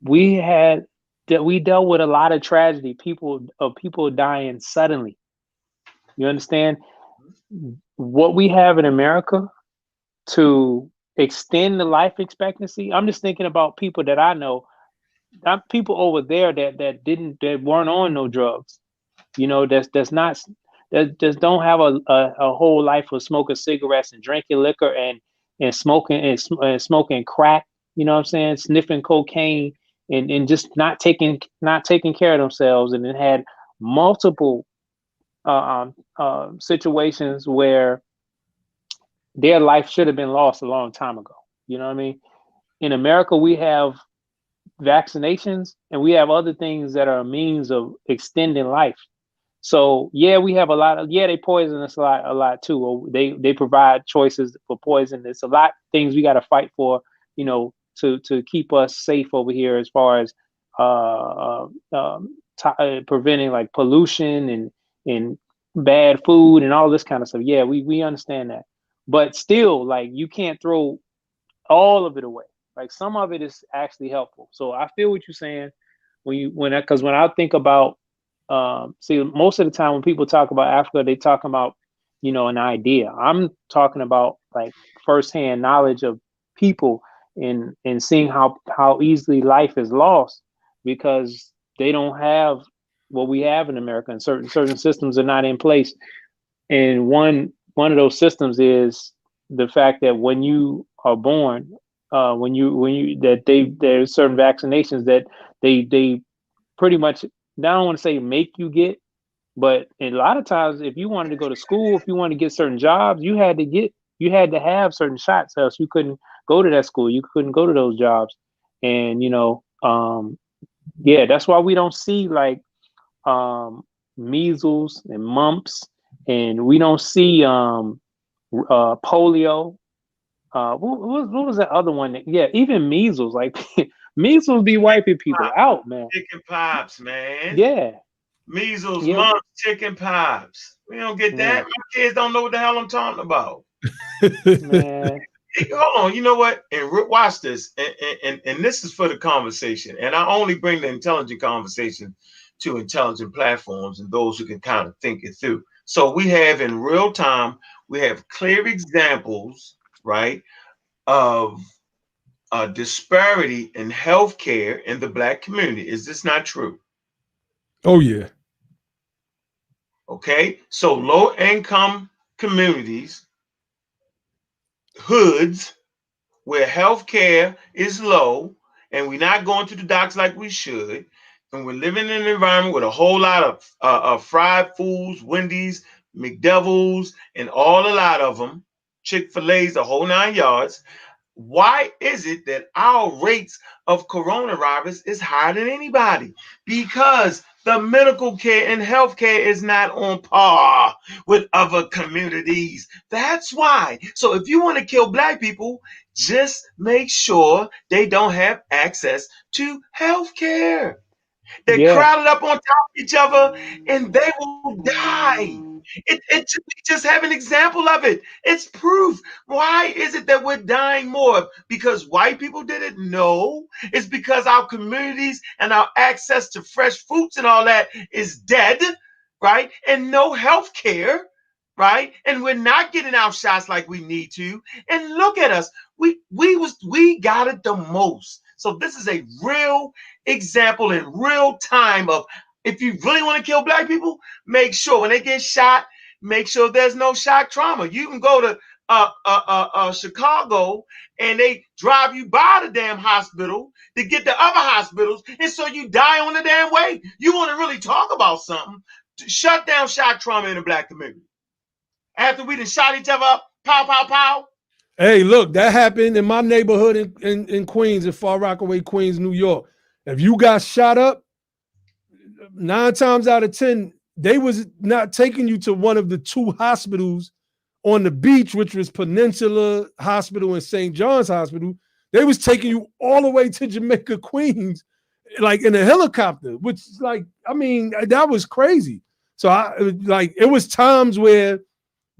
Speaker 5: we dealt with a lot of tragedy. People dying suddenly. You understand what we have in America to extend the life expectancy? I'm just thinking about people that I know, people over there that weren't on no drugs, that just don't have a whole life of smoking cigarettes and drinking liquor and and smoking crack, you know what I'm saying, sniffing cocaine, and just not taking care of themselves, and it had multiple situations where their life should have been lost a long time ago. You know what I mean? In America, we have vaccinations and we have other things that are a means of extending life. So yeah, we have a lot of, they poison us a lot too. Or they provide choices for poison. It's a lot of things we got to fight for, you know, to keep us safe over here as far as preventing like pollution and bad food and all this kind of stuff. Yeah, we understand that, but still, like, you can't throw all of it away. Like, some of it is actually helpful. So I feel what you're saying because when I think about see, most of the time when people talk about Africa, they talk about, you know, an idea. I'm talking about like firsthand knowledge of people and seeing how easily life is lost because they don't have what we have in America, and certain systems are not in place. And one of those systems is the fact that when you are born, when you that there's certain vaccinations that they pretty much, I don't want to say make you get, but a lot of times if you wanted to go to school, if you wanted to get certain jobs, you had to have certain shots, else you couldn't go to that school, you couldn't go to those jobs. And you know, yeah, that's why we don't see like measles and mumps, and we don't see polio. What was that other one? Yeah, even measles. Like measles be wiping people out, man.
Speaker 3: Chicken pox, man.
Speaker 5: Yeah.
Speaker 3: Measles,
Speaker 5: Yeah.
Speaker 3: mumps, chicken pox. We don't get that.
Speaker 5: Man.
Speaker 3: My kids don't know what the hell I'm talking about.
Speaker 5: Man.
Speaker 3: Hold on, you know what? And watch this. And this is for the conversation. And I only bring the intelligent conversation to intelligent platforms and those who can kind of think it through. So we have in real time, we have clear examples, right, of disparity in healthcare in the Black community. Is this not true?
Speaker 1: Oh yeah.
Speaker 3: Okay, so low income communities, hoods, where healthcare is low and we're not going to the doctors like we should, and we're living in an environment with a whole lot of fried foods, Wendy's, McDevils, and a lot of them, Chick-fil-A's, the whole 9 yards. Why is it that our rates of coronavirus is higher than anybody? Because the medical care and healthcare is not on par with other communities. That's why. So if you want to kill Black people, just make sure they don't have access to healthcare. They're crowded up on top of each other and they will die. Just have an example of it. It's proof. Why is it that we're dying more? Because white people did it? No. It's because our communities and our access to fresh fruits and all that is dead, right? And no health care, right? And we're not getting our shots like we need to. And look at us. We got it the most. So this is a real example in real time of, if you really want to kill Black people, make sure when they get shot, make sure there's no shock trauma. You can go to Chicago and they drive you by the damn hospital to get to other hospitals, and so you die on the damn way. You want to really talk about something? Shut down shock trauma in the Black community. After we done shot each other up, pow, pow, pow.
Speaker 1: Hey, look, that happened in my neighborhood in Queens, in Far Rockaway, Queens, New York. If you got shot up, 9 times out of 10, they was not taking you to one of the 2 hospitals on the beach, which was Peninsula Hospital and St. John's Hospital. They was taking you all the way to Jamaica, Queens, like in a helicopter, which is like, I mean, that was crazy. So it was times where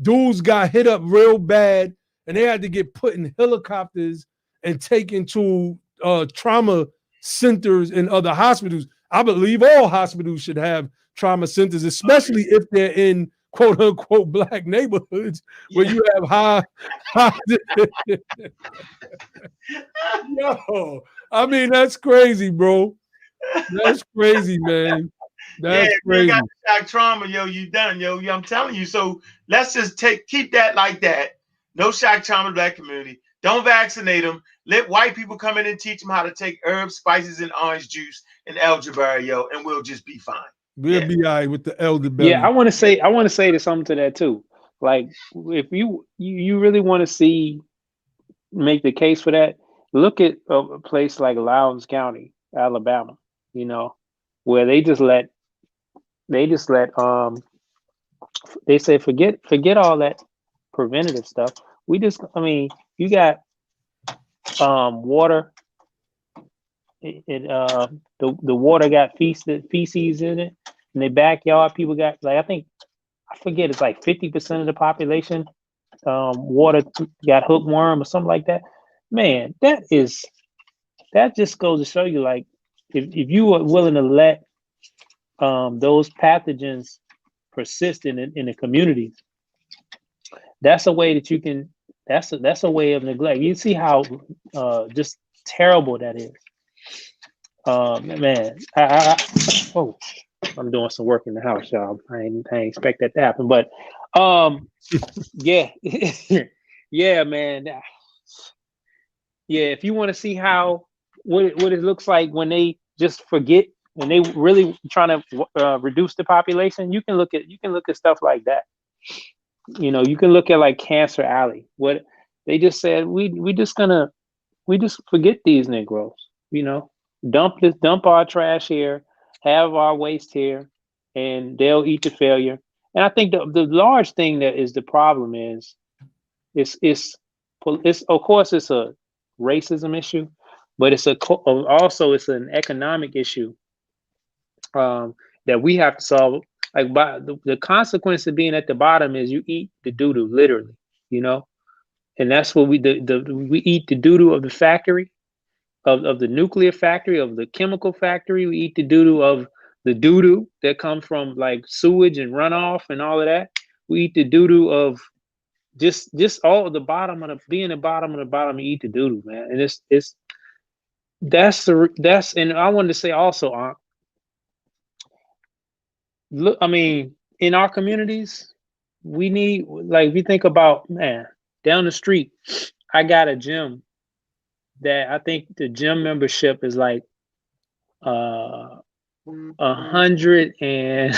Speaker 1: dudes got hit up real bad and they had to get put in helicopters and taken to trauma centers in other hospitals. I believe all hospitals should have trauma centers, especially if they're in quote unquote Black neighborhoods where you have high Yo, I mean, that's crazy, bro. That's crazy, man. That's crazy.
Speaker 3: You got shock trauma, yo, you done, yo. I'm telling you. So let's just keep that like that. No shock trauma, Black community. Don't vaccinate them. Let white people come in and teach them how to take herbs, spices, and orange juice and elderberry, yo, and we'll just be fine.
Speaker 1: We'll be all right with the elderberry.
Speaker 5: Yeah, I want to say something to that too. Like, if you really want to make the case for that, look at a place like Lowndes County, Alabama. You know, where they say forget all that preventative stuff. You got water. The water got feces in it. In the backyard, people got, like, I forget, it's like 50% of the population water got hookworm or something like that. Man, that just goes to show you, like, if you are willing to let those pathogens persist in the communities, that's a way that you can. That's a way of neglect. You see how just terrible that is. Man, I'm doing some work in the house, y'all. I ain't expect that to happen, but yeah, yeah, man, yeah. If you want to see what it looks like when they just forget, when they really trying to reduce the population, you can look at stuff like that. You know, you can look at like Cancer Alley. What they just said, we just forget these Negroes. You know, dump our trash here, have our waste here, and they'll eat the failure. And I think the large thing that is the problem is it's of course it's a racism issue, but it's also it's an economic issue that we have to solve. Like, by the consequence of being at the bottom is you eat the doo-doo, literally, you know, and that's what we eat the doo-doo of the factory, of the nuclear factory, of the chemical factory. We eat the doo-doo of the doo-doo that comes from like sewage and runoff and all of that. We eat the doo-doo of just all of the bottom of being the bottom of the bottom. You eat the doo-doo, man, and that's and I wanted to say also, look, I mean, in our communities, we need, like, we think about, man, down the street, I got a gym that I think the gym membership is like 100 and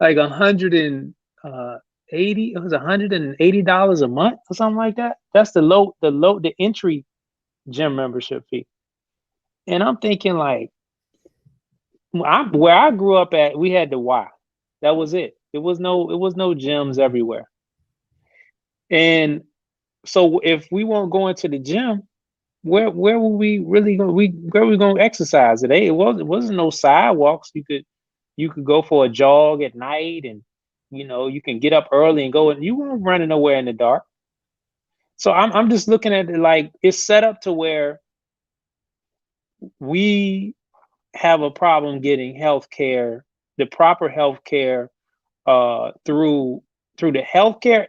Speaker 5: like 180, it was $180 a month or something like that. That's the entry gym membership fee. And I'm thinking, like, where I grew up at, we had the Y. That was it. It was no gyms everywhere. And so if we won't go into the gym, where were we really going? Where were we going to exercise today? It wasn't no sidewalks. You could go for a jog at night, and you can get up early and go, and you won't run nowhere in the dark. So I'm just looking at it like it's set up to where we have a problem getting healthcare, the proper healthcare, through the healthcare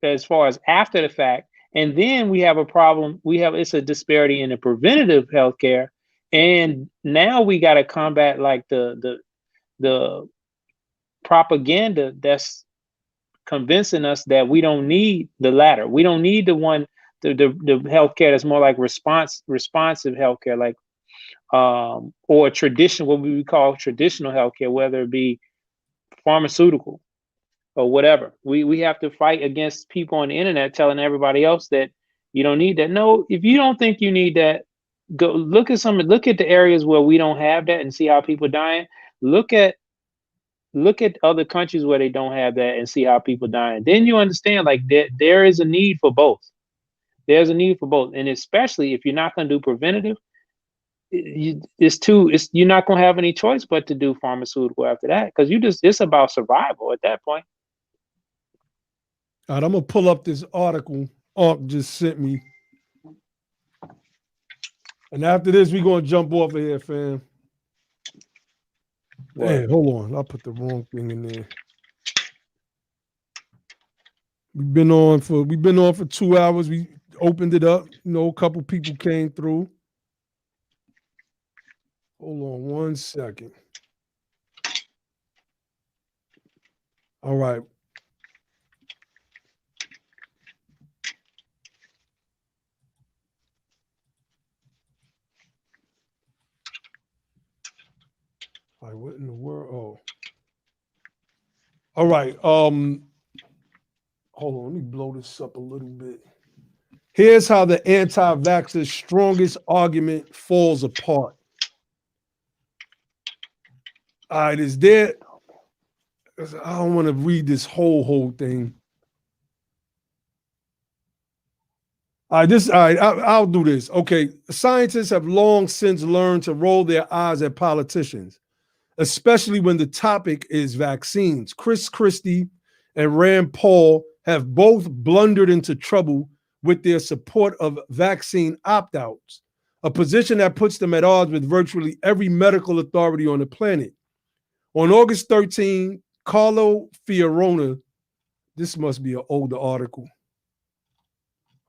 Speaker 5: as far as after the fact. And then we have a problem. It's a disparity in the preventative healthcare. And now we got to combat like the propaganda that's convincing us that we don't need the latter. We don't need the healthcare that's more like responsive healthcare, like or traditional, what we would call traditional healthcare, whether it be pharmaceutical or whatever. We have to fight against people on the internet telling everybody else that you don't need that. No, if you don't think you need that, go look at the areas where we don't have that and see how people dying. Look at other countries where they don't have that and see how people dying. Then you understand, like, there is a need for both. There's a need for both, and especially if you're not going to do preventative, you're not going to have any choice but to do pharmaceutical after that, because it's about survival at that point.
Speaker 1: All right, I'm gonna pull up this article Ark just sent me, and after this, we're gonna jump off of here, fam. Hey, hold on, I put the wrong thing in there. We've been on for 2 hours. We opened it up. A couple people came through. Hold on 1 second. All right. what in the world? Oh. All right. Hold on, let me blow this up a little bit. Here's how the anti-vaxxers' strongest argument falls apart. All right, is there? I don't want to read this whole thing. All right, I'll do this. Okay, scientists have long since learned to roll their eyes at politicians, especially when the topic is vaccines. Chris Christie and Rand Paul have both blundered into trouble with their support of vaccine opt-outs, a position that puts them at odds with virtually every medical authority on the planet. On August 13, Carlo Fiorina, this must be an older article.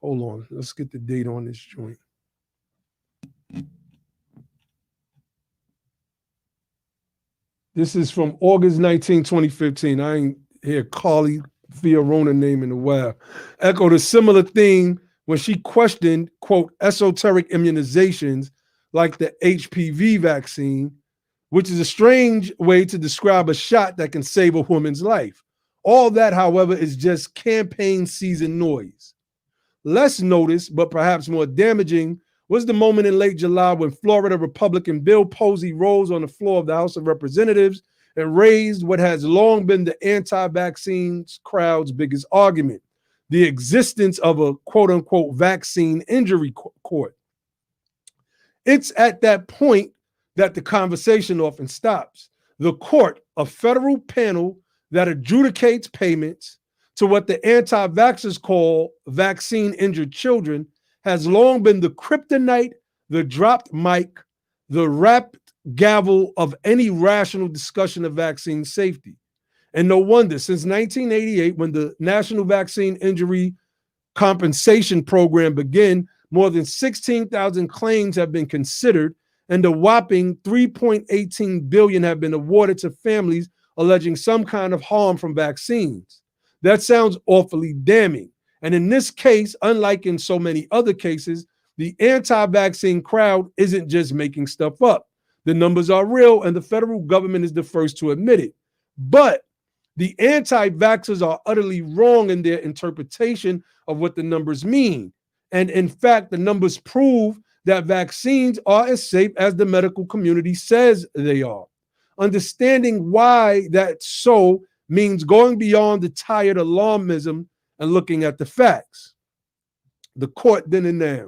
Speaker 1: Hold on, let's get the date on this joint. This is from August 19, 2015. I ain't hear Carly Fiorina name in a while. Echoed a similar theme when she questioned, quote, esoteric immunizations like the HPV vaccine, which is a strange way to describe a shot that can save a woman's life. All that, however, is just campaign season noise. Less noticed, but perhaps more damaging, was the moment in late July when Florida Republican Bill Posey rose on the floor of the House of Representatives and raised what has long been the anti-vaccines crowd's biggest argument, the existence of a quote-unquote vaccine injury court. It's at that point that the conversation often stops. The court, a federal panel that adjudicates payments to what the anti-vaxxers call vaccine-injured children, has long been the kryptonite, the dropped mic, the wrapped gavel of any rational discussion of vaccine safety. And no wonder, since 1988, when the National Vaccine Injury Compensation Program began, more than 16,000 claims have been considered, and a whopping $3.18 billion have been awarded to families alleging some kind of harm from vaccines. That sounds awfully damning. And in this case, unlike in so many other cases, the anti-vaccine crowd isn't just making stuff up. The numbers are real, and the federal government is the first to admit it. But the anti-vaxxers are utterly wrong in their interpretation of what the numbers mean. And in fact, the numbers prove that vaccines are as safe as the medical community says they are. Understanding why that's so means going beyond the tired alarmism and looking at the facts. The court then and now.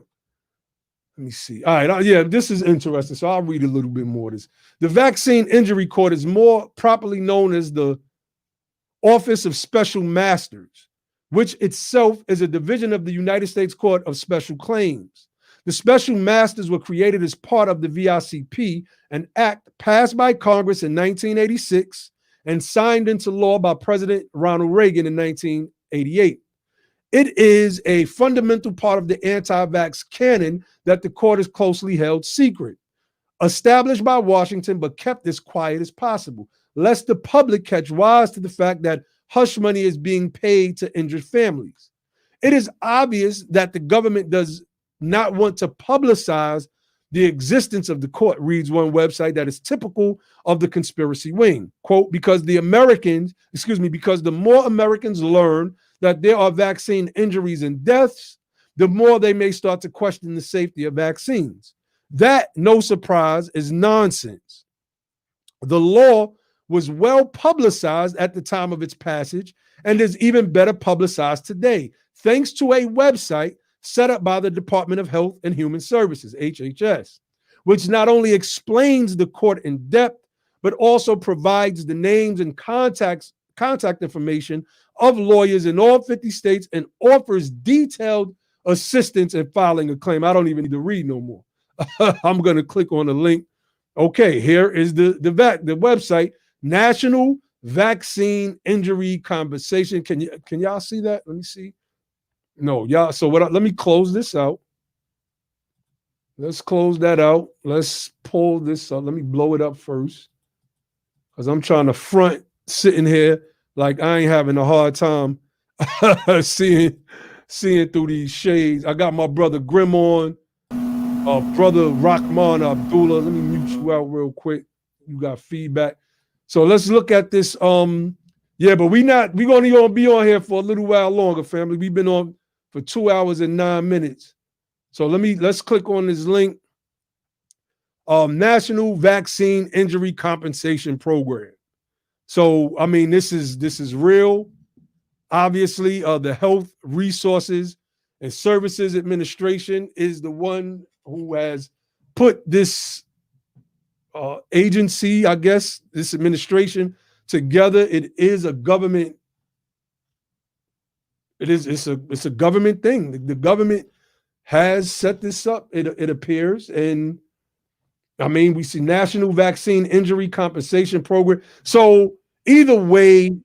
Speaker 1: Let me see. All right, yeah, this is interesting. So I'll read a little bit more of this. The Vaccine Injury Court is more properly known as the Office of Special Masters, which itself is a division of the United States Court of Special Claims. The Special Masters were created as part of the VICP, an act passed by Congress in 1986 and signed into law by President Ronald Reagan in 1988. It is a fundamental part of the anti-vax canon that the court is closely held secret, established by Washington but kept as quiet as possible, lest the public catch wise to the fact that hush money is being paid to injured families. It is obvious that the government does not want to publicize the existence of the court, reads one website that is typical of the conspiracy wing. Quote, because the more Americans learn that there are vaccine injuries and deaths, the more they may start to question the safety of vaccines. That, no surprise, is nonsense. The law was well publicized at the time of its passage and is even better publicized today, thanks to a website set up by the Department of Health and Human Services, HHS, which not only explains the court in depth, but also provides the names and contact information of lawyers in all 50 states and offers detailed assistance in filing a claim. I don't even need to read no more. I'm going to click on the link. Okay, here is the website, National Vaccine Injury Compensation. Can y'all see that? Let me see. No, y'all. So let me close this out. Let's close that out. Let's pull this up. Let me blow it up first, because I'm trying to front sitting here like I ain't having a hard time seeing through these shades. I got my brother Grim on, brother Rahman Abdullah. Let me mute you out real quick. you got feedback. So let's look at this. Yeah, but we're gonna be on here for a little while longer, family. We've been on for 2 hours and 9 minutes. So let's click on this link. National Vaccine Injury Compensation Program. So I mean, this is real. Obviously, the Health Resources and Services Administration is the one who has put this agency, I guess, this administration together. It is a government. It's a government thing. The government has set this up. It appears, and I mean, we see National Vaccine Injury Compensation Program. So either way,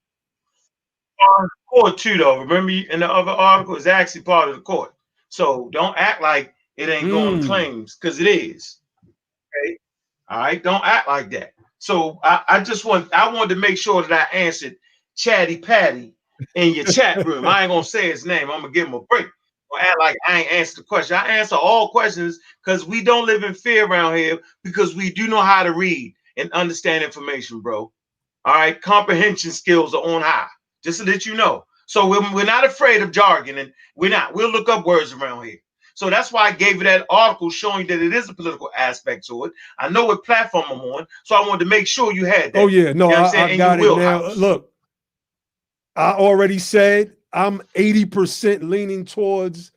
Speaker 3: court too, though. Remember in the other article, it's actually part of the court. So don't act like it ain't going claims, because it is. Okay. All right. Don't act like that. So I wanted to make sure that I answered Chatty Patty in your chat room. I ain't gonna say his name. I'm gonna give him a break. Don't act like I ain't answered the question. I answer all questions because we don't live in fear around here, because we do know how to read and understand information, bro. All right. Comprehension skills are on high, just so that you know. So we're not afraid of jargon, and we'll look up words around here. So that's why I gave you that article showing that it is a political aspect to it. I know what platform I'm on, so I wanted to make sure you had that.
Speaker 1: Oh yeah, no,
Speaker 3: you know
Speaker 1: I got it now. Look, I already said I'm 80% leaning towards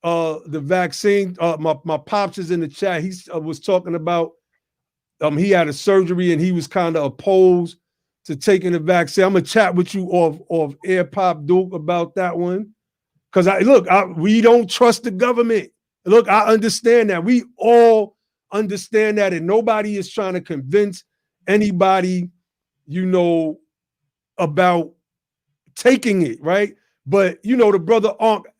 Speaker 1: the vaccine. My pops is in the chat. He was talking about he had a surgery and he was kind of opposed to taking the vaccine. I'm gonna chat with you off air, Pop Duke, about that one. Because we don't trust the government. Look, I understand that. We all understand that, and nobody is trying to convince anybody, about taking it, right? But the brother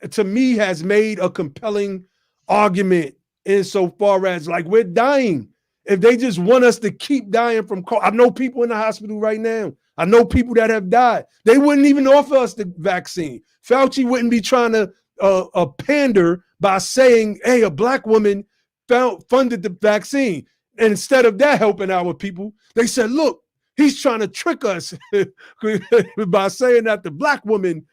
Speaker 1: to me has made a compelling argument insofar as like we're dying. If they just want us to keep dying from COVID, I know people in the hospital right now. I know people that have died. They wouldn't even offer us the vaccine. Fauci wouldn't be trying to pander by saying, hey, a black woman funded the vaccine. And instead of that helping our people, they said, look, he's trying to trick us by saying that the black woman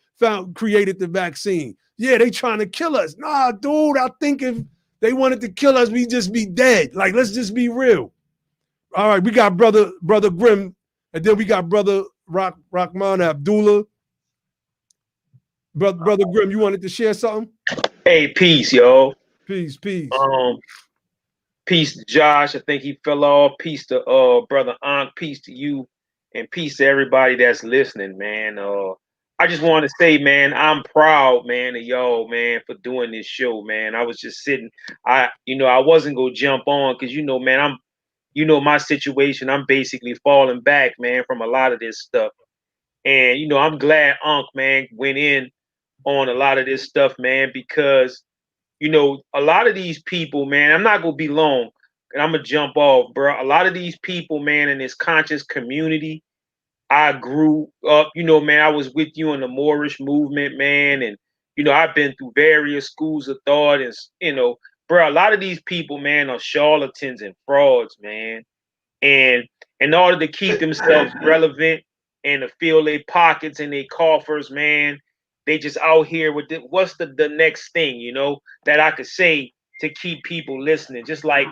Speaker 1: created the vaccine. Yeah, they trying to kill us. Nah, dude, I think if they wanted to kill us, we'd just be dead. Like, let's just be real. All right, we got brother Grimm, and then we got brother Rahman Abdullah. Brother Grimm, you wanted to share something?
Speaker 8: Hey, peace, yo.
Speaker 1: Peace.
Speaker 8: Peace to Josh. I think he fell off. Peace to brother Ankh. Peace to you, and peace to everybody that's listening, man. I just want to say, man, I'm proud, man, of y'all, man, for doing this show, man. I was just sitting. I wasn't gonna jump on because man, my situation. I'm basically falling back, man, from a lot of this stuff, and I'm glad Ankh, man, went in on a lot of this stuff, man, because a lot of these people, man, I'm not gonna be long, and I'm gonna jump off, bro. A lot of these people, man, in this conscious community, I grew up, man, I was with you in the Moorish movement, man, and I've been through various schools of thought, and bro, a lot of these people, man, are charlatans and frauds, man, and in order to keep themselves relevant and to fill their pockets and their coffers, man, they just out here with what's the next thing, that I could say to keep people listening. Just like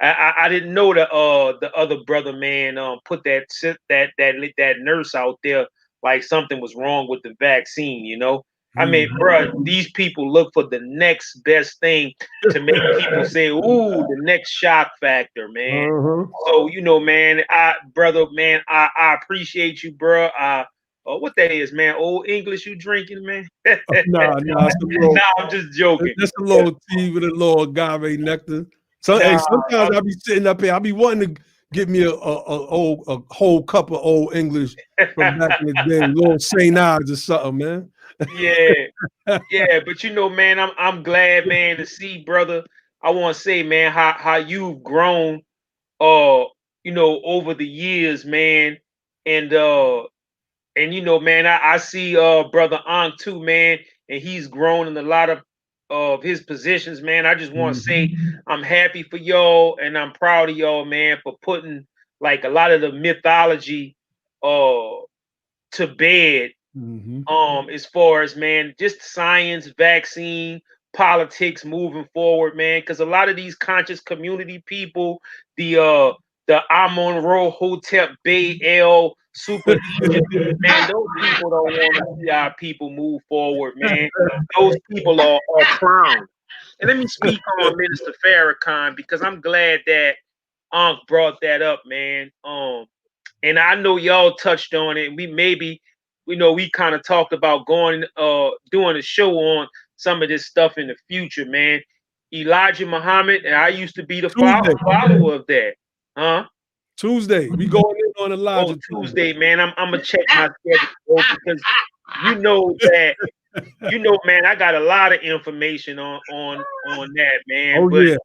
Speaker 8: I didn't know the other brother, man, put that nurse out there like something was wrong with the vaccine, I mean, bro, these people look for the next best thing to make people say, ooh, the next shock factor, man. So, man, I appreciate you, bro. What that is, man? Old English you drinking, man?
Speaker 1: Nah,
Speaker 8: I'm just joking.
Speaker 1: That's a little tea with a little agave nectar. Sometimes I be sitting up here. I be wanting to get me a whole cup of old English from back in the day, little St. Ives or something, man.
Speaker 8: Yeah, but man, I'm glad, man, to see, brother. I want to say, man, how you've grown, over the years, man, and man, I see brother Ankh too, man, and he's grown in a lot of his positions, man. I just want to say I'm happy for y'all, and I'm proud of y'all, man, for putting like a lot of the mythology to bed. As far as, man, just science, vaccine, politics moving forward, man, because a lot of these conscious community people, the Amon Road Hotep Bay L Super Egypt, man, those people don't want to see our people move forward, man. Those people are clowns. And let me speak on Minister Farrakhan, because I'm glad that Ankh brought that up, man. And I know y'all touched on it. We kind of talked about doing a show on some of this stuff in the future, man. Elijah Muhammad, and I used to be the follower of that. Huh?
Speaker 1: Tuesday. We going in on Elijah.
Speaker 8: Tuesday, man. I'm gonna check my schedule, because man, I got a lot of information on that, man.
Speaker 1: Oh,
Speaker 8: but
Speaker 1: yeah.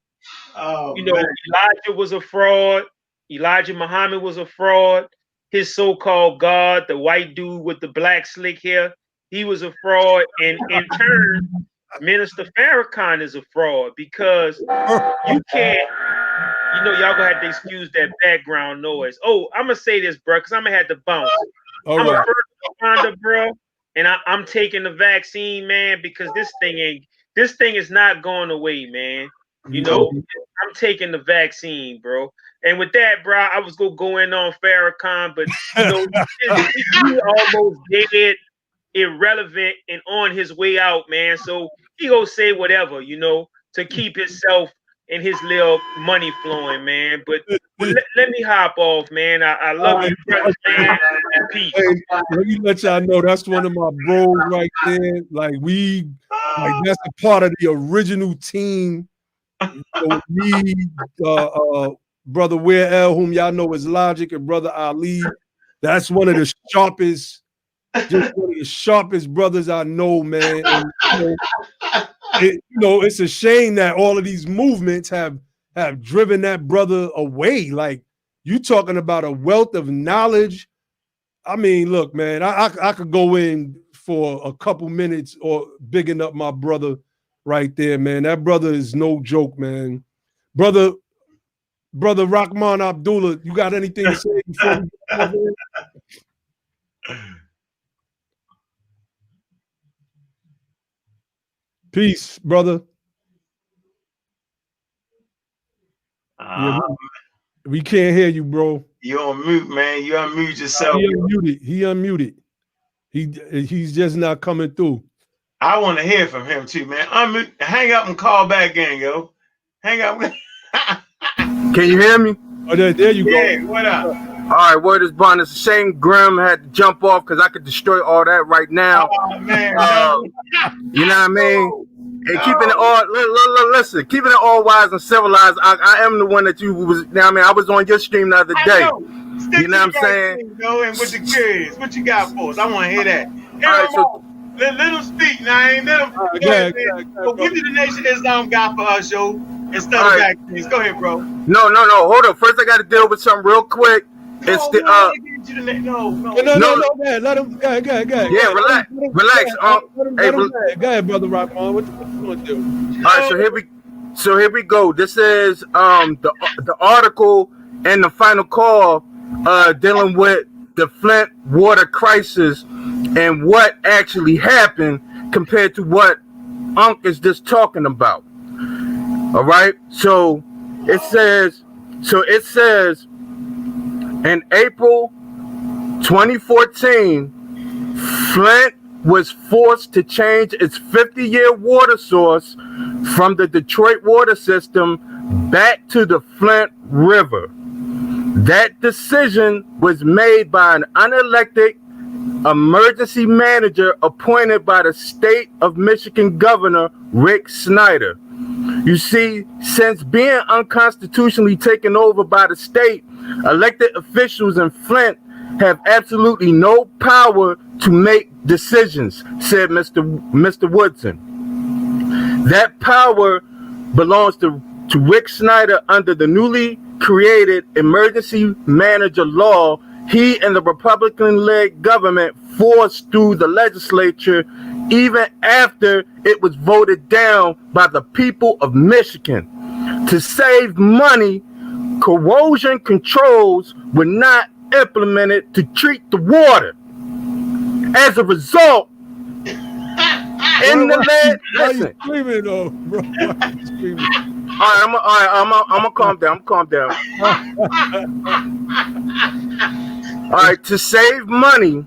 Speaker 8: Elijah was a fraud. Elijah Muhammad was a fraud. His so-called God, the white dude with the black slick hair, he was a fraud. And in turn, Minister Farrakhan is a fraud, because you can't, y'all gonna have to excuse that background noise. Oh, I'm gonna say this, bro, because I'm gonna have to bounce. I'm a first responder, bro, and I'm taking the vaccine, man, because this thing is not going away, man. I'm taking the vaccine, bro. And with that, bro, I was gonna go in on Farrakhan, but he almost dead, irrelevant, and on his way out, man. So he gonna say whatever, to keep himself and his little money flowing, man. But let me hop off, man. I love you, brothers, man. Peace.
Speaker 1: Hey, let me let y'all know that's one of my bros right there. Like that's a part of the original team. Me, brother Weir L, whom y'all know is Logic, and brother Ali. That's one of the sharpest, brothers I know, man. And, it's a shame that all of these movements have driven that brother away. Like, you talking about a wealth of knowledge. I mean, look, man, I could go in for a couple minutes or bigging up my brother right there, man. That brother is no joke, man. Brother Rahman Abdullah, you got anything to say before we Peace, brother. We can't hear you, bro.
Speaker 3: You're on mute, man. You unmute yourself.
Speaker 1: He unmuted. He's just not coming through.
Speaker 3: I want to hear from him too, man. Unmute, hang up and call back again, yo. Hang up.
Speaker 9: Can you hear me?
Speaker 1: Oh, there you go.
Speaker 3: Yeah, what up?
Speaker 9: All right, word is bond. It's a shame Grim had to jump off, because I could destroy all that right now.
Speaker 3: Oh, man.
Speaker 9: You know what I mean? And keeping it all, listen, keeping it all wise and civilized. I am the one that you was, I was on your stream the other day. You know what I'm saying?
Speaker 3: And with the kids, what you got for us? I want to hear that.
Speaker 9: All right, so
Speaker 3: let them speak now. Go ahead. Give me the Nation Islam guy for us, yo. Instead of vaccines. Go ahead, bro.
Speaker 9: No. Hold up. First, I got to deal with something real quick. It's the
Speaker 1: No. Let him go ahead.
Speaker 9: Yeah, relax.
Speaker 1: Go ahead, brother Rahman. What you want to do?
Speaker 9: All right, so here we go. This is the article and the final call dealing with the Flint water crisis and what actually happened compared to what Unc is just talking about. All right. So it says in April 2014, Flint was forced to change its 50-year water source from the Detroit water system back to the Flint River. That decision was made by an unelected emergency manager appointed by the state of Michigan Governor Rick Snyder. You see, since being unconstitutionally taken over by the state, elected officials in Flint have absolutely no power to make decisions, said Mr. Woodson. That power belongs to Rick Snyder under the newly created emergency manager law he and the Republican-led government forced through the legislature even after it was voted down by the people of Michigan. To save money, corrosion controls were not implemented to treat the water. As a result, in the lead, listen.
Speaker 1: Screaming though, bro. Why you screaming?
Speaker 9: I'm gonna calm down. All right, to save money,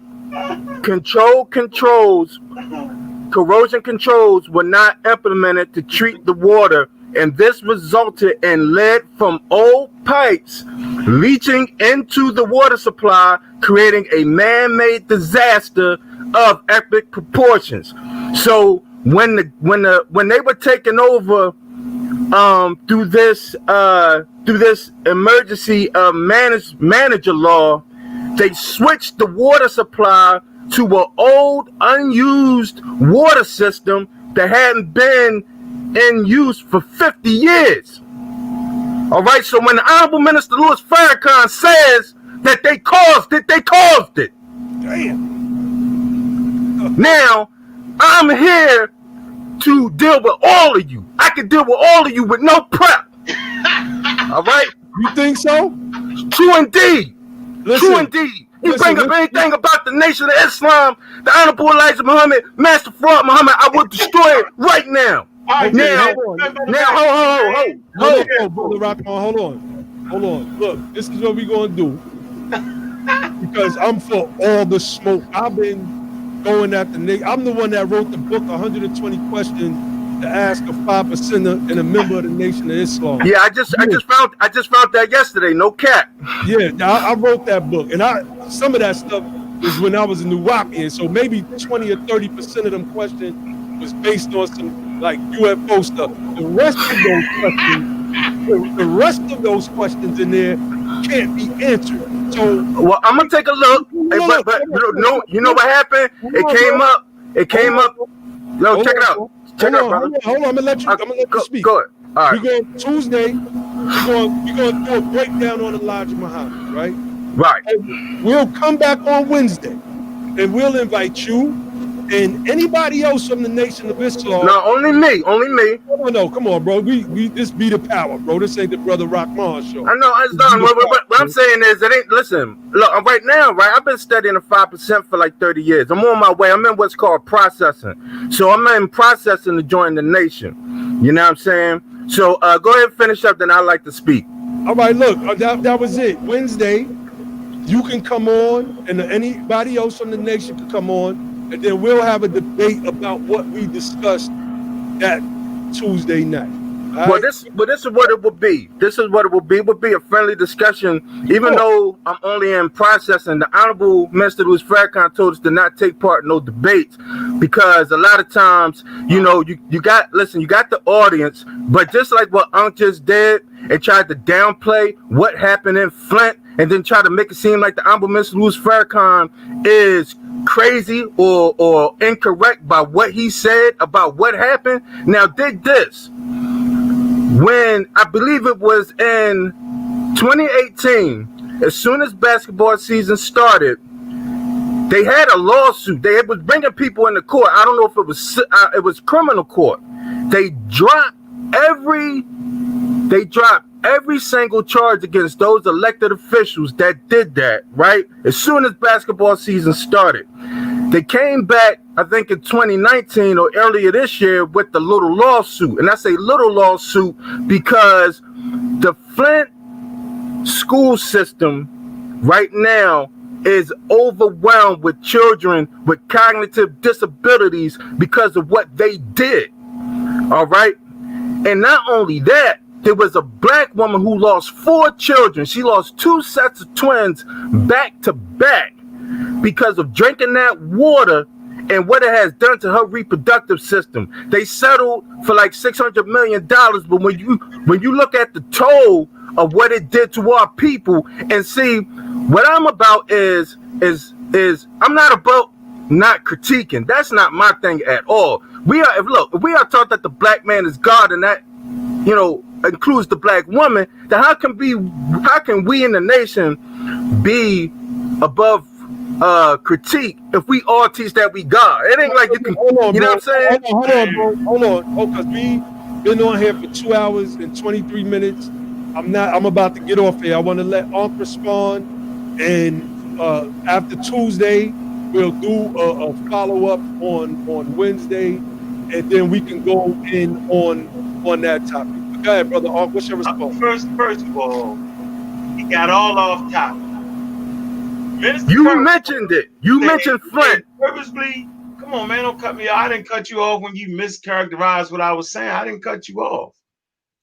Speaker 9: corrosion controls were not implemented to treat the water, and this resulted in lead from old pipes leaching into the water supply, creating a man-made disaster of epic proportions. So when they were taking over through this emergency manager law, they switched the water supply to an old unused water system that hadn't been in use for 50 years. All right, so when the Honorable Minister Louis Farrakhan says that they caused it, they caused it.
Speaker 1: Damn.
Speaker 9: Now, I'm here to deal with all of you. I can deal with all of you with no prep. All right?
Speaker 1: You think so?
Speaker 9: True indeed.
Speaker 1: Listen,
Speaker 9: True indeed. You bring up anything about the Nation of Islam, the Honorable Elijah Muhammad, Master Fraud Muhammad, I will destroy it right now.
Speaker 3: Right,
Speaker 9: Now,
Speaker 3: hold on.
Speaker 1: Brother Rockman, hold on. Look, this is what we're gonna do. Because I'm for all the smoke. I've been going at the nigga. I'm the one that wrote the book 120 questions to ask a 5%er and a member of the Nation of Islam.
Speaker 9: Yeah, I just found that yesterday. No cap.
Speaker 1: Yeah, I wrote that book, and some of that stuff was when I was a Nuwapian, so maybe 20 or 30% of them questions was based on some like UFO stuff. The rest of those questions in there can't be answered. So,
Speaker 9: well, I'm gonna take a look. But no, you know what happened? It came up. Yo, check it out. Check it out, brother.
Speaker 1: Hold on. I'm gonna let you speak.
Speaker 9: Go ahead. All right.
Speaker 1: We're going Tuesday. We're going to do a breakdown on Elijah Muhammad, right?
Speaker 9: Right.
Speaker 1: And we'll come back on Wednesday, and we'll invite you and anybody else from the Nation of Islam.
Speaker 9: No, only me.
Speaker 1: No, come on, bro. We this be the power, bro. This ain't the Brother Rahman show.
Speaker 9: I know, it's done. What I'm saying is, it ain't. Listen, look, right now, right? I've been studying the 5% for like 30 years. I'm on my way. I'm in what's called processing. So I'm in processing to join the Nation. You know what I'm saying? So go ahead and finish up. Then I'd like to speak.
Speaker 1: All right, look, that was it. Wednesday, you can come on, and anybody else from the Nation can come on. And then we'll have a debate about what we discussed that Tuesday night.
Speaker 9: Well, this is what it will be. This is what it will be. It will be a friendly discussion. Even though I'm only in processing, the Honorable Minister Louis Farrakhan told us to not take part in no debates because a lot of times, you know, you got the audience, but just like what Unc just did and tried to downplay what happened in Flint and then try to make it seem like the Honorable Minister Louis Farrakhan is crazy or incorrect by what he said about what happened. Now, dig this. When I believe it was in 2018, as soon as basketball season started, they had a lawsuit. They was bringing people into court. I don't know if it was criminal court. They dropped every single charge against those elected officials that did that, right? As soon as basketball season started. They came back, I think in 2019 or earlier this year with the little lawsuit. And I say little lawsuit because the Flint school system right now is overwhelmed with children with cognitive disabilities because of what they did. All right. And not only that, there was a black woman who lost 4 children. She lost 2 sets of twins back to back because of drinking that water and what it has done to her reproductive system. They settled for like $600 million, but when you look at the toll of what it did to our people and see what I'm about is I'm not about not critiquing. That's not my thing at all. If we are taught that the black man is God and that, you know, includes the black woman, then how can we in the nation be above critique if we all teach that we God? It ain't like you can, you know what I'm saying?
Speaker 1: Hold on, bro. Hold on. Oh, because we been on here for 2 hours and 23 minutes. I'm about to get off here. I want to let Unc respond, and after Tuesday, we'll do a follow-up on Wednesday, and then we can go in on that topic. But go ahead, brother Unc. What's your response?
Speaker 3: First of all, he got all off topic.
Speaker 9: You mentioned it. You mentioned Flint.
Speaker 3: Purposely, come on, man, don't cut me off. I didn't cut you off when you mischaracterized what I was saying. I didn't cut you off.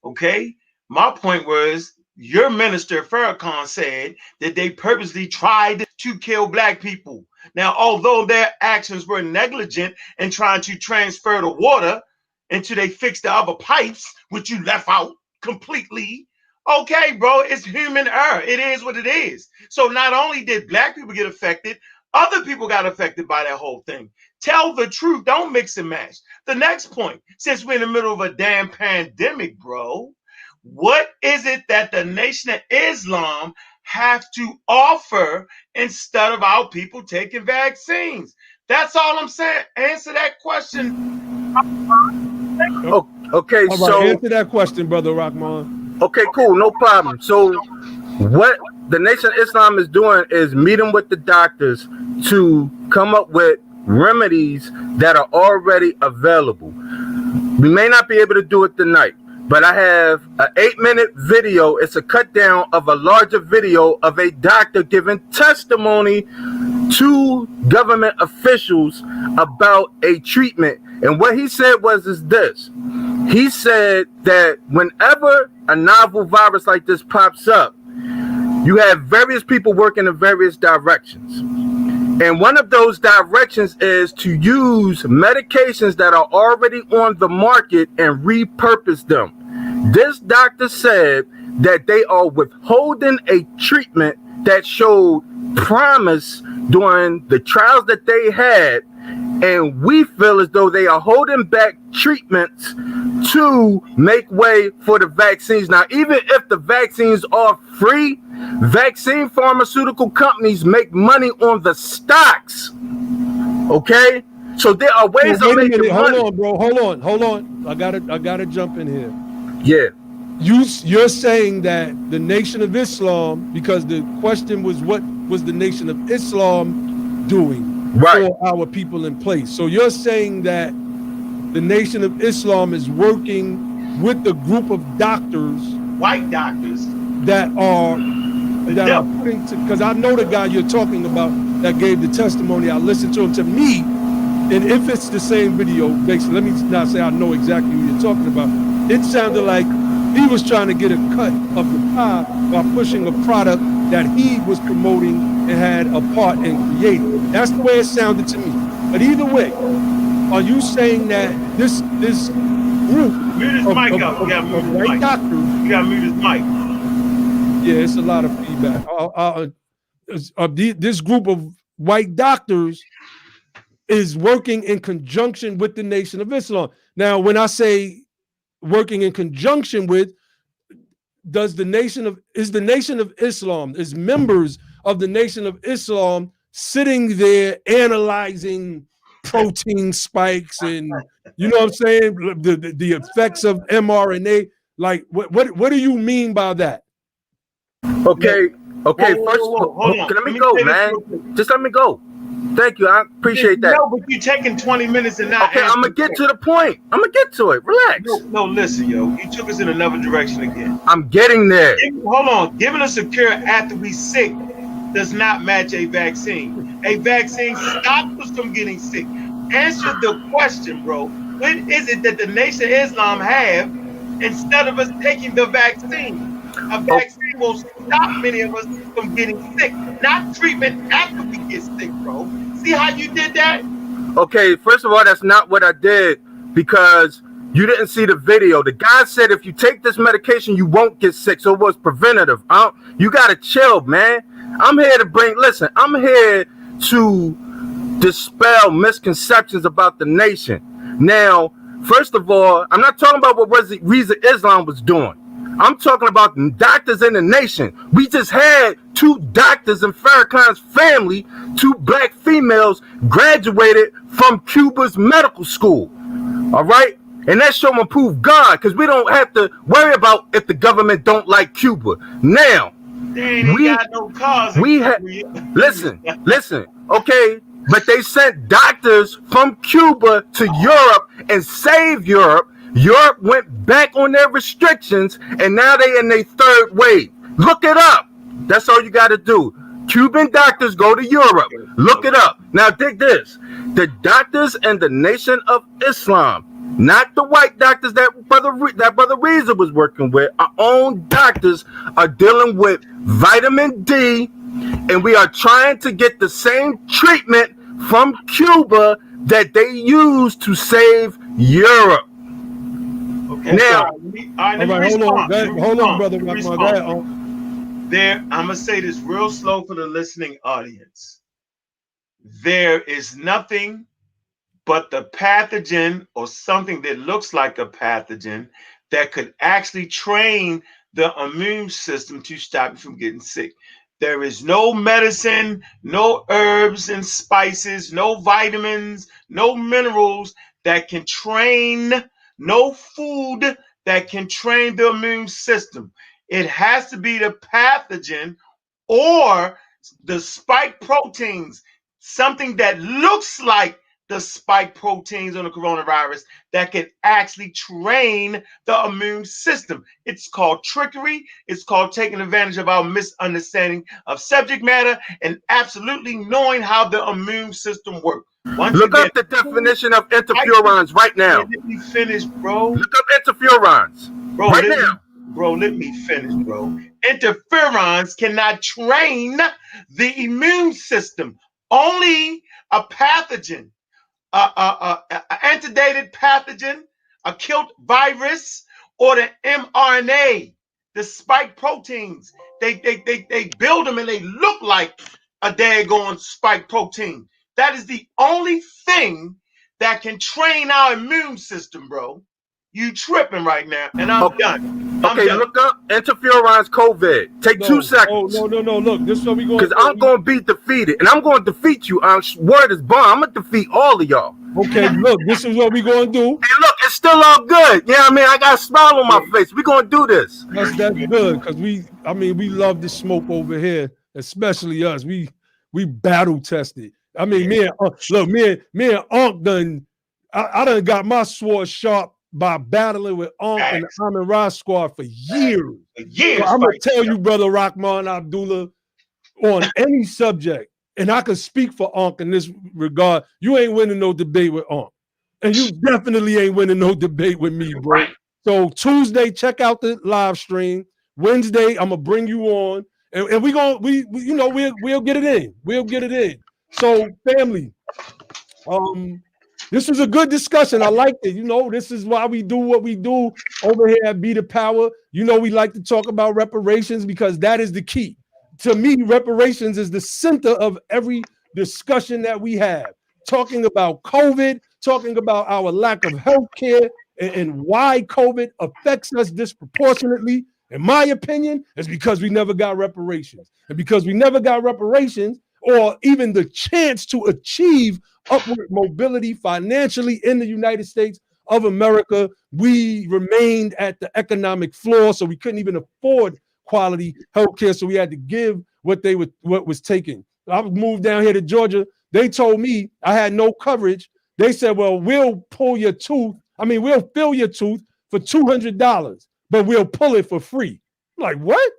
Speaker 3: Okay? My point was, your minister, Farrakhan, said that they purposely tried to kill black people. Now, although their actions were negligent in trying to transfer the water until they fixed the other pipes, which you left out completely, okay, bro, it's human error. It is what it is. So not only did black people get affected, other people got affected by that whole thing. Tell the truth. Don't mix and match. The next point, since we're in the middle of a damn pandemic, bro, what is it that the Nation of Islam have to offer instead of our people taking vaccines? That's all I'm saying. Answer that question.
Speaker 9: Okay, so
Speaker 1: answer that question, brother Rahman.
Speaker 9: Okay, cool, no problem. So what the Nation of Islam is doing is meeting with the doctors to come up with remedies that are already available. We may not be able to do it tonight, but I have an 8-minute video. It's a cut down of a larger video of a doctor giving testimony to government officials about a treatment. And what he said is this. He said that whenever a novel virus like this pops up, you have various people working in various directions. And one of those directions is to use medications that are already on the market and repurpose them. This doctor said that they are withholding a treatment that showed promise during the trials that they had, and we feel as though they are holding back treatments to make way for the vaccines. Now, even if the vaccines are free, vaccine pharmaceutical companies make money on the stocks. Okay? So there are ways of making money.
Speaker 1: Hold on, bro. Hold on. I gotta jump in here.
Speaker 9: Yeah.
Speaker 1: You're saying that the Nation of Islam, because the question was what was the Nation of Islam doing for our people in place. So you're saying that the Nation of Islam is working with a group of doctors,
Speaker 3: white doctors,
Speaker 1: that are putting to, because I know the guy you're talking about that gave the testimony. I listened to him. To me, and if it's the same video, basically, let me not say I know exactly who you're talking about. It sounded like he was trying to get a cut of the pie by pushing a product that he was promoting and had a part in creating. That's the way it sounded to me. But either way, are you saying that this group of white doctors?
Speaker 3: You gotta mute his mic.
Speaker 1: Yeah, it's a lot of feedback. This group of white doctors is working in conjunction with the Nation of Islam. Now, when I say working in conjunction with, is the Nation of Islam, is members of the Nation of Islam sitting there analyzing protein spikes and, you know what I'm saying, the effects of mRNA? Like, what do you mean by that?
Speaker 9: Okay. First, let me go, man. Just let me go. Thank you. I appreciate that.
Speaker 3: No, but you're taking 20 minutes and not.
Speaker 9: Okay, I'm gonna get to the point. I'm gonna get to it. Relax.
Speaker 3: No, listen, yo. You took us in another direction again.
Speaker 9: I'm getting there.
Speaker 3: Hold on. Giving us a cure after we sick does not match a vaccine. A vaccine stops us from getting sick. Answer the question, bro. What is it that the Nation of Islam have instead of us taking the vaccine? A vaccine will stop many of us from getting sick, not treatment after we get sick, bro. See how you did that?
Speaker 9: Okay, first of all, that's not what I did, because you didn't see the video. The guy said if you take this medication, you won't get sick. So it was preventative. You gotta chill, man. I'm here to dispel misconceptions about the nation. Now, first of all, I'm not talking about what Reza Islam was doing. I'm talking about doctors in the nation. We just had 2 doctors in Farrakhan's family, 2 black females graduated from Cuba's medical school. All right. And that show them prove God, because we don't have to worry about if the government don't like Cuba. Now,
Speaker 3: They ain't got no cars.
Speaker 9: Listen, okay, but they sent doctors from Cuba to Europe and saved Europe. Europe went back on their restrictions, and now they in their third wave. Look it up. That's all you got to do. Cuban doctors go to Europe. Look it up. Now dig this. The doctors in the Nation of Islam, not the white doctors that brother Reza was working with, our own doctors are dealing with vitamin D, and we are trying to get the same treatment from Cuba that they use to save Europe.
Speaker 3: Okay,
Speaker 9: now,
Speaker 3: let me respond.
Speaker 1: Hold on, brother.
Speaker 3: I'm gonna say this real slow for the listening audience. There is nothing but the pathogen or something that looks like a pathogen that could actually train the immune system to stop you from getting sick. There is no medicine, no herbs and spices, no vitamins, no minerals that can train, no food that can train the immune system. It has to be the pathogen or the spike proteins, something that looks like the spike proteins on the coronavirus that can actually train the immune system. It's called trickery. It's called taking advantage of our misunderstanding of subject matter and absolutely knowing how the immune system works.
Speaker 9: Look up the definition of interferons right now.
Speaker 3: Let me finish, bro.
Speaker 9: Look up interferons right now.
Speaker 3: Bro, let me finish, bro. Interferons cannot train the immune system. Only a pathogen, an antedated pathogen, a killed virus, or the mRNA, the spike proteins. They build them and they look like a daggone spike protein. That is the only thing that can train our immune system, bro. You tripping right now, and I'm done.
Speaker 9: Okay, look up interferons COVID. Take 2 seconds.
Speaker 1: No. Look, this is what we going.
Speaker 9: Because I'm going to be defeated, and I'm going to defeat you. Word is bond. I'm going to defeat all of y'all.
Speaker 1: Okay, look, this is what we going to do.
Speaker 9: And look, it's still all good. You know what I mean? I got a smile on my face. We going to do this.
Speaker 1: That's good, because we love the smoke over here, especially us. We battle tested. I mean, me and Unc done. I done got my sword sharp by battling with Unc and the Amin Ra squad for years. So I'm gonna tell you, brother Rahman Abdullah, on any subject, and I can speak for Unc in this regard. You ain't winning no debate with Unc, and you definitely ain't winning no debate with me, bro. So Tuesday, check out the live stream. Wednesday, I'm gonna bring you on, and we'll get it in. We'll get it in. So family, this was a good discussion. I liked it. This is why we do what we do over here at Be the Power. We like to talk about reparations because that is the key. To me, reparations is the center of every discussion that we have. Talking about COVID, talking about our lack of health care and why COVID affects us disproportionately. In my opinion, is because we never got reparations. And because we never got reparations, or even the chance to achieve upward mobility financially in the United States of America, we remained at the economic floor, so we couldn't even afford quality healthcare, so we had to give what was taken. I moved down here to Georgia. They told me I had no coverage. They said, well, we'll fill your tooth for $200, but we'll pull it for free. I'm like, what?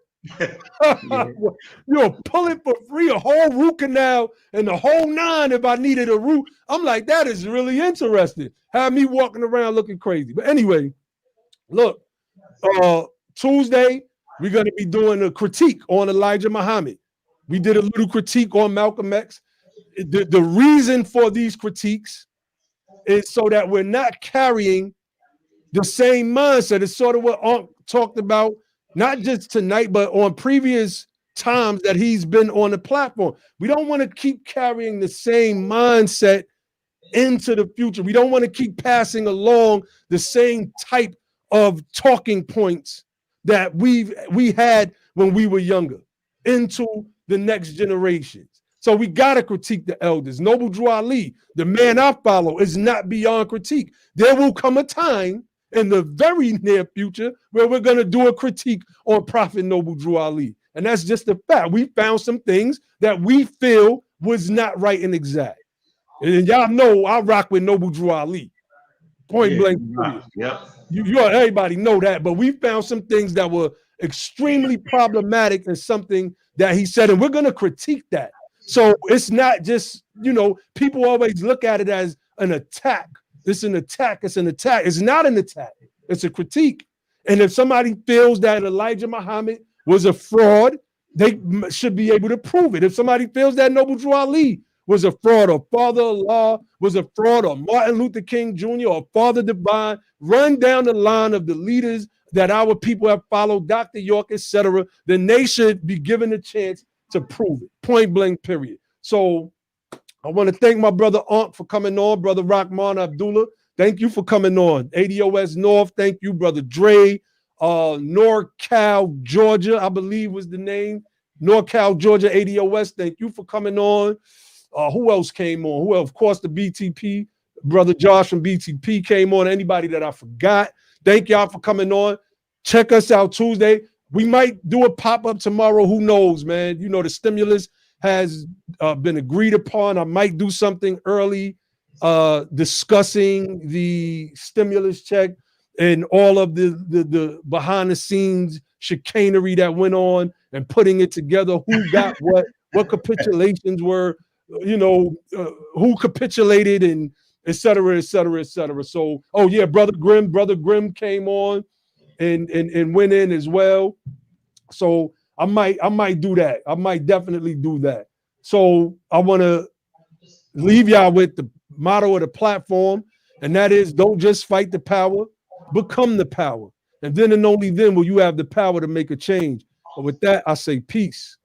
Speaker 1: You'll pull it for free, a whole root canal and the whole 9 if I needed a root. I'm like, that is really interesting. Have me walking around looking crazy. But anyway, look, Tuesday, we're going to be doing a critique on Elijah Muhammad. We did a little critique on Malcolm X. The reason for these critiques is so that we're not carrying the same mindset. It's sort of what Unc talked about, not just tonight, but on previous times that he's been on the platform. We don't want to keep carrying the same mindset into the future. We don't want to keep passing along the same type of talking points that we had when we were younger into the next generations. So we got to critique the elders. Noble Drew Ali, the man I follow, is not beyond critique. There will come a time in the very near future where we're going to do a critique on Prophet Noble Drew Ali. And that's just a fact. We found some things that we feel was not right and exact. And y'all know I rock with Noble Drew Ali. Point blank.
Speaker 3: Yep.
Speaker 1: You everybody know that, but we found some things that were extremely problematic and something that he said, and we're going to critique that. So it's not just, people always look at it as an attack. It's an attack. It's an attack. It's not an attack. It's a critique. And if somebody feels that Elijah Muhammad was a fraud, they should be able to prove it. If somebody feels that Noble Drew Ali was a fraud, or Father Allah was a fraud, or Martin Luther King Jr., or Father Divine, run down the line of the leaders that our people have followed, Dr. York, etc., then they should be given a chance to prove it. Point blank, period. So I want to thank my brother Aunt for coming on, brother Rahman Abdullah. Thank you for coming on. ADOS North, thank you, brother Dre. NorCal, Georgia, I believe was the name. NorCal, Georgia, ADOS, thank you for coming on. Who else came on? Who else? Of course, the BTP, brother Josh from BTP came on. Anybody that I forgot, thank y'all for coming on. Check us out Tuesday. We might do a pop-up tomorrow. Who knows, man? The stimulus has been agreed upon. I might do something early discussing the stimulus check and all of the behind-the-scenes chicanery that went on and putting it together. Who got what capitulations were, who capitulated, and et cetera, et cetera, et cetera. So, oh yeah, Brother Grimm came on and went in as well. So I might do that. I might definitely do that. So I want to leave y'all with the motto of the platform, and that is, don't just fight the power, become the power. And then and only then will you have the power to make a change. But with that, I say peace.